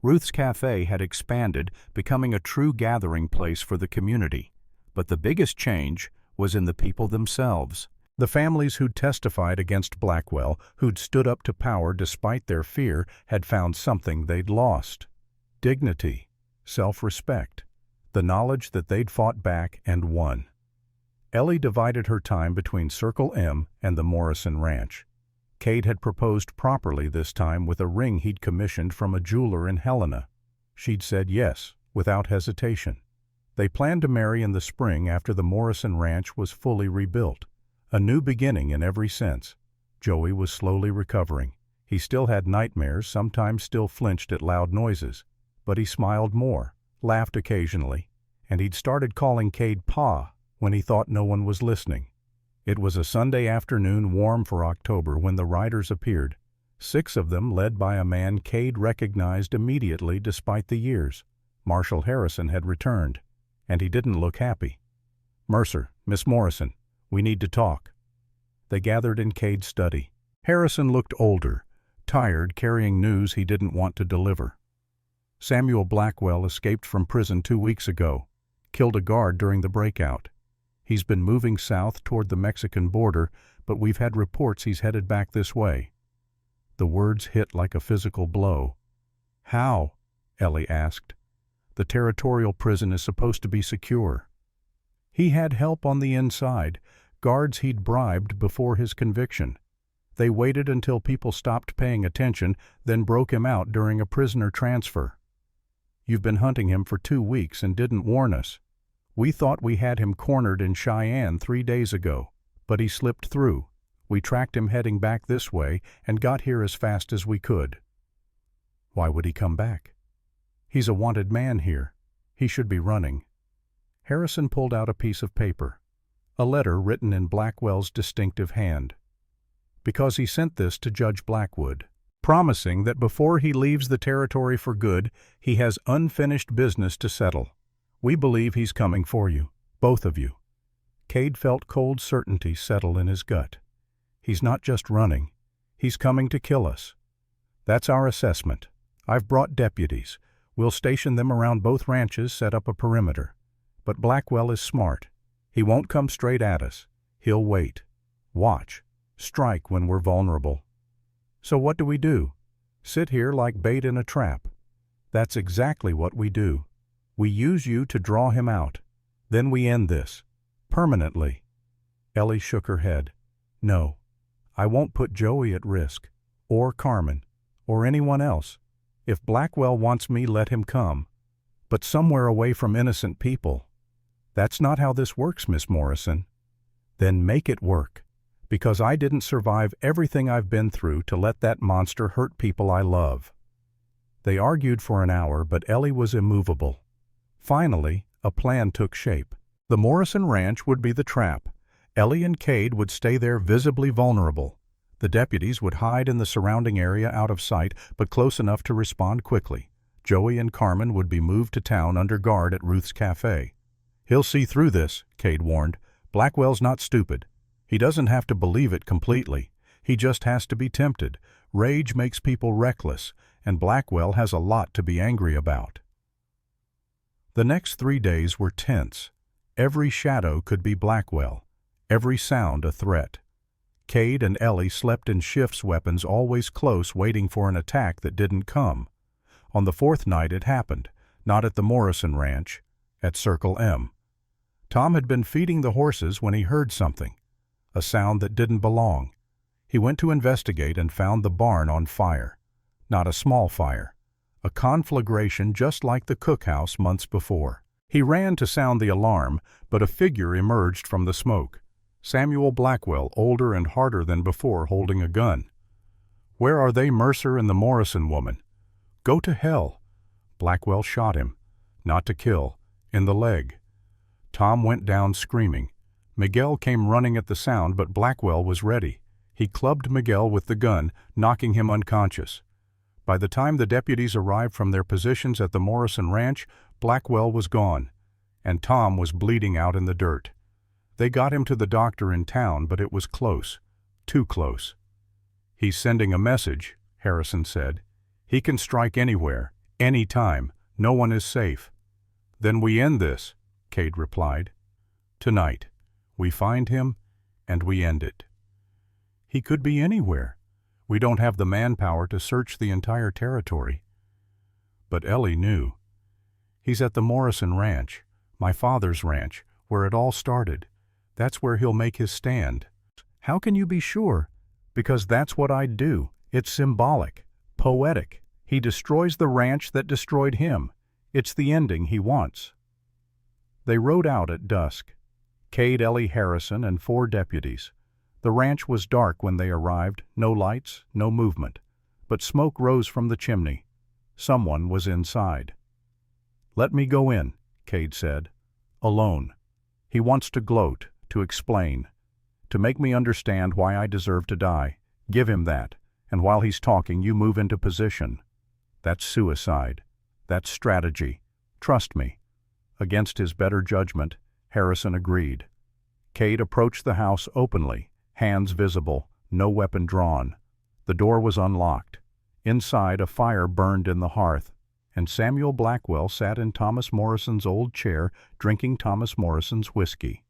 Ruth's Cafe had expanded, becoming a true gathering place for the community. But the biggest change was in the people themselves. The families who'd testified against Blackwell, who'd stood up to power despite their fear, had found something they'd lost. Dignity, self-respect, the knowledge that they'd fought back and won. Ellie divided her time between Circle M and the Morrison Ranch. Cade had proposed properly this time with a ring he'd commissioned from a jeweler in Helena. She'd said yes, without hesitation. They planned to marry in the spring after the Morrison Ranch was fully rebuilt. A new beginning in every sense. Joey was slowly recovering. He still had nightmares, sometimes still flinched at loud noises. But he smiled more, laughed occasionally, and he'd started calling Cade Pa when he thought no one was listening. It was a Sunday afternoon, warm for October, when the riders appeared. 6 of them led by a man Cade recognized immediately despite the years. Marshal Harrison had returned, and he didn't look happy. Mercer, Miss Morrison, we need to talk. They gathered in Cade's study. Harrison looked older, tired, carrying news he didn't want to deliver. Samuel Blackwell escaped from prison 2 weeks ago, killed a guard during the breakout. He's been moving south toward the Mexican border, but we've had reports he's headed back this way. The words hit like a physical blow. How? Ellie asked. The territorial prison is supposed to be secure. He had help on the inside, guards he'd bribed before his conviction. They waited until people stopped paying attention, then broke him out during a prisoner transfer. You've been hunting him for 2 weeks and didn't warn us. We thought we had him cornered in Cheyenne 3 days ago, but he slipped through. We tracked him heading back this way and got here as fast as we could. Why would he come back? He's a wanted man here. He should be running. Harrison pulled out a piece of paper, a letter written in Blackwell's distinctive hand. Because he sent this to Judge Blackwood, promising that before he leaves the territory for good, he has unfinished business to settle. We believe he's coming for you, both of you. Cade felt cold certainty settle in his gut. He's not just running. He's coming to kill us. That's our assessment. I've brought deputies. We'll station them around both ranches, set up a perimeter. But Blackwell is smart. He won't come straight at us. He'll wait. Watch. Strike when we're vulnerable. So what do? Sit here like bait in a trap. That's exactly what we do. We use you to draw him out. Then we end this. Permanently. Ellie shook her head. No, I won't put Joey at risk, or Carmen, or anyone else. If Blackwell wants me, let him come. But somewhere away from innocent people. That's not how this works, Miss Morrison. Then make it work. Because I didn't survive everything I've been through to let that monster hurt people I love. They argued for an hour, but Ellie was immovable. Finally, a plan took shape. The Morrison Ranch would be the trap. Ellie and Cade would stay there visibly vulnerable. The deputies would hide in the surrounding area out of sight, but close enough to respond quickly. Joey and Carmen would be moved to town under guard at Ruth's cafe. He'll see through this, Cade warned. Blackwell's not stupid. He doesn't have to believe it completely. He just has to be tempted. Rage makes people reckless, and Blackwell has a lot to be angry about. The next 3 days were tense. Every shadow could be Blackwell, every sound a threat. Cade and Ellie slept in shifts, weapons always close, waiting for an attack that didn't come. On the 4th night it happened, not at the Morrison Ranch, at Circle M. Tom had been feeding the horses when he heard something, a sound that didn't belong. He went to investigate and found the barn on fire. Not a small fire, a conflagration just like the cookhouse months before. He ran to sound the alarm, but a figure emerged from the smoke. Samuel Blackwell, older and harder than before, holding a gun. "Where are they, Mercer and the Morrison woman?" "Go to hell." Blackwell shot him, not to kill, in the leg. Tom went down screaming. Miguel came running at the sound, but Blackwell was ready. He clubbed Miguel with the gun, knocking him unconscious. By the time the deputies arrived from their positions at the Morrison Ranch, Blackwell was gone, and Tom was bleeding out in the dirt. They got him to the doctor in town, but it was close, too close. "He's sending a message," Harrison said. "He can strike anywhere, any time. No one is safe." "Then we end this," Cade replied. "Tonight. We find him, and we end it." "He could be anywhere. We don't have the manpower to search the entire territory." But Ellie knew. "He's at the Morrison Ranch, my father's ranch, where it all started. That's where he'll make his stand." "How can you be sure?" "Because that's what I'd do. It's symbolic, poetic. He destroys the ranch that destroyed him. It's the ending he wants." They rode out at dusk. Cade, Ellie, Harrison, and 4 deputies. The ranch was dark when they arrived, no lights, no movement. But smoke rose from the chimney. Someone was inside. "Let me go in," Cade said. "Alone. He wants to gloat, to explain, to make me understand why I deserve to die. Give him that, and while he's talking you move into position. That's suicide. That's strategy. Trust me." Against his better judgment, Harrison agreed. Cade approached the house openly, hands visible, no weapon drawn. The door was unlocked. Inside, a fire burned in the hearth, and Samuel Blackwell sat in Thomas Morrison's old chair, drinking Thomas Morrison's whiskey.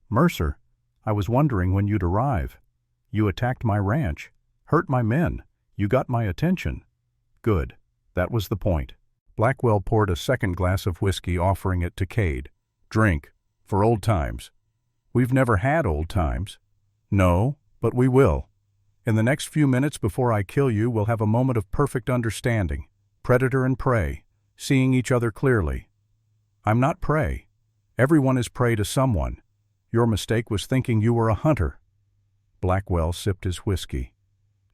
"Mercer, I was wondering when you'd arrive. You attacked my ranch, hurt my men. You got my attention." "Good. That was the point." Blackwell poured a second glass of whiskey, offering it to Cade. "Drink, for old times." "We've never had old times." "No, but we will. In the next few minutes before I kill you, we'll have a moment of perfect understanding. Predator and prey, seeing each other clearly." "I'm not prey. Everyone is prey to someone. Your mistake was thinking you were a hunter." Blackwell sipped his whiskey.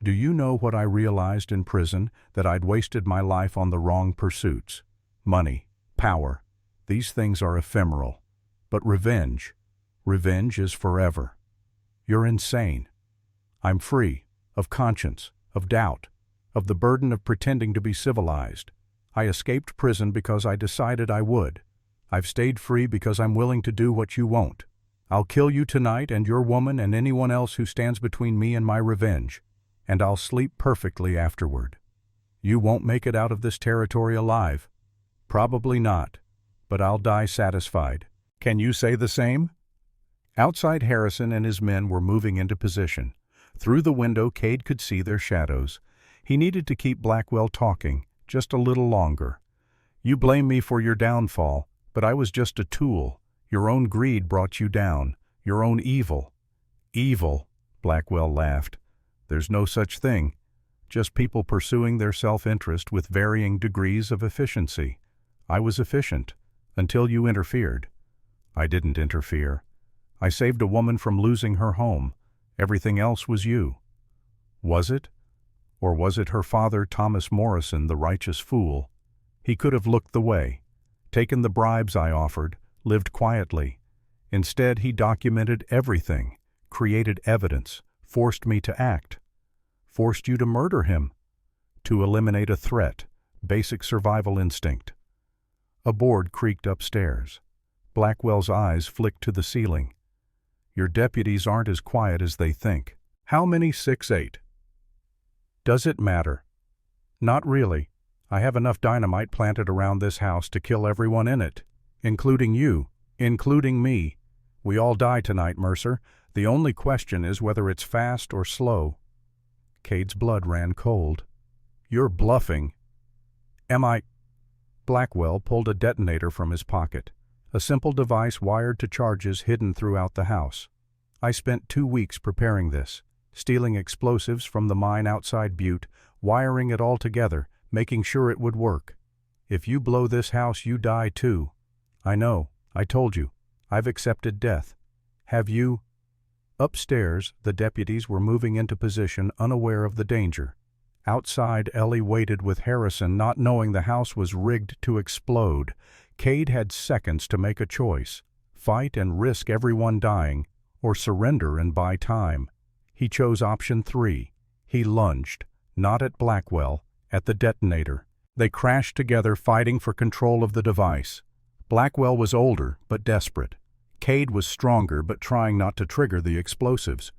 "Do you know what I realized in prison? That I'd wasted my life on the wrong pursuits. Money, power. These things are ephemeral. But revenge is forever. You're insane. I'm free, of conscience, of doubt, of the burden of pretending to be civilized. I escaped prison because I decided I would. I've stayed free because I'm willing to do what you won't. I'll kill you tonight and your woman and anyone else who stands between me and my revenge, and I'll sleep perfectly afterward. You won't make it out of this territory alive. Probably not, but I'll die satisfied. Can you say the same?" Outside, Harrison and his men were moving into position. Through the window, Cade could see their shadows. He needed to keep Blackwell talking, just a little longer. "You blame me for your downfall, but I was just a tool. Your own greed brought you down, your own evil." "Evil," Blackwell laughed. "There's no such thing. just people pursuing their self-interest with varying degrees of efficiency. I was efficient, until you interfered. I didn't interfere. I saved a woman from losing her home. Everything else was you. Was it? Or was it her father, Thomas Morrison, the righteous fool? He could have looked the way, taken the bribes I offered, lived quietly. Instead, he documented everything, created evidence, forced me to act, forced you to murder him, to eliminate a threat, basic survival instinct. A board creaked upstairs. Blackwell's eyes flicked to the ceiling. Your deputies aren't as quiet as they think. How many 6'8"? Does it matter? Not really. I have enough dynamite planted around this house to kill everyone in it, including you, including me. We all die tonight, Mercer. The only question is whether it's fast or slow. Cade's blood ran cold. You're bluffing. Am I? Blackwell pulled a detonator from his pocket, a simple device wired to charges hidden throughout the house. I spent 2 weeks preparing this, stealing explosives from the mine outside Butte, wiring it all together, making sure it would work. If you blow this house, you die too. I know, I told you. I've accepted death. Have you? Upstairs, the deputies were moving into position, unaware of the danger. Outside, Ellie waited with Harrison, not knowing the house was rigged to explode. Cade had seconds to make a choice: fight and risk everyone dying, or surrender and buy time. He chose option 3. He lunged, not at Blackwell, at the detonator. They crashed together, fighting for control of the device. Blackwell was older, but desperate. Cade was stronger, but trying not to trigger the explosives.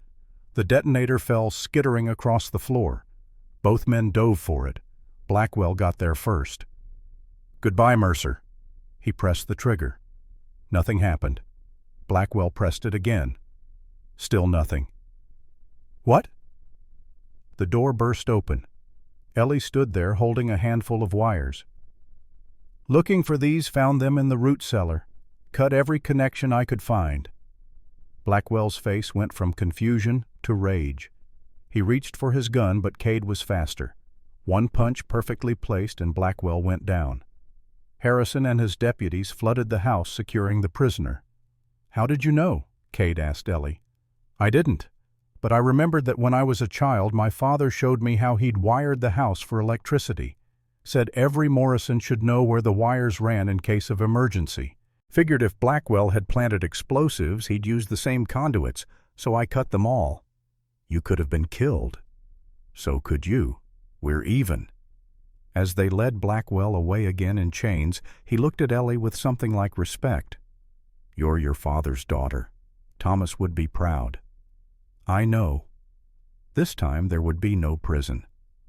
The detonator fell skittering across the floor. Both men dove for it. Blackwell got there first. Goodbye, Mercer. He pressed the trigger. Nothing happened. Blackwell pressed it again. Still nothing. What? The door burst open. Ellie stood there holding a handful of wires. Looking for these, found them in the root cellar. Cut every connection I could find. Blackwell's face went from confusion to rage. He reached for his gun, but Cade was faster. One punch perfectly placed and Blackwell went down. Harrison and his deputies flooded the house, securing the prisoner. How did you know? Cade asked Ellie. I didn't, but I remembered that when I was a child my father showed me how he'd wired the house for electricity. Said every Morrison should know where the wires ran in case of emergency. Figured if Blackwell had planted explosives, he'd use the same conduits, so I cut them all. You could have been killed. So could you. We're even. As they led Blackwell away again in chains, he looked at Ellie with something like respect. You're your father's daughter. Thomas would be proud. I know. This time there would be no prison.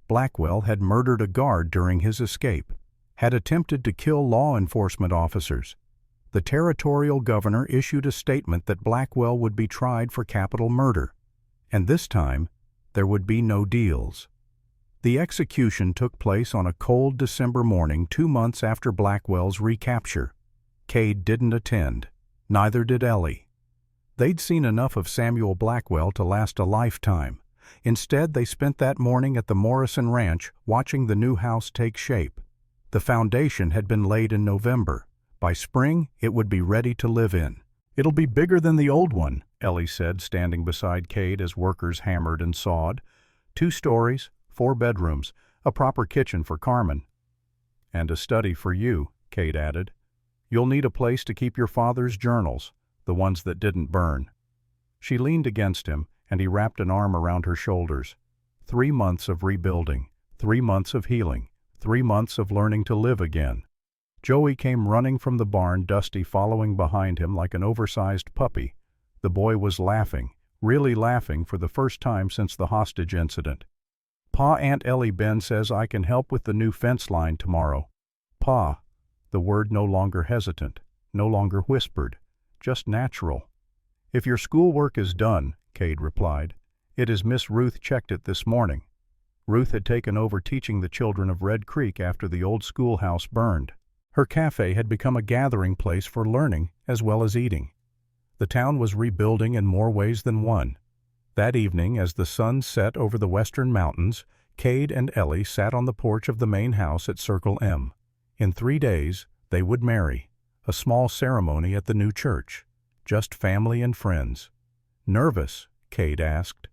Blackwell had murdered a guard during his escape, had attempted to kill law enforcement officers. The territorial governor issued a statement that Blackwell would be tried for capital murder, and this time there would be no deals. The execution took place on a cold December morning 2 months after Blackwell's recapture. Cade didn't attend. Neither did Ellie. They'd seen enough of Samuel Blackwell to last a lifetime. Instead, they spent that morning at the Morrison Ranch watching the new house take shape. The foundation had been laid in November. By spring, it would be ready to live in. It'll be bigger than the old one, Ellie said, standing beside Cade as workers hammered and sawed. 2 stories, 4 bedrooms, a proper kitchen for Carmen. And a study for you, Cade added. You'll need a place to keep your father's journals, the ones that didn't burn. She leaned against him, and he wrapped an arm around her shoulders. 3 months of rebuilding, 3 months of healing, 3 months of learning to live again. Joey came running from the barn, Dusty following behind him like an oversized puppy. The boy was laughing, really laughing for the first time since the hostage incident. Pa, Aunt Ellie, Ben says I can help with the new fence line tomorrow. Pa, the word no longer hesitant, no longer whispered, just natural. If your schoolwork is done, Cade replied. It is Miss Ruth checked it this morning. Ruth had taken over teaching the children of Red Creek after the old schoolhouse burned. Her cafe had become a gathering place for learning as well as eating. The town was rebuilding in more ways than one. That evening, as the sun set over the western mountains, Cade and Ellie sat on the porch of the main house at Circle M. In 3 days, they would marry. A small ceremony at the new church. Just family and friends. "Nervous?" Cade asked.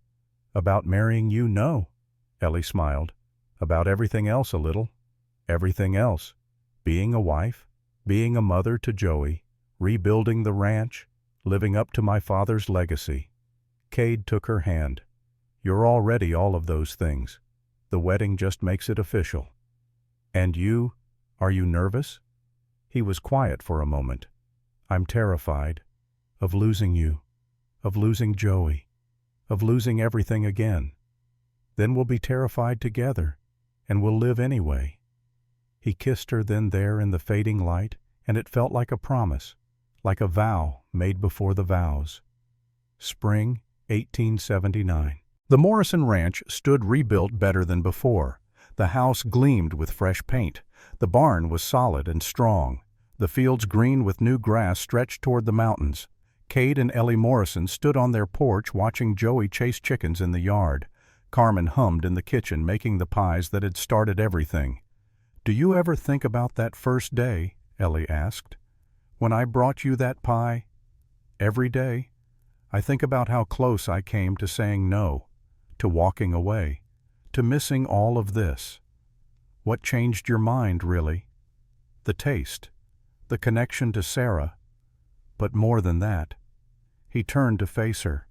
"About marrying you, no." Ellie smiled. "About everything else a little." "Everything else? Being a wife, being a mother to Joey, rebuilding the ranch, living up to my father's legacy." Cade took her hand. "You're already all of those things. The wedding just makes it official." "And you? Are you nervous?" He was quiet for a moment. "I'm terrified. Of losing you. Of losing Joey. Of losing everything again. Then we'll be terrified together, and we'll live anyway." He kissed her then there in the fading light, and it felt like a promise, like a vow made before the vows. Spring, 1879. The Morrison Ranch stood rebuilt better than before. The house gleamed with fresh paint. The barn was solid and strong. The fields green with new grass stretched toward the mountains. Cade and Ellie Morrison stood on their porch watching Joey chase chickens in the yard. Carmen hummed in the kitchen making the pies that had started everything. "Do you ever think about that first day?" Ellie asked. "When I brought you that pie?" "Every day. I think about how close I came to saying no, to walking away, to missing all of this. What changed your mind, really? The taste, the connection to Sarah, but more than that." He turned to face her.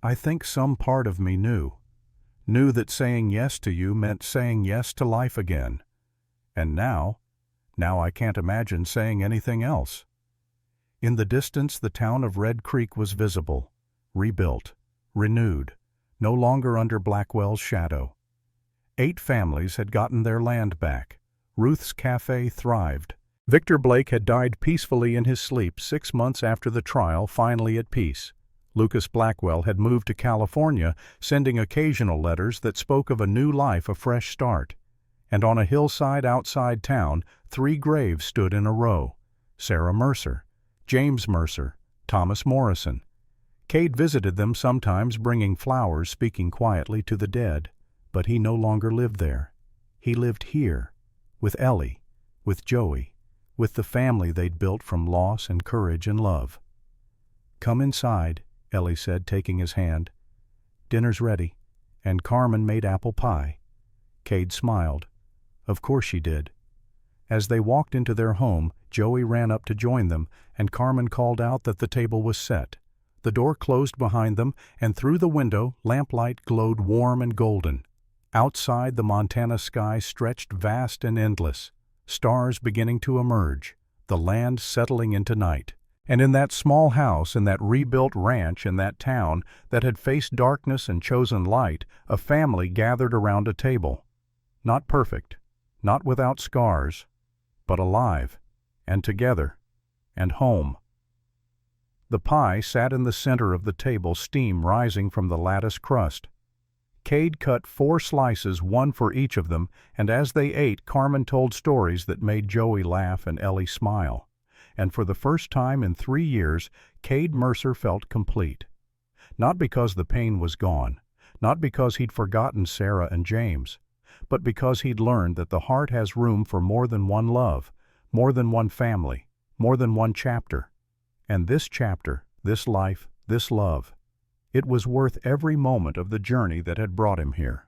"I think some part of me knew that saying yes to you meant saying yes to life again. And now I can't imagine saying anything else." In the distance, the town of Red Creek was visible, rebuilt, renewed, no longer under Blackwell's shadow. 8 families had gotten their land back. Ruth's Cafe thrived. Victor Blake had died peacefully in his sleep 6 months after the trial, finally at peace. Lucas Blackwell had moved to California, sending occasional letters that spoke of a new life, a fresh start. And on a hillside outside town, 3 graves stood in a row. Sarah Mercer, James Mercer, Thomas Morrison. Cade visited them sometimes, bringing flowers, speaking quietly to the dead. But he no longer lived there. He lived here, with Ellie, with Joey, with the family they'd built from loss and courage and love. "Come inside," Ellie said, taking his hand. "Dinner's ready, and Carmen made apple pie." Cade smiled. Of course she did. As they walked into their home, Joey ran up to join them, and Carmen called out that the table was set. The door closed behind them, and through the window, lamplight glowed warm and golden. Outside, the Montana sky stretched vast and endless, stars beginning to emerge, the land settling into night. And in that small house, in that rebuilt ranch, in that town that had faced darkness and chosen light, a family gathered around a table. Not perfect, not without scars, but alive, and together, and home. The pie sat in the center of the table, steam rising from the lattice crust. Cade cut 4 slices, 1 for each of them, and as they ate, Carmen told stories that made Joey laugh and Ellie smile. And for the first time in 3 years, Cade Mercer felt complete. Not because the pain was gone, not because he'd forgotten Sarah and James, but because he'd learned that the heart has room for more than one love, more than one family, more than one chapter. And this chapter, this life, this love, it was worth every moment of the journey that had brought him here.